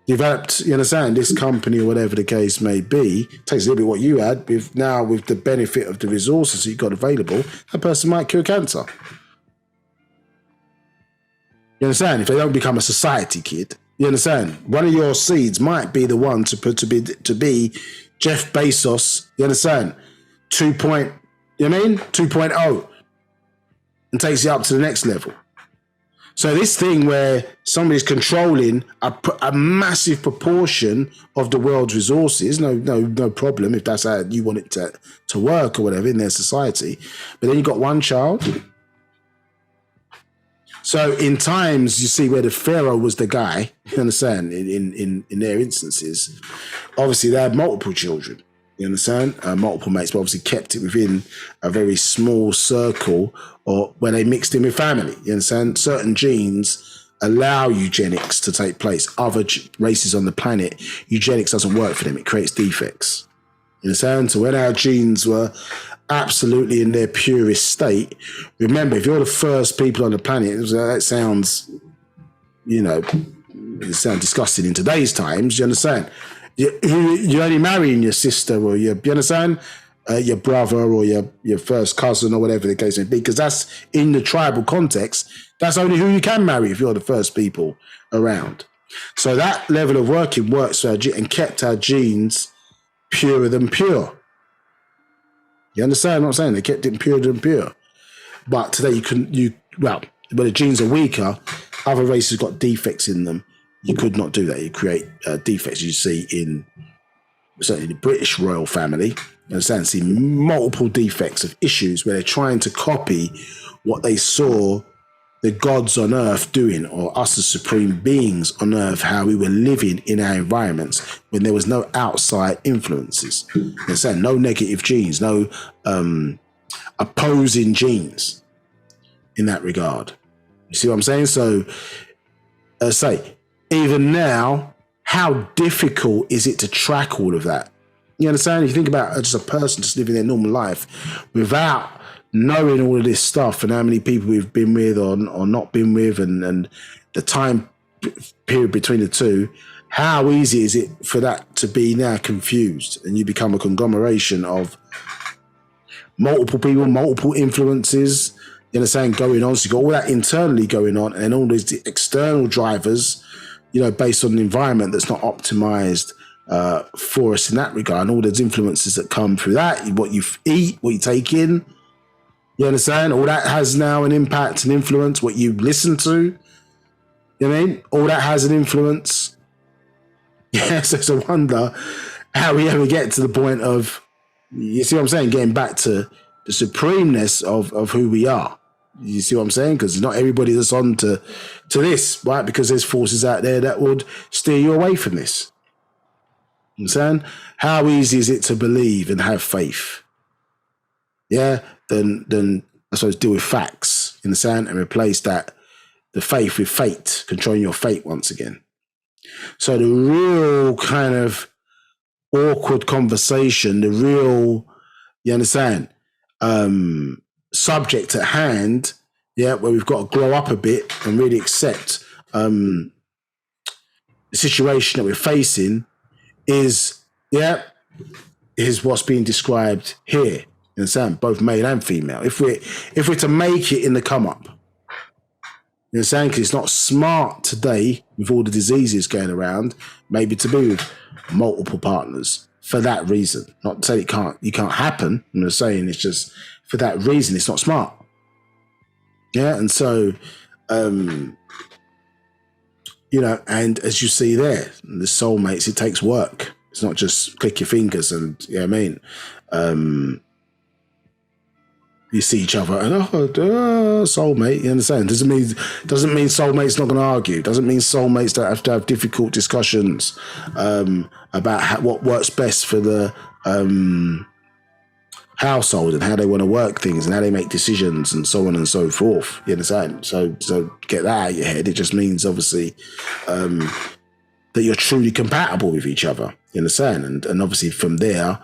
developed, you understand, this company or whatever the case may be, takes a little bit what you had, with the benefit of the resources that you've got available, that person might cure cancer. You understand? If they don't become a society kid, you understand? One of your seeds might be the one to be Jeff Bezos, you understand? 2.0, and takes you up to the next level. So this thing where somebody's controlling a massive proportion of the world's resources, no problem if that's how you want it to work or whatever in their society. But then you've got one child. So in times you see where the pharaoh was the guy, you understand, in their instances, obviously they had multiple children. You understand? Multiple mates, but obviously kept it within a very small circle, or where they mixed in with family. You understand? Certain genes allow eugenics to take place. Other races on the planet, eugenics doesn't work for them. It creates defects. You understand? So when our genes were absolutely in their purest state, remember, if you're the first people on the planet, that sounds, it sounds disgusting in today's times. You understand? You're only marrying your sister or you understand? Your brother or your first cousin or whatever the case may be, because that's in the tribal context. That's only who you can marry if you're the first people around. So that level of working works for our and kept our genes purer than pure. You understand what I'm saying? They kept it purer than pure. But today when the genes are weaker, other races got defects in them. You could not do that. You create defects. You see in certainly the British royal family, you understand, see multiple defects of issues where they're trying to copy what they saw the gods on earth doing, or us as supreme beings on earth, how we were living in our environments when there was no outside influences. You understand? No negative genes, no opposing genes in that regard. You see what I'm saying? So, say, even now, how difficult is it to track all of that? You understand? If you think about just a person just living their normal life without knowing all of this stuff and how many people we've been with or not been with, and the time period between the two, how easy is it for that to be now confused and you become a conglomeration of multiple people, multiple influences, you understand, going on. So you've got all that internally going on and all these external drivers, based on an environment that's not optimized for us in that regard, and all those influences that come through that, what you eat, what you take in, you understand? All that has now an impact and influence. What you listen to, you know what I mean? All that has an influence. Yeah, so it's a wonder how we ever get to the point of, you see what I'm saying? Getting back to the supremeness of who we are. You see what I'm saying? Because not everybody that's on to this, right? Because there's forces out there that would steer you away from this. You understand? How easy is it to believe and have faith? Yeah, then I suppose deal with facts, in the sand, and replace the faith with fate, controlling your fate once again. So the real kind of awkward conversation, the real, you understand, subject at hand, yeah, where we've got to grow up a bit and really accept the situation that we're facing is what's being described here. You understand? Both male and female. If we're to make it in the come up, you understand? Because it's not smart today with all the diseases going around, maybe to be with multiple partners for that reason. Not to say it can't happen. I'm just saying it's just for that reason. It's not smart. Yeah, and so and as you see there, the soulmates, it takes work. It's not just click your fingers and you see each other and soulmate, you understand? Doesn't mean soulmates not going to argue. Doesn't mean soulmates don't have to have difficult discussions about what works best for the household and how they want to work things and how they make decisions and so on and so forth. You understand? So get that out of your head. It just means obviously that you're truly compatible with each other. You understand? And obviously from there,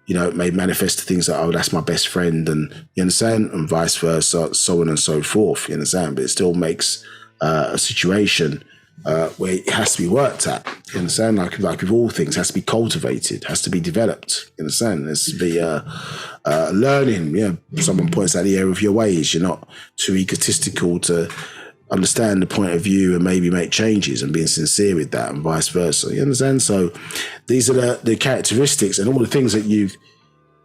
it may manifest to things like, that's my best friend, and you understand, and vice versa, so on and so forth. You understand? But it still makes a situation where it has to be worked at. You understand? Like with all things, it has to be cultivated, has to be developed. You understand? There's to be learning. Someone points out the error of your ways. You're not too egotistical to understand the point of view and maybe make changes, and being sincere with that, and vice versa. You understand? So these are the characteristics and all the things that you've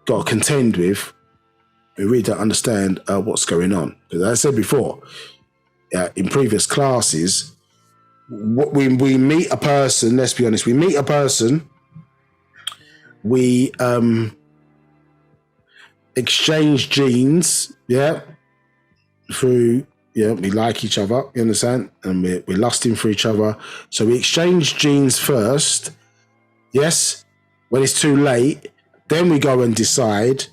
got to contend with. We really don't understand what's going on. Because as I said before, in previous classes, when we meet a person, let's be honest, we meet a person, we exchange genes, through, we like each other, you understand? And we're lusting for each other. So we exchange genes first. Yes. When it's too late, then we go and decide,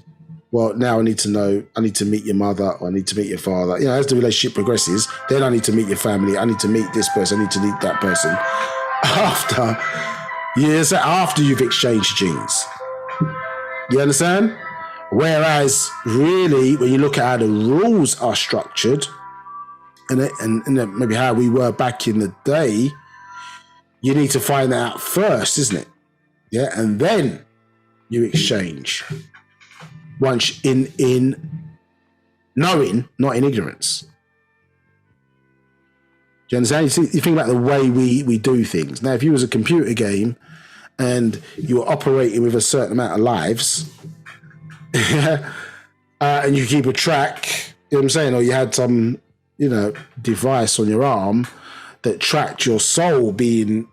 well, now I need to meet your mother, or I need to meet your father. As the relationship progresses, then I need to meet your family. I need to meet this person. I need to meet that person. After you've exchanged genes. You understand? Whereas really, when you look at how the rules are structured, and maybe how we were back in the day, you need to find that out first, isn't it? Yeah, and then you exchange. Once in knowing, not in ignorance. Do you understand? You think about the way we do things. Now, if you was a computer game and you were operating with a certain amount of lives, and you keep a track, know what I'm saying? Or you had some, device on your arm that tracked your soul being,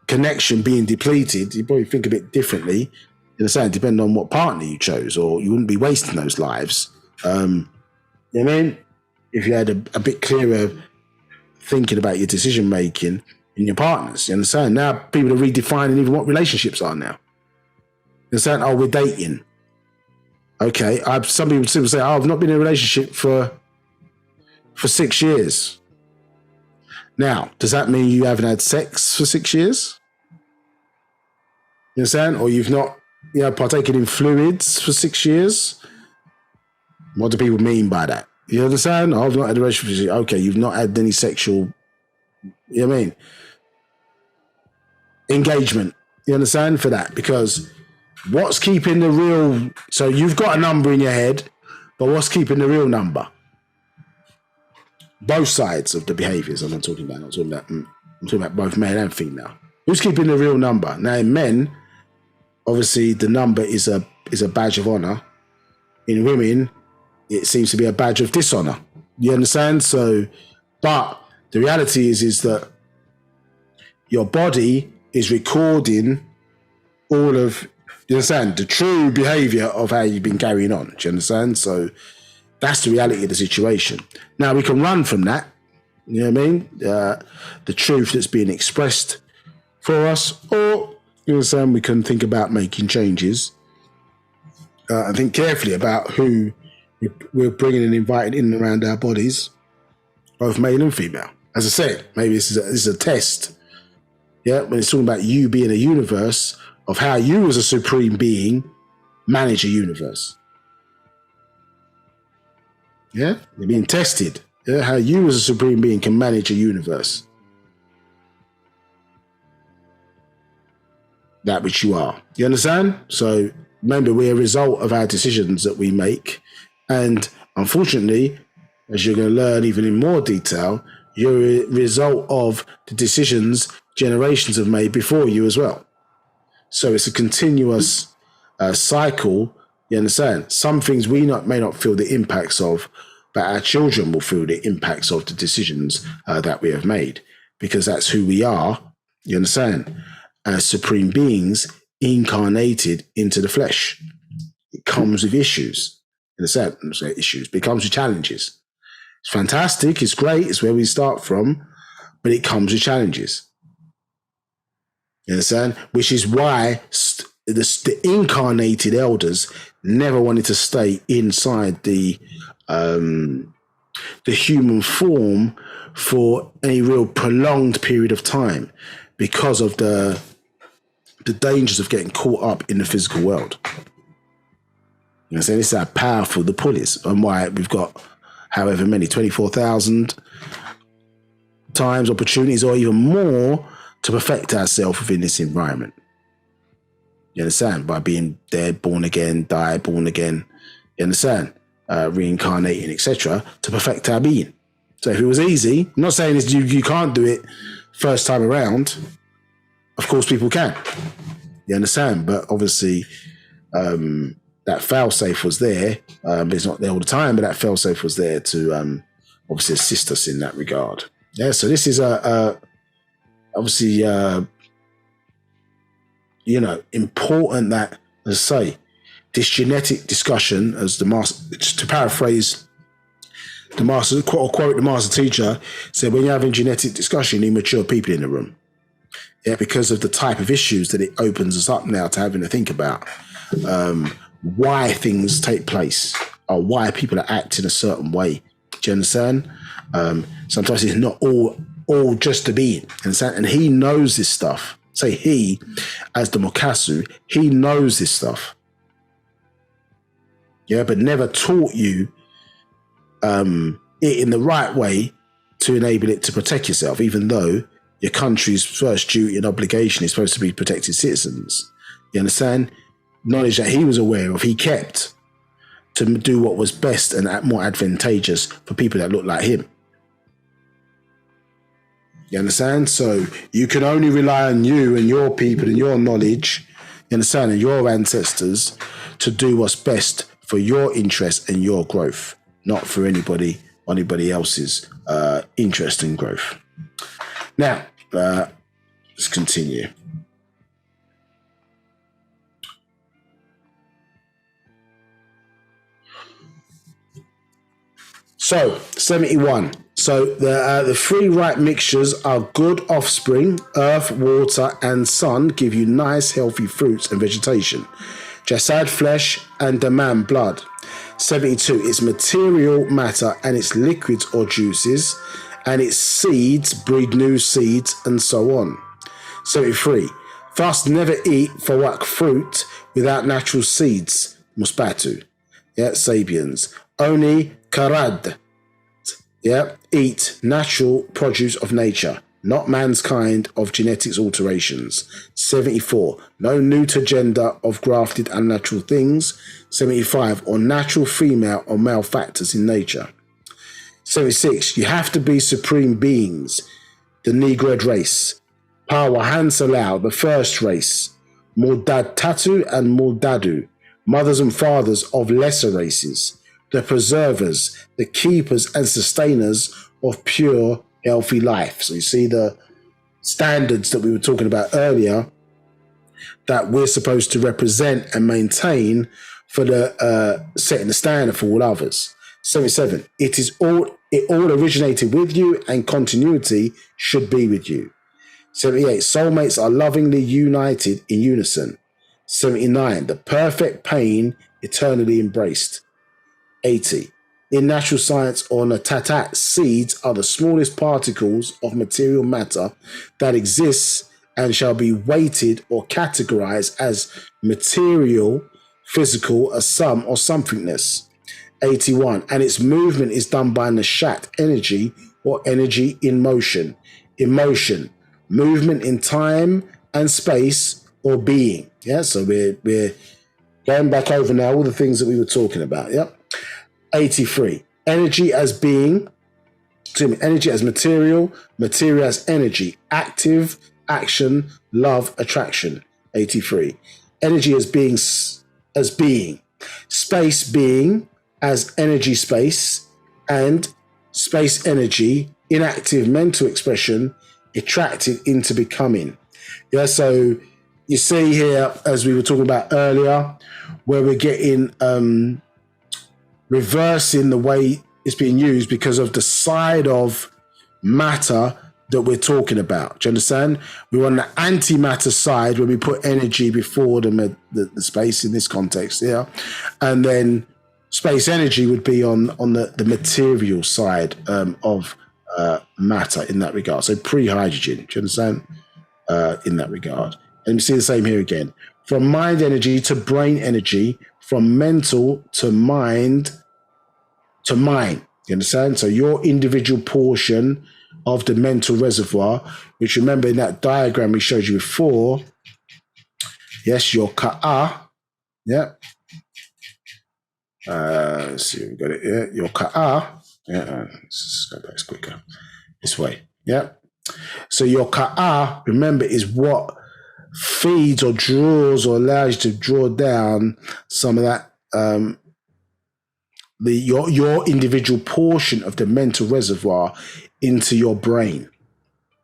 connection being depleted, you probably think a bit differently. You understand? Depending on what partner you chose, or you wouldn't be wasting those lives. You know what I mean? If you had a bit clearer thinking about your decision making in your partners, you understand? Now people are redefining even what relationships are now. You understand? Oh, we're dating. Okay, some people say, "Oh, I've not been in a relationship for 6 years." Now, does that mean you haven't had sex for 6 years? You understand? Or you've not, partaken in fluids for 6 years? What do people mean by that? You understand? Oh, I've not had a relationship. Okay, you've not had any sexual, you know what I mean? Engagement. You understand? For that, because what's keeping the real? So you've got a number in your head, but what's keeping the real number? Both sides of the behaviours. I'm talking about both male and female. Who's keeping the real number? Now, in men, obviously the number is a badge of honour. In women, it seems to be a badge of dishonour. You understand? So, but the reality is that your body is recording all of, you understand, the true behaviour of how you've been carrying on. Do you understand? So that's the reality of the situation. Now we can run from that. You know what I mean? The truth that's being expressed for us, or you understand, we can think about making changes and think carefully about who we're bringing and inviting in and around our bodies, both male and female. As I said, maybe this is a test. Yeah, when it's talking about you being a universe, of how you as a supreme being manage a universe. Yeah, you're being tested. Yeah, how you as a supreme being can manage a universe. That which you are. You understand? So remember, we're a result of our decisions that we make. And unfortunately, as you're going to learn even in more detail, you're a result of the decisions generations have made before you as well. So it's a continuous cycle. You understand? Some things we may not feel the impacts of, but our children will feel the impacts of the decisions that we have made, because that's who we are. You understand? As supreme beings incarnated into the flesh. It comes with issues. You understand? Issues. It comes with challenges. It's fantastic. It's great. It's where we start from, but it comes with challenges. You understand? Which is why the incarnated elders never wanted to stay inside the human form for any real prolonged period of time, because of the dangers of getting caught up in the physical world. You know, so this is how powerful the pull is, and why we've got however many, 24,000 times opportunities or even more to perfect ourselves within this environment. You understand? By being dead, born again, die, born again. You understand? Reincarnating, etc., to perfect our being. So if it was easy, I'm not saying this, you can't do it first time around. Of course, people can. You understand? But obviously, that fail-safe was there. It's not there all the time, but that fail-safe was there to obviously assist us in that regard. Yeah, so this is obviously, important that, as I say, this genetic discussion, as the master, to paraphrase the master, quote the master teacher, said, when you're having genetic discussion, you need mature people in the room. Yeah, because of the type of issues that it opens us up now to having to think about why things take place, or why people are acting a certain way. Do you understand? Sometimes it's not all just a being. And he knows this stuff. Say he, as the Mukasu, he knows this stuff. Yeah, but never taught you it in the right way to enable it to protect yourself, even though your country's first duty and obligation is supposed to be protect its citizens. You understand? Knowledge that he was aware of, he kept to do what was best and more advantageous for people that look like him. You understand? So you can only rely on you and your people and your knowledge, you understand, and your ancestors to do what's best for your interest and your growth. not for anybody else's interest and growth. Now, let's continue. So, 71. So, the three right mixtures are good offspring, earth, water, and sun give you nice, healthy fruits and vegetation. Jasad, flesh, and Damam, blood. 72. It's material matter and its liquids or juices, and its seeds breed new seeds, and so on. 73. Thus, never eat fawak fruit without natural seeds. Musbatu. Yeah, Sabians. Only karad. Yeah, eat natural produce of nature, not man's kind of genetics alterations. 74. No neuter gender of grafted unnatural things. 75. Or natural female or male factors in nature. 76. You have to be supreme beings, the Negroid race. Pawa Hansalau, the first race. Murdad Tatu and Murdadu, mothers and fathers of lesser races. The preservers, the keepers and sustainers of pure, healthy life. So you see the standards that we were talking about earlier that we're supposed to represent and maintain for the setting the standard for all others. 77. It all originated with you, and continuity should be with you. 78. Soulmates are lovingly united in unison. 79. The perfect pain eternally embraced. 80. In natural science or Natatat, seeds are the smallest particles of material matter that exists and shall be weighted or categorized as material, physical, a sum or somethingness. 81. And its movement is done by Nashat, energy or energy in motion. Emotion, movement in time and space or being. Yeah, so we're going back over now all the things that we were talking about. Yep. 83. Energy as being, energy as material, material as energy, active, action, love, attraction. 83. Energy as being, space being as energy space, and space energy, inactive mental expression, attracted into becoming. Yeah, so you see here, as we were talking about earlier, where we're getting reversing the way it's being used because of the side of matter that we're talking about. Do you understand? We're on the antimatter side when we put energy before the space in this context here. And then space energy would be on the material side of matter in that regard. So pre-hydrogen, do you understand? In that regard. And you see the same here again. From mind energy to brain energy, from mental to mind to mind. You understand? So your individual portion of the mental reservoir, which remember in that diagram we showed you before, yes, your ka'a, yeah. Let's see if we got it here. Your ka'a, yeah, let's go back quicker. This way, yeah. So your ka'a, remember, is what feeds or draws or allows you to draw down some of that your individual portion of the mental reservoir into your brain.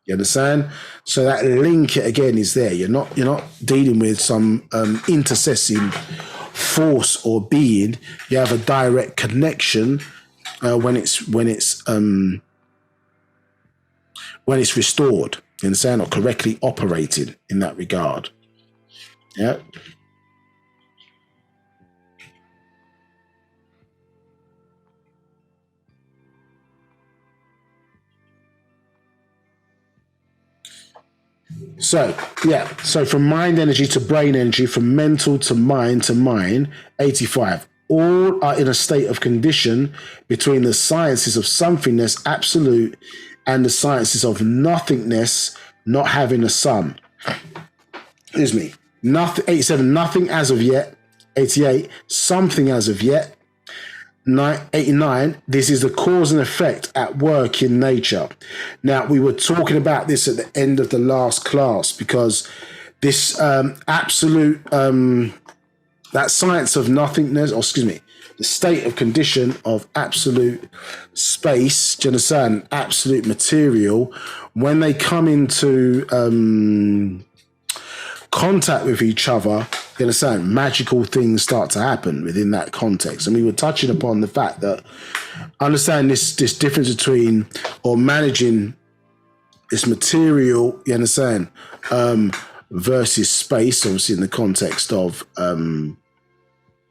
You understand? So that link again is there. You're not dealing with some intercessing force or being. You have a direct connection when it's restored. You understand? Or correctly operated in that regard. Yeah. So, yeah. So from mind energy to brain energy, from mental to mind, 85. All are in a state of condition between the sciences of somethingness, absolute, and the sciences of nothingness, not having a sum. Excuse me. 87, nothing as of yet. 88, something as of yet. 89, this is the cause and effect at work in nature. Now, we were talking about this at the end of the last class because this absolute, that science of nothingness, or excuse me, the state of condition of absolute space, do you understand? Absolute material, when they come into contact with each other, you understand, magical things start to happen within that context. And we were touching upon the fact that understand this difference between or managing this material, you understand, versus space, obviously in the context of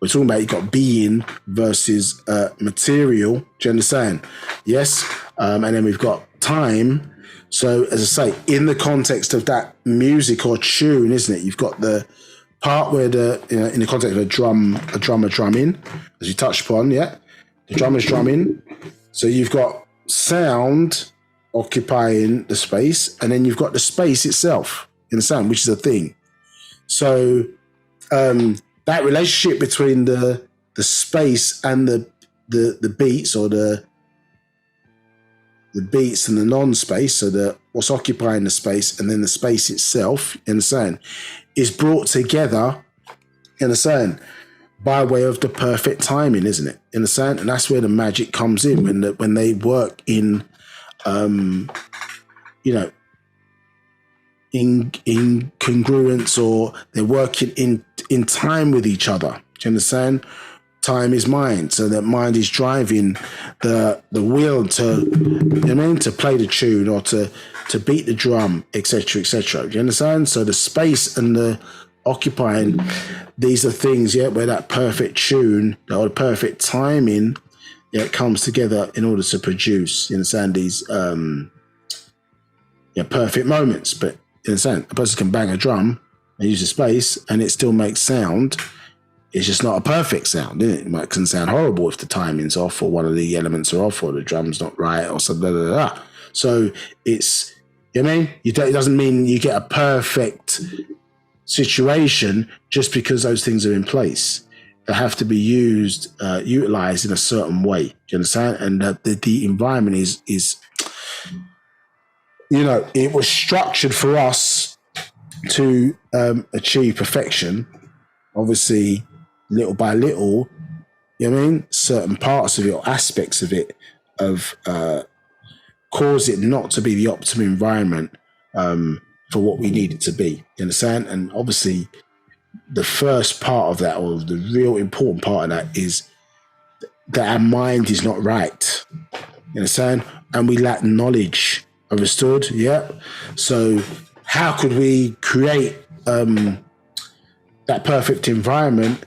we're talking about, you got being versus material. Do you understand? Yes. And then we've got time. So as I say, in the context of that music or tune, isn't it? You've got the part where in the context of a drummer drumming, as you touched upon, yeah, the drummer's drumming. So you've got sound occupying the space, and then you've got the space itself in the sound, which is a thing. So that relationship between the space and the beats, or the beats and the non-space, so what's occupying the space and then the space itself, you understand, is brought together, you understand, by way of the perfect timing, isn't it? You understand? And that's where the magic comes in, when they work in, in congruence, or they're working in time with each other. Do you understand? Time is mind, so that mind is driving the wheel to play the tune, or to beat the drum, etc., etc. Do you understand? So the space and the occupying, these are things, yeah, where that perfect tune or the perfect timing, yeah, comes together in order to produce, you understand, these perfect moments. But you understand, a person can bang a drum and use the space and it still makes sound. It's just not a perfect sound, isn't it? It can sound horrible if the timing's off, or one of the elements are off, or the drum's not right, or something. Blah, blah, blah. So it's, you know what I mean? It doesn't mean you get a perfect situation just because those things are in place. They have to be utilized in a certain way. Do you understand? And the environment is, it was structured for us to achieve perfection. Obviously, little by little, you know what I mean? Certain parts of it, or aspects of it, have caused it not to be the optimum environment for what we need it to be. You understand? And obviously, the first part of that, or the real important part of that, is that our mind is not right. You understand? And we lack knowledge. Understood? Yeah. So how could we create that perfect environment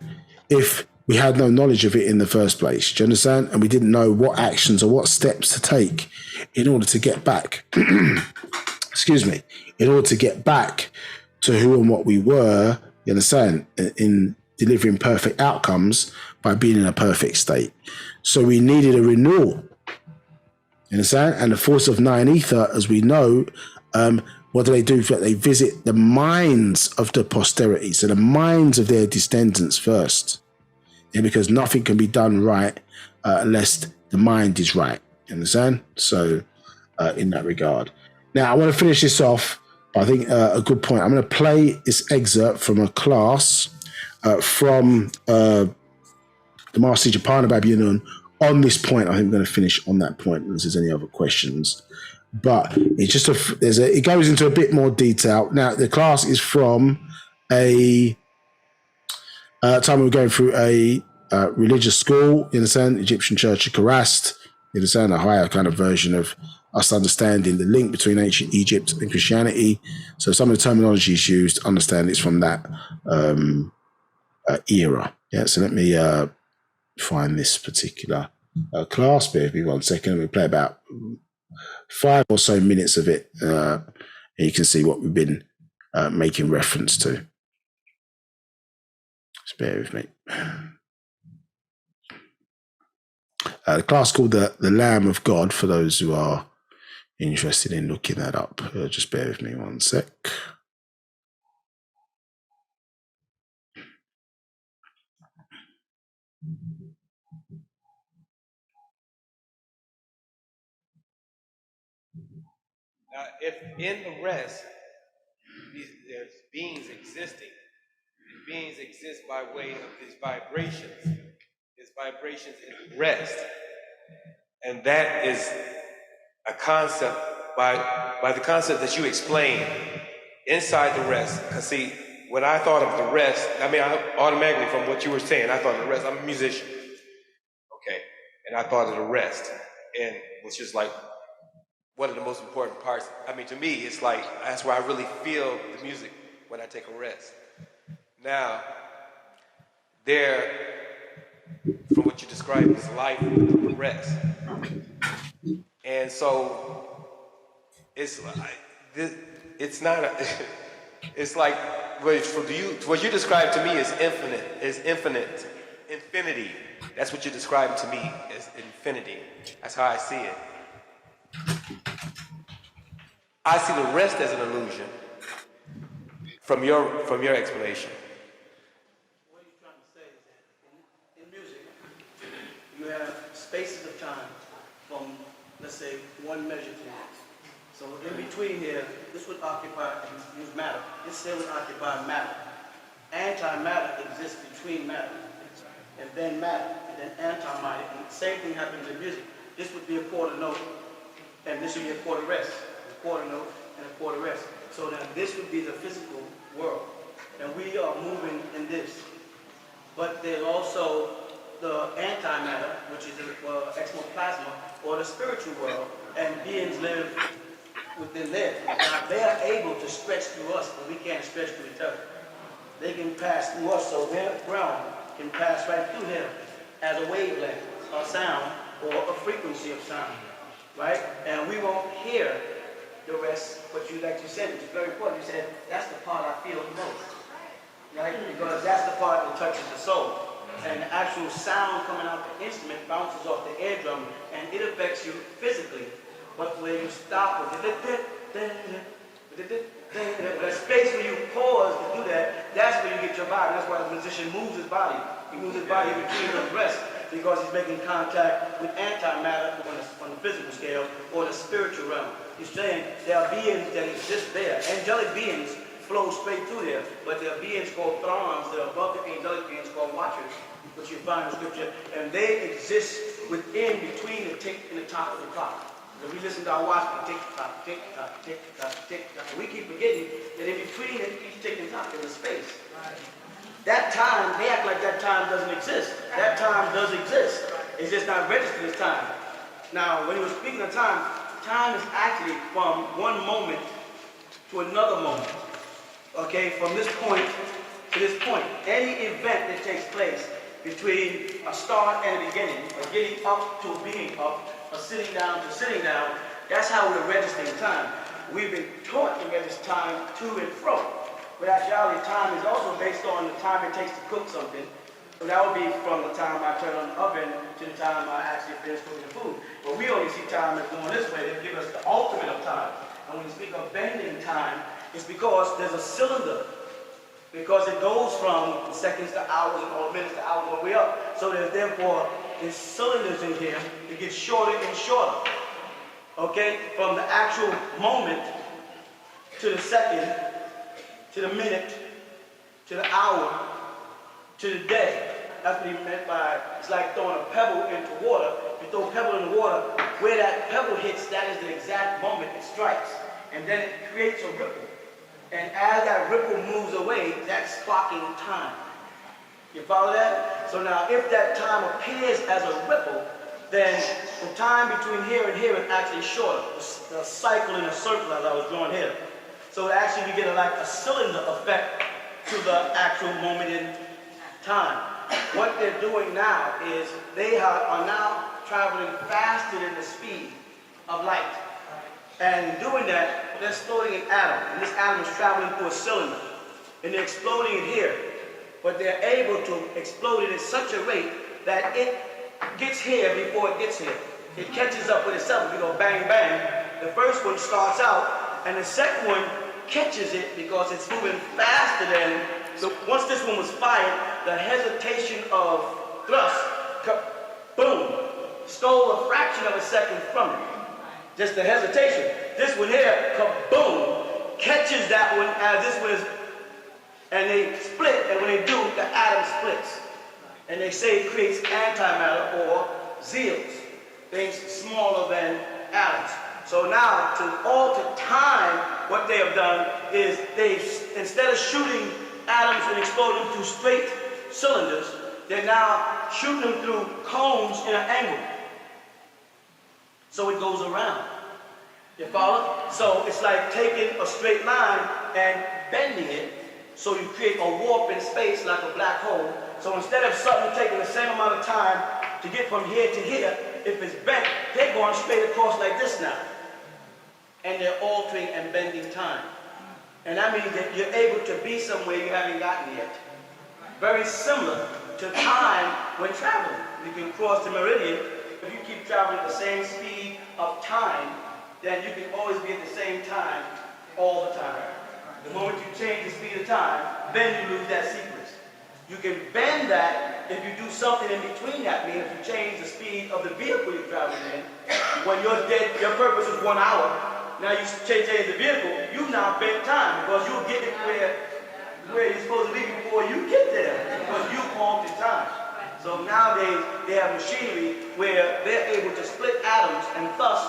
if we had no knowledge of it in the first place? Do you understand? And we didn't know what actions or what steps to take in order to get back, excuse me, in order to get back to who and what we were, you understand, in delivering perfect outcomes by being in a perfect state. So we needed a renewal, you understand? And the force of nine ether, as we know, what do? They visit the minds of the posterity, so the minds of their descendants first. Yeah, because nothing can be done right unless the mind is right. You understand? So in that regard. Now, I want to finish this off, but I think a good point. I'm going to play this excerpt from a class from the Master Teacher Nabab Yaanuwn on this point. I think we're going to finish on that point unless there's any other questions. But it's just it goes into a bit more detail. Now, the class is from a time we were going through a religious school, you understand, Egyptian Church of Karast, you understand, a higher kind of version of us understanding the link between ancient Egypt and Christianity. So some of the terminology is used, understand it's from that era. Yeah, so let me find this particular class. Bear with me 1 second. We play about 5 or so minutes of it, and you can see what we've been making reference to. Just bear with me. The class called the Lamb of God, for those who are interested in looking that up. Just bear with me 1 sec. If in the rest, there's beings existing, these beings exist by way of these vibrations. is vibrations in rest. And that is a concept by the concept that you explain inside the rest. Because see, when I thought of the rest, I mean, I automatically from what you were saying, I thought of the rest. I'm a musician, okay, and I thought of the rest, and which is like one of the most important parts. I mean, to me, it's like that's where I really feel the music when I take a rest. Now, there, from what you described, is life with the rest, and so it's like it's not a. It's like what you described to me is infinite. Is infinite, infinity. That's what you described to me as infinity. That's how I see it. I see the rest as an illusion from your explanation. What he's trying to say is that in music, you have spaces of time from, let's say, one measure to the next. So in between here, this would occupy, use matter. This here would occupy matter. Antimatter exists between matter, and then matter, and then antimatter. And the same thing happens in music. This would be a quarter note, and this would be a quarter rest. A quarter note and a quarter rest. So now this would be the physical world, and we are moving in this. But there's also the antimatter, which is the exoplasma, or the spiritual world, and beings live within there. Now they are able to stretch through us, but we can't stretch through each other. They can pass through us, so their realm can pass right through here as a wavelength, a sound, or a frequency of sound, right? And we won't hear the rest, but like you said, it's very important. You said, that's the part I feel the most, right? Because that's the part that touches the soul. And the actual sound coming out the instrument bounces off the eardrum, and it affects you physically. But when you stop with that space where you pause to do that, that's where you get your body. That's why the musician moves his body. He moves his body between the rest because he's making contact with antimatter on the physical scale or the spiritual realm. He's saying there are beings that exist there. Angelic beings flow straight through there, but there are beings called throns that are above the angelic beings called watchers, which you find in scripture, and they exist within between the tick and the top of the clock. If we listen to our watch, tick tock, tick tock, tick tock, tick tock, we keep forgetting that in between each tick and tock there's a space. Right. That time, they act like that time doesn't exist. That time does exist. It's just not registered as time. Now, when he was speaking of time, time is actually from one moment to another moment. Okay, from this point to this point. Any event that takes place between a start and a beginning, a getting up to a being up, a sitting down to sitting down, that's how we're registering time. We've been taught to register time to and fro. But actually, time is also based on the time it takes to cook something. So that would be from the time I turn on the oven to the time I actually finish cooking the food. But we only see time as going this way. They give us the ultimate of time. And when we speak of bending time, it's because there's a cylinder. Because it goes from seconds to hours and all minutes to hours all the way up. So therefore, there's cylinders in here. It gets shorter and shorter. Okay? From the actual moment to the second, to the minute, to the hour, to the day. That's what he meant by, it's like throwing a pebble into water. If you throw a pebble in the water, where that pebble hits, that is the exact moment it strikes. And then it creates a ripple. And as that ripple moves away, that's clocking time. You follow that? So now, if that time appears as a ripple, then the time between here and here is actually shorter. The cycle in a circle, as I was drawing here. So actually, we get like a cylinder effect to the actual moment in time. What they're doing now is they are now traveling faster than the speed of light. And doing that, they're exploding an atom. And this atom is traveling through a cylinder. And they're exploding it here. But they're able to explode it at such a rate that it gets here before it gets here. It catches up with itself. You go bang, bang. The first one starts out, and the second one catches it because it's moving faster than. So once this one was fired, the hesitation of thrust, boom, stole a fraction of a second from it. Just the hesitation. This one here, kaboom, catches that one as this one is, and they split, and when they do, the atom splits. And they say it creates antimatter or zeals, things smaller than atoms. So now, to alter time, what they have done is instead of shooting atoms and exploding through straight cylinders, they're now shooting them through cones in an angle. So it goes around. You follow? So it's like taking a straight line and bending it, so you create a warp in space like a black hole. So instead of something taking the same amount of time to get from here to here, if it's bent, they're going straight across like this now. And they're altering and bending time. And that means that you're able to be somewhere you haven't gotten yet. Very similar to time when traveling. You can cross the meridian. If you keep traveling at the same speed of time, then you can always be at the same time all the time. The moment you change the speed of time, then you lose that sequence. You can bend that if you do something in between that. Meaning if you change the speed of the vehicle you're traveling in, when your purpose is 1 hour, now you change the vehicle, you now bend time because you'll get it where you're supposed to be before you get there, because you altered time. So nowadays they have machinery where they're able to split atoms, and thus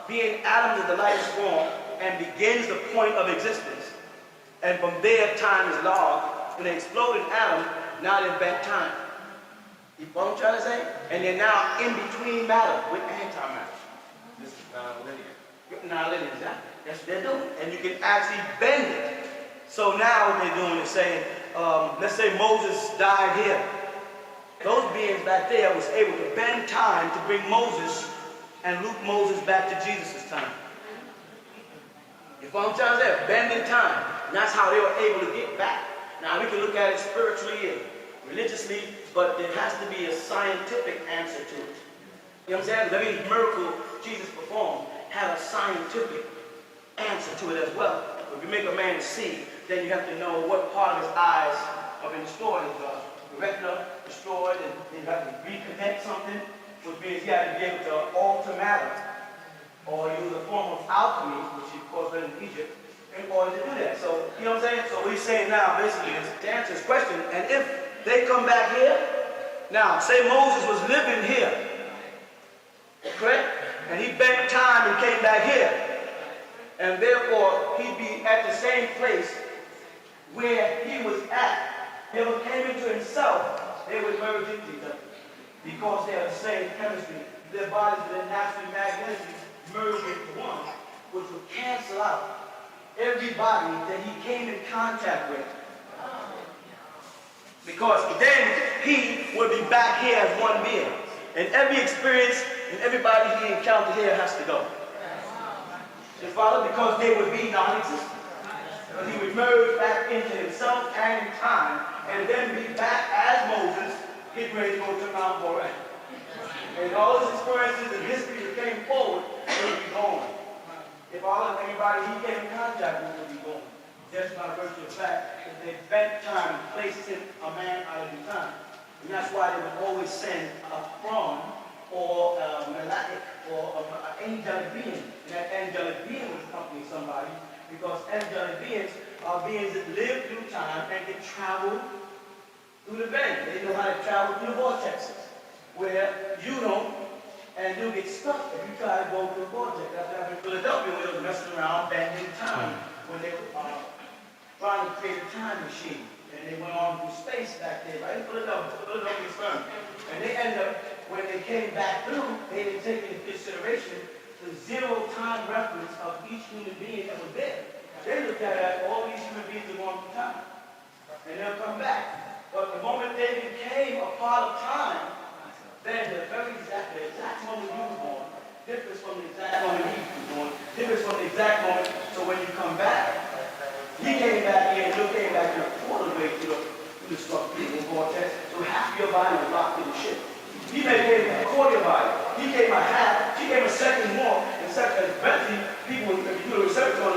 being atoms of the lightest form and begins the point of existence. And from there time is logged. When they explode an atom, now they've bent time. You follow what I'm trying to say? And they're now in between matter with antimatter. This is non-linear. Non-linear, exactly. That's what they're doing. And you can actually bend it. So now what they're doing is saying, let's say Moses died here. Those beings back there was able to bend time to bring Moses and loop Moses back to Jesus' time. You follow what I'm trying to say? Bending time. And that's how they were able to get back. Now we can look at it spiritually and religiously, but there has to be a scientific answer to it. You know what I'm saying? Every miracle Jesus performed had a scientific answer to it as well. If you make a man see, then you have to know what part of his eyes have been destroyed. The retina destroyed, and then you have to reconnect something, which means you have to be able to alter matter or use a form of alchemy, which of course was in Egypt, in order to do that. So, you know what I'm saying? So what he's saying now basically is to answer his question, and if they come back here, now say Moses was living here, correct? And he bent time and came back here, and therefore he'd be at the same place where he was at. He never came into himself, they would merge into each other because they are the same chemistry. Their bodies are naturally magnetically merged into one, which would cancel out everybody that he came in contact with. Because then he would be back here as one being. And every experience and everybody he encountered here has to go. You follow? Because they would be non-existent. Because he would merge back into himself and in time, and then be back as Moses, getting ready to go to Mount Horeb. And all his experiences and history that came forward, they would be gone. If all of anybody he came in contact with would be gone. Just by virtue of the fact that they bent time and placed him a man out of the time. And that's why they would always send a prawn or a melodic or an angelic being. And that angelic being would accompany somebody, because angelic beings are beings that live through time and can travel through the bend. They know how to travel through the vortexes, where you don't, and you'll get stuck if you try to go through a vortex. That's what happened in Philadelphia, when they were messing around bending time, when they were trying to create a time machine. And they went on through space back there, right in Philadelphia firm. And they ended up, when they came back through, they didn't take into consideration the zero time reference of each human being that was there. They looked at it as all these human beings are going through time. And they'll come back. But the moment they became a part of time, then the exact moment you were born differs from the exact moment he was born, differs from the exact moment. So when you come back, he came back here and you came back here a quarter way through the structure, the vortex. So half your body was locked in the ship. He may came a quarter of your body. He came a half. He came a second more. And second, eventually, people, if you do a research on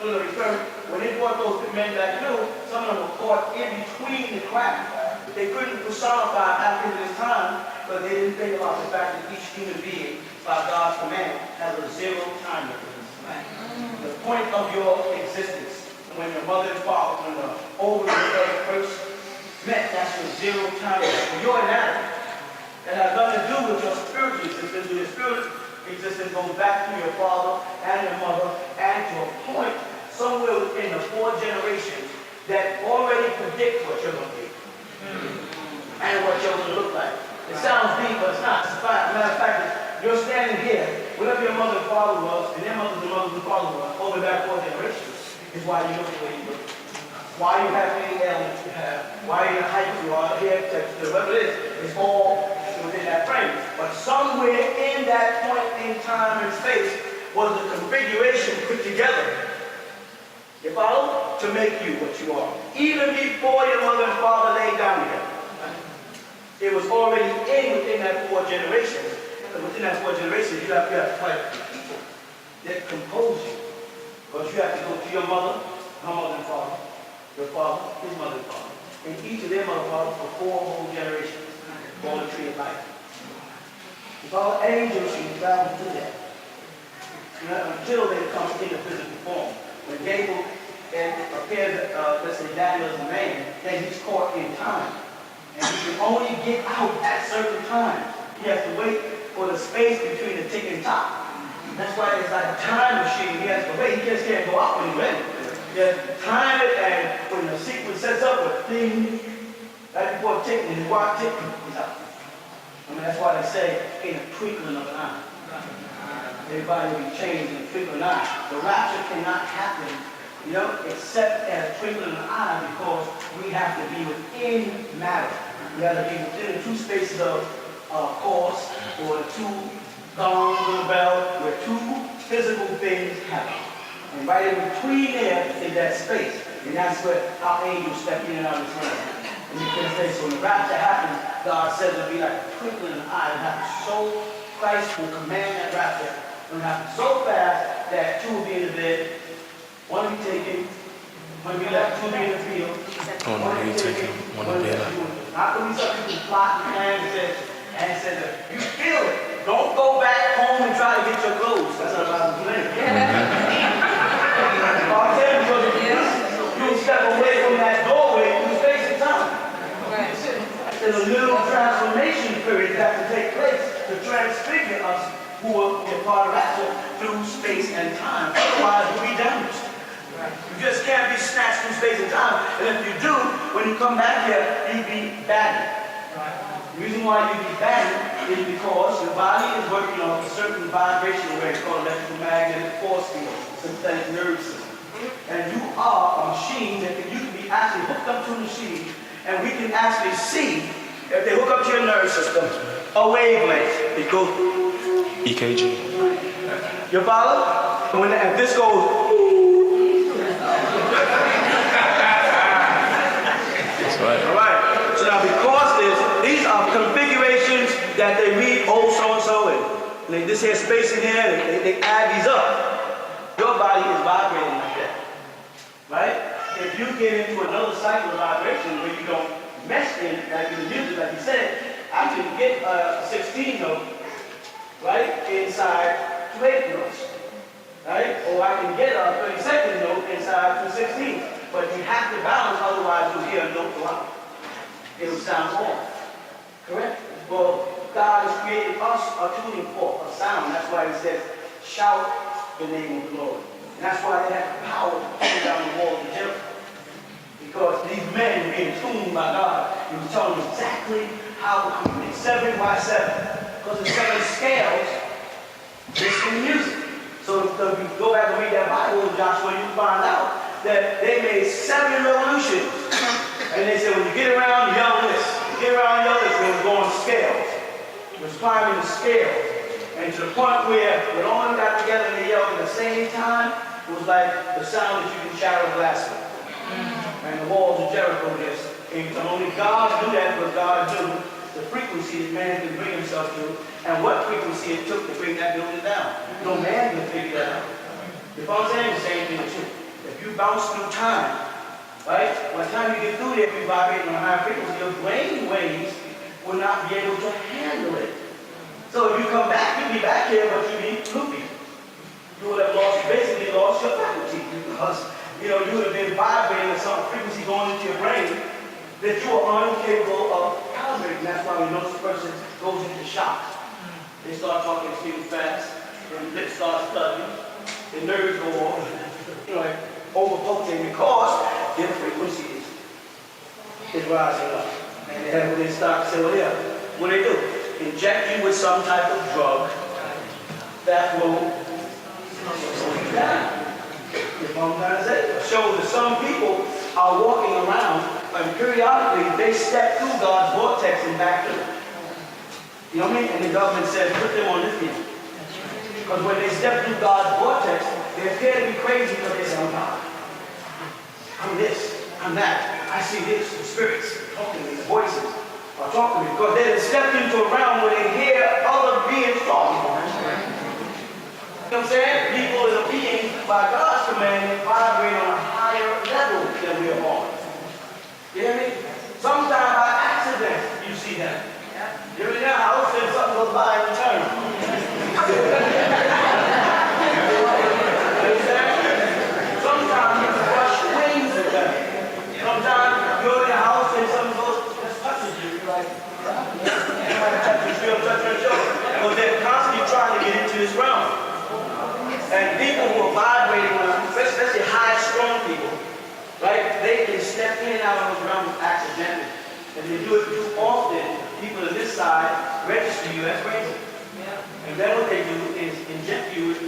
the return, when they brought those men back through, some of them were caught in between the cracks. They couldn't personify after this time, but they didn't think about the fact that each human being, by God's command, has a zero time reference. The point of your existence, when your mother and father, when the old and the first met, that's your zero time, your anatomy. It has nothing to do with your spiritual existence. Your spiritual existence goes back to your father and your mother, and to a point somewhere within the 4 generations that already predict what you're going to be and what you're going to look like. It sounds deep, but it's not. It's a fact. Matter of fact, you're standing here, whatever your mother and father was, and their mothers and father was, over that 4 generations, is why you look the way you look. Why you have any ailments you have, why you're the height you are, hair texture, whatever it is, it's all within that frame. But somewhere in that point in time and space was a configuration put together, you follow, to make you what you are. Even before your mother and father laid down here, it was already within that 4 generations. And within that 4 generations, you have quite a few people that compose you. Because you have to go to your mother, her mother and father, your father, his mother and father, and each of their mother and father for 4 whole generations on the tree of life. If all angels can travel through that, until they come in a physical form. When Gabriel appears, let's say Daniel as a man, then he's caught in time. And he can only get out at certain times. He has to wait for the space between the tick and top. That's why it's like a time machine. He has to wait. He just can't go out when he's ready. You have to time it, and when the sequence sets up a thing, right before ticking, his watch ticking, he's out. I mean, that's why they say, in a twinkling of an eye. Everybody will be changed in a twinkling of an eye. The rapture cannot happen, except at a twinkling of an eye, because we have to be within matter. We have to be within the 2 spaces of course, or the 2 gongs of the bell, where 2 physical things happen. And right in between there is that space. And that's where our angels step in and out of his hand. And you can say, so when the rapture happens, God says it'll be like a twinkling of an eye. It'll happen so, Christ will command that rapture. It'll happen so fast that 2 will be in the bed, 1 will be taken, 1 will be left, 2 will be in the field. 1 will be taken, 1 will be left. Not going to be something you plot and says, you feel it. Don't go back home and try to get your clothes. That's what I'm saying. You step away from that doorway through space and time. There's a little transformation period that has to take place to transfigure us who are part of rapture through space and time. Otherwise, we'll be damaged. You just can't be snatched through space and time. And if you do, when you come back here, you'll be battered. The reason why you'll be battered is because your body is working on a certain vibration where it's called electromagnetic force field, synthetic nervous system. And you are a machine that you can be actually hooked up to a machine, and we can actually see, if they hook up to your nervous system, a wavelength. It goes EKG. You follow? If this goes, That's right. all right. So now because these are configurations that they read, oh, so-and-so, and this here space in here, they add these up. Your body is vibrating like that, right? If you get into another cycle of vibration where you don't mess in, like in the music, like you said, I can get a 16 note, right, inside 2/8 notes, right? Or I can get a 32nd note inside 2/16. But you have to balance, otherwise you'll hear a note go out. It'll sound off, correct? Well, God has created us a tuning fork, a sound. That's why he says, shout the name of the Lord. And that's why they have the power to pull down the walls of Jericho. Because these men being tuned by God, he was telling them exactly how to do it. 7 by 7. Because the 7 scales, it's in music. So if you go back and read that Bible in Joshua, you find out that they made 7 revolutions. And they said, when you get around, yell this. You get around, yell this. When we're going scales. We're climbing the scales. And to the point where when all of them got together and they yelled at the same time, it was like the sound that you can shatter glass with. And the walls of Jericho just came to. Only God knew that, but God knew the frequency that man can bring himself to, and what frequency it took to bring that building down. No man can figure that out. If I'm saying the same thing too. If you bounce through time, right? By the time you get through there, if you vibrate on a high frequency, your brain waves will not be able to handle it. So if you come back, you'll be back here, but you'll be loopy. You would have basically lost your faculty because, you would have been vibrating with some frequency going into your brain that you are incapable of calibrating. That's why we notice a person goes into shock. They start talking too fast, their lips start stuttering, their nerves go off, like overpulsating because their frequency is rising up. And they have when they start to say, well, yeah, what they do? Inject you with some type of drug that will slow you down. You know what I'm trying to say? So that some people are walking around and periodically they step through God's vortex and back through. You know what I mean? And the government says, put them on this deal. Because when they step through God's vortex, they appear to be crazy because they say, I'm God. I'm this, I'm that. I see this, the spirits talking to me, the voices are talking to me. Because they stepped into a realm where they hear other beings talking. You know what I'm saying? People is a being by God's command vibrate on a higher level than we are on. You hear me? Sometimes by accident you see them. You're in your house and something goes by and turn. Sometimes you brush wings at them. Sometimes you're in your house and something goes, just touches you. You're like, you might touch your shoulder, touch your shoulder. Because they're constantly trying to get into this realm. And people who are vibrating, especially high, strong people, right? They can step in and out of those realms accidentally. And they do it too often. People on this side register you as crazy. And then what they do is inject you with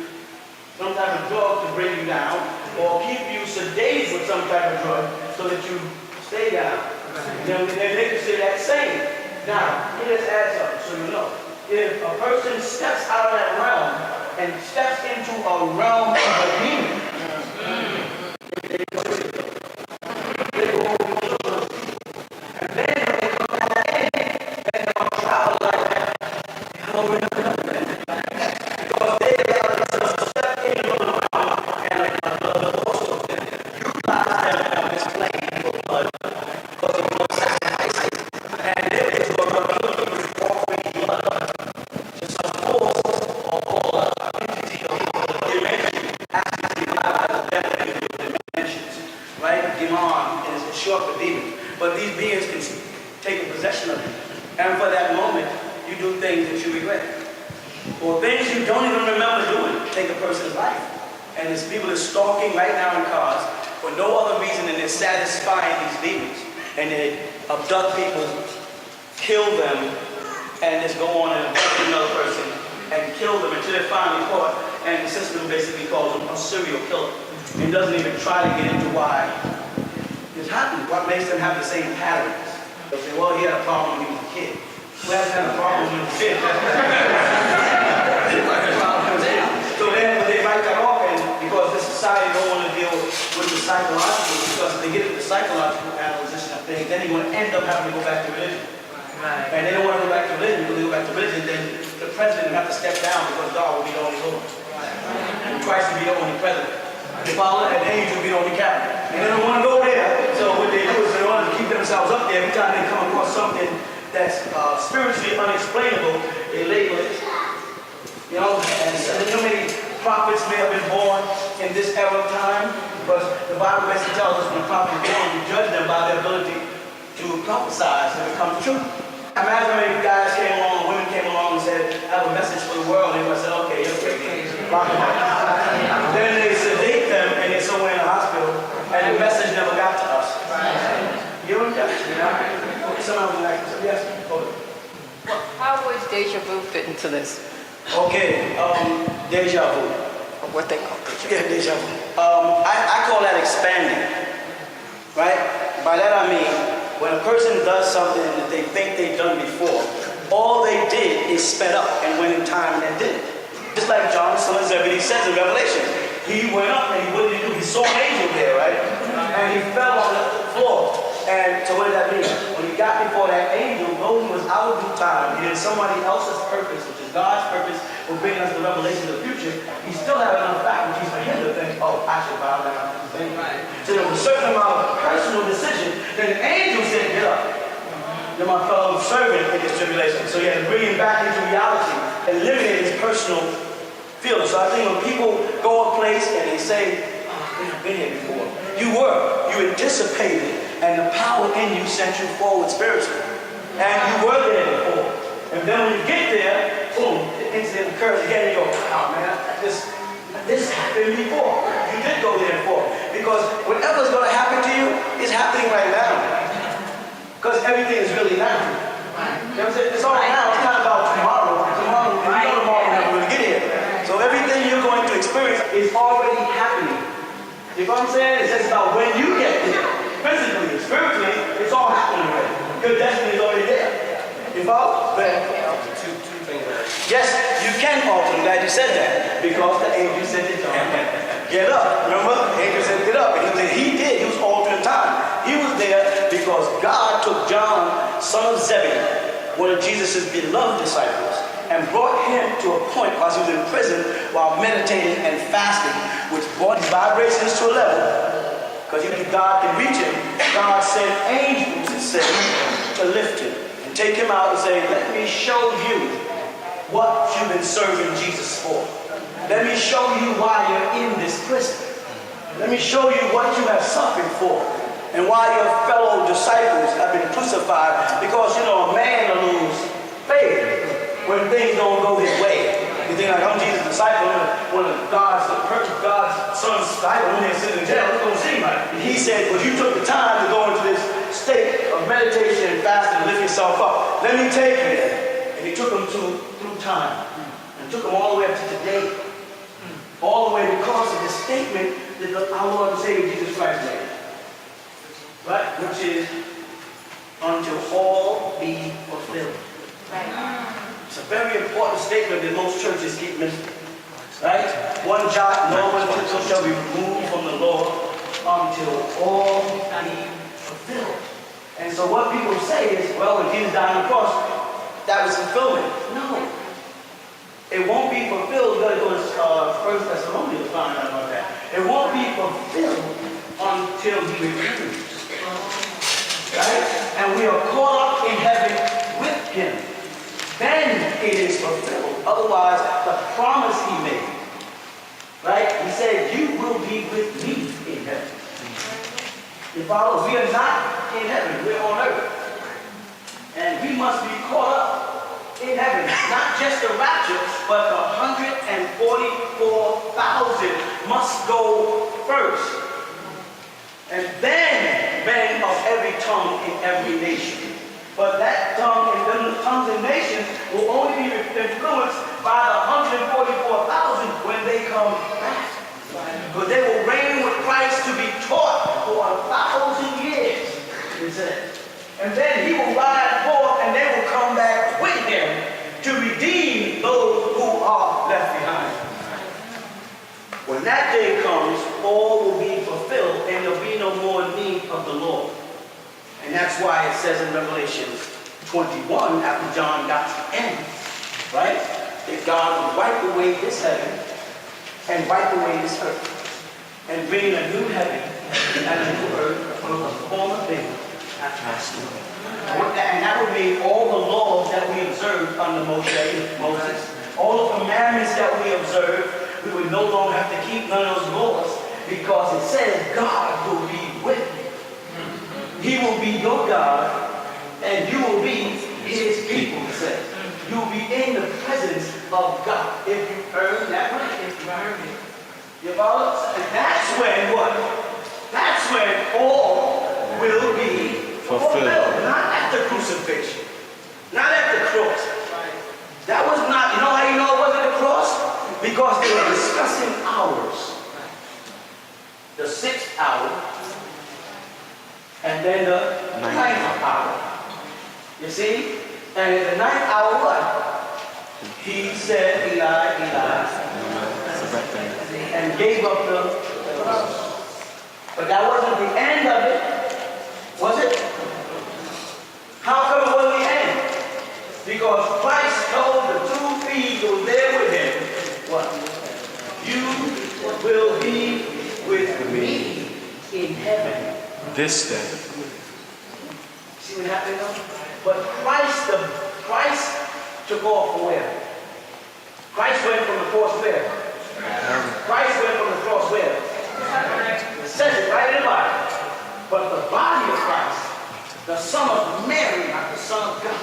some type of drug to bring you down, or keep you sedated with some type of drug so that you stay down. Then they consider that sane. Now, let us add something so you know. If a person steps out of that realm and steps into a realm of a demon, they go and then when they come back in, then they'll travel like that. They'll remember nothing. Because they got to step into a realm and also utilize them on this plane for blood. Because of blood sacrifice. And then it's going to walk blood up to some force or entity or dimension. Actually, dimensions. Right? Demon is a short for demon. But these beings can take possession of you. And for that moment, you do things that you regret. Or things you don't even remember doing take a person's life. And there's people that are stalking right now in cars for no other reason than they're satisfying these demons. And they abduct people, kill them, and just go on and abduct another person and kill them until they're finally caught. And the system basically calls them a serial killer. It doesn't even try to get into why this happened. What makes them have the same patterns? They'll say, well, he had a problem when he was a kid. Who hasn't had a problem when he was a kid? So they write that off, and because this society don't want to deal with the psychological, because if they get into the psychological analysis of things, then they're going to end up having to go back to religion. Right. And they don't want to go back to religion. Because they go back to religion, then the president will have to step down because God will be the only Lord. And Christ will be the only president. The father and the angel will be the only cabinet. And they don't want to go there. So what they do is in order to keep themselves up there, every time they come across something that's spiritually unexplainable, they label it. You know, and so many prophets may have been born in this era of time, because the Bible basically tells us when a prophet is born, we judge them by their ability to prophesy and become true. Imagine how many guys came along, women came along and said, I have a message for the world, and everyone said, okay, you're great. Then they sedate them and they're somewhere in the hospital, and the message never got to us. You're in touch, you know? Someone would like to say, yes, go ahead. Well, how would deja vu fit into this? Okay, deja vu. Or what they call deja vu? Yeah, deja vu. I call that expanding, right? By that I mean, when a person does something that they think they've done before, all they did is sped up and went in time and did it. Just like John, son of Zebedee, says in Revelation. He went up and what did he do? He saw an angel there, right? And he fell on the floor. And so what did that mean? When he got before that angel, though he was out of due time, he did somebody else's purpose, which is God's purpose, will bring us the revelation of the future. He still had enough faculties for him to think, oh, I should bow down to this thing. So there was a certain amount of personal decision. Then the angel said, get up. You're my fellow servant in this tribulation. So he had to bring him back into reality, eliminate his personal feelings. So I think when people go a place and they say, oh, I've been here before. You anticipated and the power in you sent you forward spiritually. And you were there before. And then when you get there, boom, the incident occurs again, and you go, wow, man, this happened before. You did go there before. Because whatever's going to happen to you is happening right now. Because everything is really now. You know what I'm saying? It's all now. It's not about tomorrow. Tomorrow, you know tomorrow, we're never going to get here. So everything you're going to experience is already happening. You know what I'm saying? It says about when you get there. Physically, spiritually, it's all happening already. Your destiny is already there. You follow? Two things. Yes, you can alter. I'm glad you said that. Because the angel said to John, get up. Remember? The angel said, get up. And he did. He was altering time. He was there because God took John, son of Zebedee, one of Jesus' beloved disciples, and brought him to a point while he was in prison while meditating and fasting, which brought his vibrations to a level. Because God can reach him. God sent angels, it said, to lift him and take him out and say, let me show you what you've been serving Jesus for. Let me show you why you're in this prison. Let me show you what you have suffered for and why your fellow disciples have been crucified. Because, you know, a man will lose faith when things don't go his way. You think like, I'm Jesus' disciple, one of God's son's disciple, when they're sitting in jail, it's going to seem like. He said, well, you took the time to go into this state of meditation and fasting and lift yourself up. Let me take you there. And he took him through time. And took him all the way up to today. All the way because of the statement that our Lord and Savior Jesus Christ made. Right? Which is, until all be fulfilled. Right. It's a very important statement that most churches keep missing. Right? One jot, no one tittle shall be removed from the Lord until all be fulfilled. And so what people say is, well, when Jesus died on the cross, that was fulfillment. No. It won't be fulfilled. You got to go to 1 Thessalonians to find out about that. It won't be fulfilled until he returns. Right? And we are caught up in heaven with him. Then it is fulfilled. Otherwise, the promise he made, right? He said, you will be with me in heaven. You follow? We are not in heaven. We're on earth. And we must be caught up in heaven. Not just the rapture, but the 144,000 must go first. And then men of every tongue in every nation. But that tongue and them tongues and nations will only be influenced by the 144,000 when they come back. Because they will reign with Christ to be taught for 1,000 years, it says. And then he will ride forth and they will come back with him to redeem those who are left behind. When that day comes, all will be fulfilled and there will be no more need of the Lord. And that's why it says in Revelation 21, after John got to the end, right? That God will wipe away this heaven and wipe away this earth and bring a new heaven and a new earth from the former thing after passed away. And that would mean all the laws that we observed under Moses, all the commandments that we observed, we would no longer have to keep none of those laws because it says God will be with you. He will be your God, and you will be his people, it says. You will be in the presence of God if you earn that right. If you earn it. You follow? And that's when what? That's when all will be fulfilled. Not at the crucifixion. Not at the cross. That was not, you know how you know it wasn't the cross? Because they were discussing hours. The 6th hour. And then the 9th hour. You see? And in the 9th hour, what? He said, Eli, Eli. And gave up the ghost. But that wasn't the end of it. Was it? How come it wasn't the end? Because Christ told the 2 thieves who were there with him, what? You will be with me in heaven. This day. See what happened though? But Christ took off from where? Christ went from the cross where? Christ went from the cross where? It says it right in the Bible. But the body of Christ the son of Mary, not the son of God.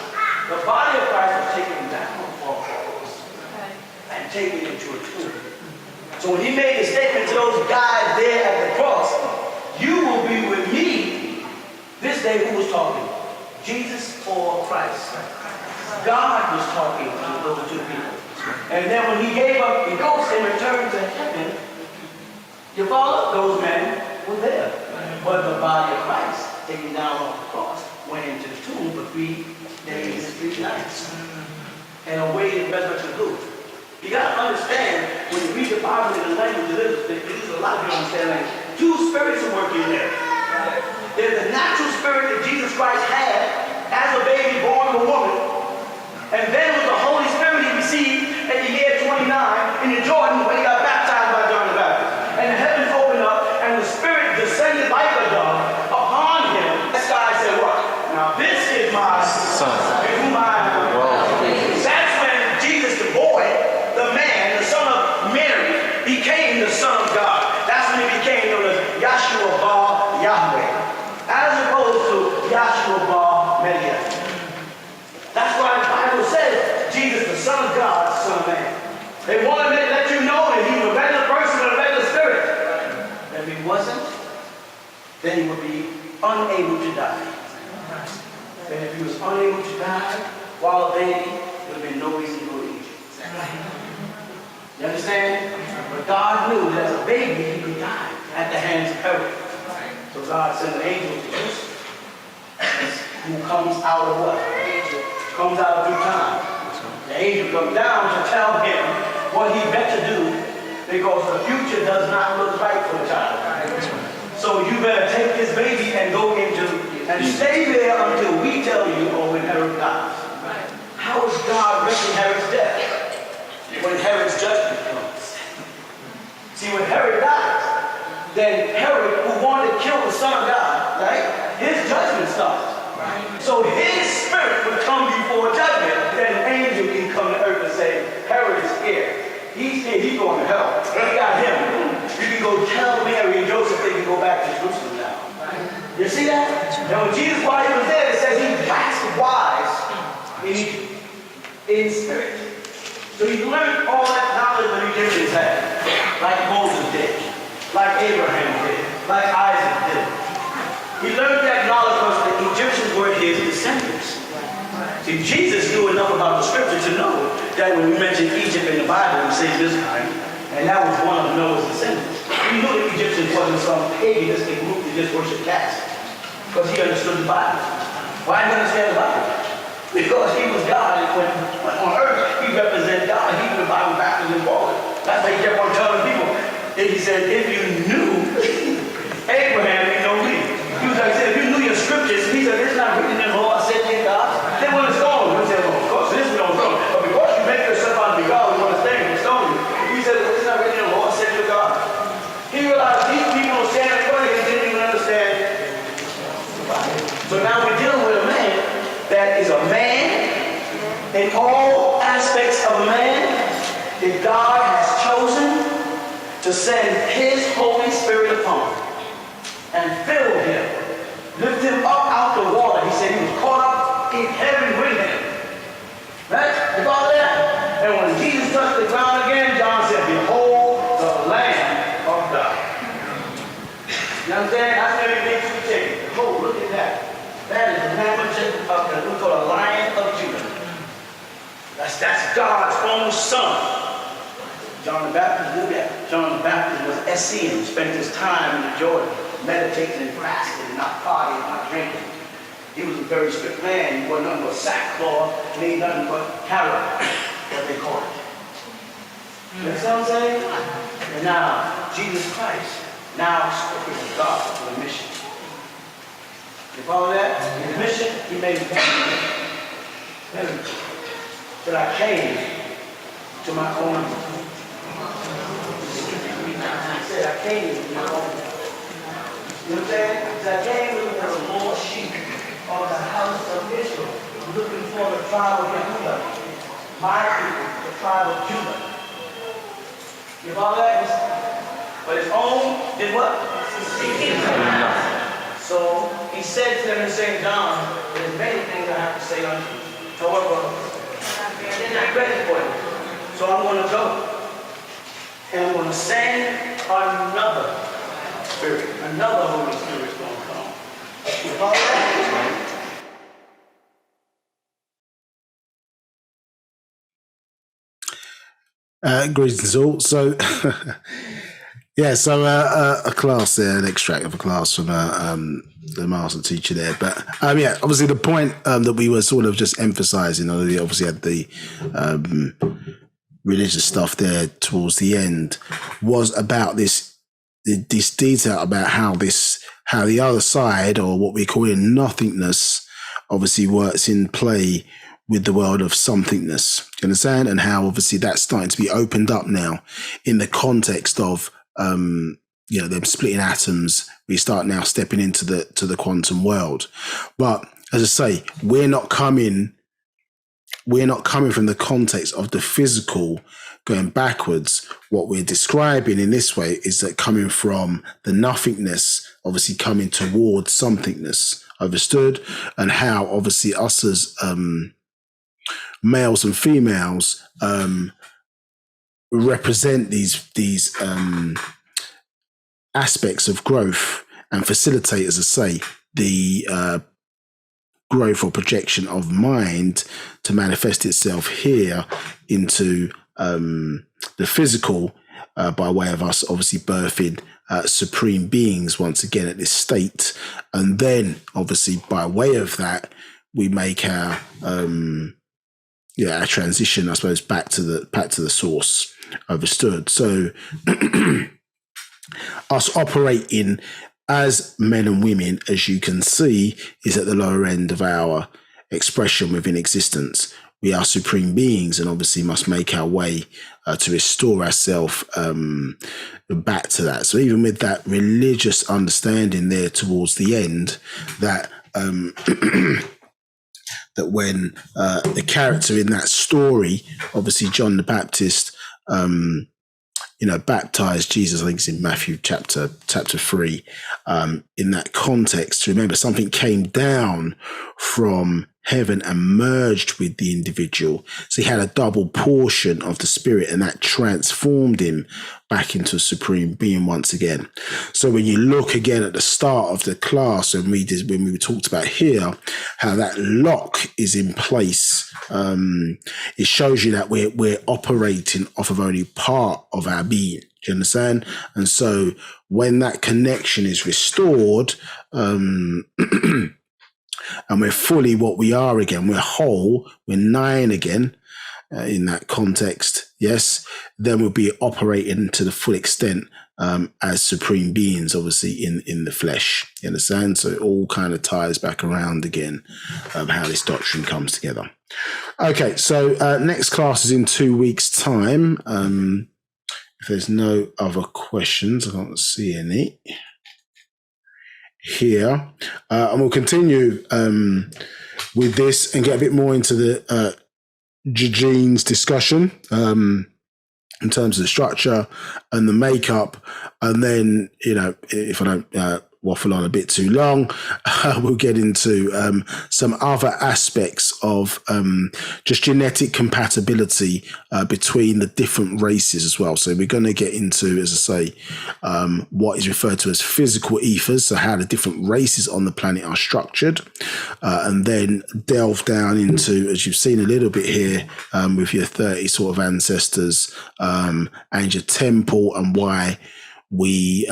The body of Christ was taken down off the cross and taken into a tomb. So when he made the statement to those guys there at the cross, you will be with me this day. Who was talking? Jesus or Christ? God was talking to those two people. And then when he gave up the ghost and returned to heaven, you follow? Those men were there. But the body of Christ, taken down off the cross, went into the tomb for 3 days and 3 nights. And awaited resurrection of who? You got to understand, when you read the Bible in the language of Elizabeth, there's a lot of you understand language. Two spirits are working there. There's the natural spirit that Jesus Christ had as a baby born of a woman. And then with the Holy Spirit he received at the year 29 in the Jordan when he got baptized by John the Baptist. And the heavens opened up and the Spirit descended like a dove upon him. That guy said, what? Now this is my son, in whom I am well pleased. That's when Jesus the boy, the man, the son of Mary, became the Son of God. That's when he became known as Yahshua Bar Yahweh, as opposed to Yahshua Bar Mediah. That's why the Bible says Jesus, the Son of God, Son of Man. They wanted to let you know that he was a regular person and a regular spirit. If he wasn't, then he would be unable to die. And if he was unable to die while a baby, there would have been no reason to go to Egypt. You understand? But God knew that as a baby he could die at the hands of Herod. So God sent an angel to Joseph, who comes out of what? Comes out of due time. The angel comes down to tell him what he better do, because the future does not look right for the child. So you better take this baby and go into and stay there until we tell you, or when Herod dies. How is God wrecking Herod's death? When Herod's judgment comes. See, when Herod dies, then Herod, who wanted to kill the Son of God, right? His judgment starts. So his spirit would come before judgment. Then an angel can come to earth and say, Herod is here. He's here. He's going to hell. We got him. You can go tell Mary and Joseph they can go back to Jerusalem now. You see that? And when Jesus, while he was there, it says he waxed wise in spirit. So he learned all that knowledge that Egyptians had, like Moses did, like Abraham did, like Isaac did. He learned that knowledge because the Egyptians were his descendants. See, Jesus knew enough about the scripture to know that when we mention Egypt in the Bible, we say this kind, and that was one of Noah's descendants. He knew the Egyptians wasn't some paganistic group that just worshiped cats, because he understood the Bible. Why did he understand the Bible? Because he was God, and when on earth he represented God. He knew the Bible backwards and forward. That's why he kept on telling people. He said, if you knew Abraham, you know me. He was like, if you knew your scriptures, he said, it's not written in the law, I said, dear God. Then when it's gone, we said, well, of course, this we don't know. But because you make yourself out to be God, we understand, we stone you. He said, well, it's not written in the law, I said, dear God. He realized these people were standing in front of him, didn't even understand. So now we're dealing with a man that is a man in all aspects of a man that God has chosen to send his Holy Spirit upon and fill him, lift him up out the water. He said he was caught up in heaven with him. Right? You follow that? And when Jesus touched the ground again, John said, behold the Lamb of God. You understand? That's what it makes you take. Oh, look at that. That is the Lamb of we call a Lion of Judah. That's God's own son. John the Baptist knew that. John the Baptist was Essene, spent his time in the Jordan, meditating and fasting, and not partying, not drinking. He was a very strict man. He wasn't nothing but sackcloth, and he nothing but carrot, what they call it. You understand what I'm saying? And now, Jesus Christ, now spoken to God for the mission. You follow that? In the mission, he made it very clear that I came to my own. He said, I came to my own. You know what I'm saying? He said, I came looking for the lost sheep of the house of Israel, looking for the tribe of Yehudah, my people, the tribe of Judah. You follow that? But his own did what? So he said to them in St. John, there's many things I have to say unto you. However, they're not ready for it. So I'm going to go. And I'm going to send another Spirit. Another Holy Spirit is going to come. You follow that? Greetings all. So, yeah, so a class there, an extract of a class from the master teacher there. But yeah, obviously the point that we were sort of just emphasising, obviously had the religious stuff there towards the end, was about this detail about how the other side, or what we call in nothingness, obviously works in play with the world of somethingness. Do you understand? And how obviously that's starting to be opened up now in the context of them splitting atoms. We start now stepping into the quantum world. But as I say, we're not coming from the context of the physical going backwards. What we're describing in this way is that coming from the nothingness, obviously coming towards somethingness. Understood? And how obviously us as males and females represent these aspects of growth and facilitate, as I say, the growth or projection of mind to manifest itself here into the physical by way of us obviously birthing supreme beings once again at this state. And then obviously by way of that, we make our transition, I suppose, back to the source. Understood? So us operating as men and women, as you can see, is at the lower end of our expression within existence. We are supreme beings and obviously must make our way to restore ourselves back to that. So even with that religious understanding there towards the end, that that when the character in that story, obviously John the Baptist, baptized Jesus, I think it's in Matthew chapter 3, in that context, remember something came down from heaven and merged with the individual. So he had a double portion of the Spirit, and that transformed him back into a supreme being once again. So when you look again at the start of the class, when we talked about here, how that lock is in place, it shows you that we're operating off of only part of our being. Do you understand? And so when that connection is restored, and we're fully what we are again, we're whole, we're nine again, in that context, yes, then we'll be operating to the full extent as supreme beings, obviously in the flesh. You understand? So it all kind of ties back around again, how this doctrine comes together. Okay, so next class is in 2 weeks' time. If there's no other questions, I can't see any here, and we'll continue with this and get a bit more into the genes discussion in terms of the structure and the makeup. And then, if I don't waffle on a bit too long, we'll get into some other aspects of just genetic compatibility between the different races as well. So we're going to get into, as I say, what is referred to as physical ethers, so how the different races on the planet are structured, and then delve down into, as you've seen a little bit here, with your 30 sort of ancestors and your temple, and why we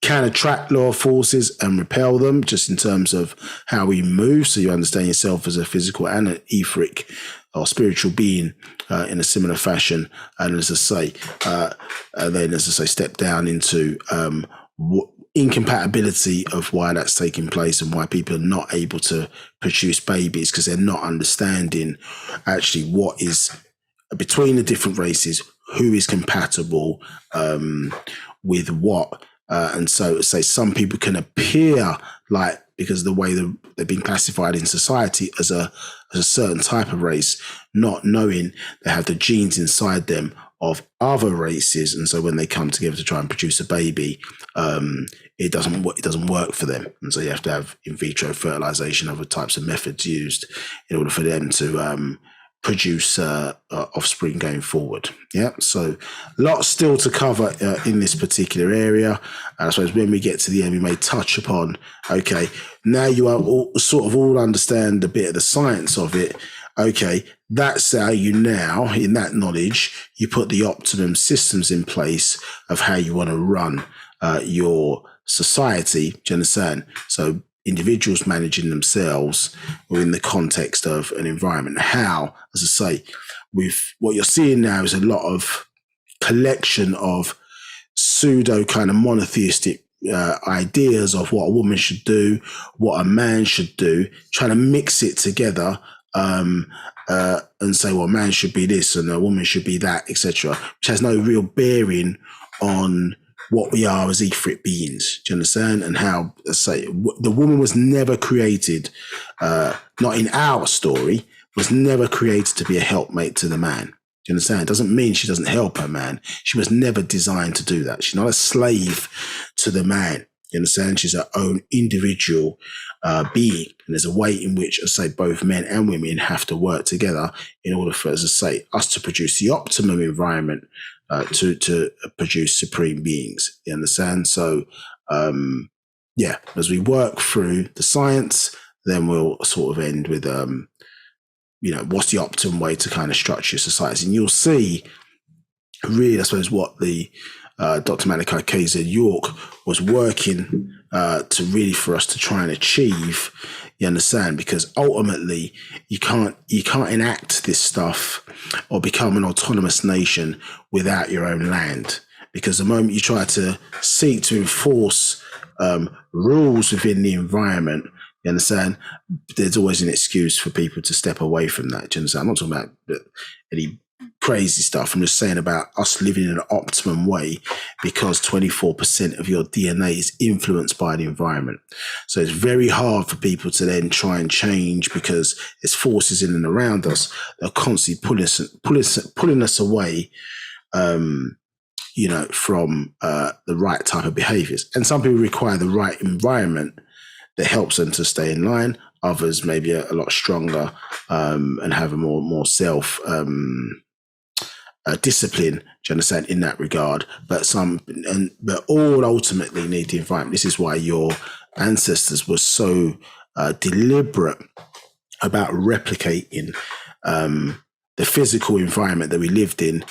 can attract lower forces and repel them, just in terms of how we move. So you understand yourself as a physical and an etheric or spiritual being in a similar fashion. And as I say, step down into incompatibility of why that's taking place and why people are not able to produce babies, because they're not understanding actually what is between the different races, who is compatible with what. And so say some people can appear like, because of the way they've been classified in society as a certain type of race, not knowing they have the genes inside them of other races, and so when they come together to try and produce a baby, it doesn't work for them, and so you have to have in vitro fertilization, other types of methods used in order for them to produce offspring going forward. Yeah, so lots still to cover in this particular area. And I suppose when we get to the end, we may touch upon, okay, now you are all understand a bit of the science of it. Okay, that's how you now, in that knowledge, you put the optimum systems in place of how you want to run your society. Do you understand? So individuals managing themselves within the context of an environment. How, as I say, with what you're seeing now is a lot of collection of pseudo kind of monotheistic ideas of what a woman should do, what a man should do, trying to mix it together and say, well, a man should be this and a woman should be that, etc., which has no real bearing on what we are as Ifrit beings. Do you understand? And how, say, the woman was never created, not in our story, was never created to be a helpmate to the man. Do you understand? It doesn't mean she doesn't help her man. She was never designed to do that. She's not a slave to the man. You understand? She's her own individual being. And there's a way in which, as I say, both men and women have to work together in order for, as I say, us to produce the optimum environment to produce supreme beings. You understand? So, yeah, as we work through the science, then we'll sort of end with, what's the optimum way to kind of structure societies. And you'll see, really, I suppose, what the Dr. Malachi York was working to really for us to try and achieve. You understand? Because ultimately, you can't enact this stuff or become an autonomous nation without your own land. Because the moment you try to seek to enforce rules within the environment, you understand, there's always an excuse for people to step away from that. Do you understand? I'm not talking about any crazy stuff. I'm just saying about us living in an optimum way, because 24% of your DNA is influenced by the environment. So it's very hard for people to then try and change, because there's forces in and around us that are constantly pulling us away, from the right type of behaviors. And some people require the right environment that helps them to stay in line. Others maybe a lot stronger and have a more self discipline, do you understand, in that regard. But all ultimately need the environment. This is why your ancestors were so deliberate about replicating the physical environment that we lived in,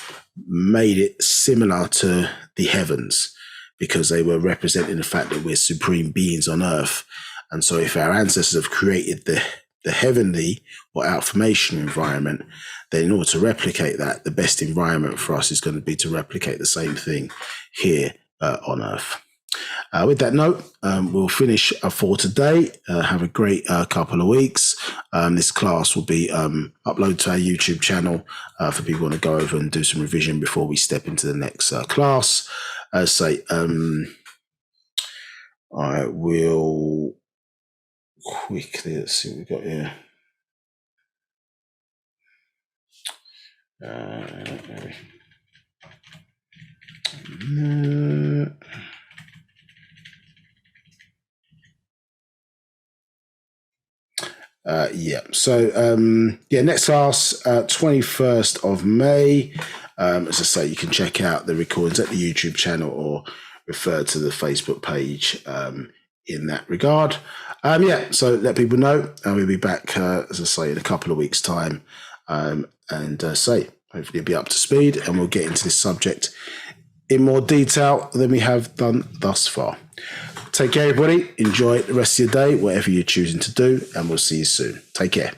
made it similar to the heavens, because they were representing the fact that we're supreme beings on earth. And so if our ancestors have created the heavenly or outformation environment, then in order to replicate that, the best environment for us is going to be to replicate the same thing here on earth. With that note, we'll finish for today. Have a great couple of weeks. This class will be uploaded to our YouTube channel for people who want to go over and do some revision before we step into the next class. As I say, I will quickly, let's see what we've got here. Next class, 21st of May. As I say, you can check out the recordings at the YouTube channel or refer to the Facebook page in that regard. So let people know. We'll be back, as I say, in a couple of weeks' time. Hopefully you'll be up to speed, and we'll get into this subject in more detail than we have done thus far. Take care, everybody. Enjoy the rest of your day, whatever you're choosing to do, and we'll see you soon. Take care.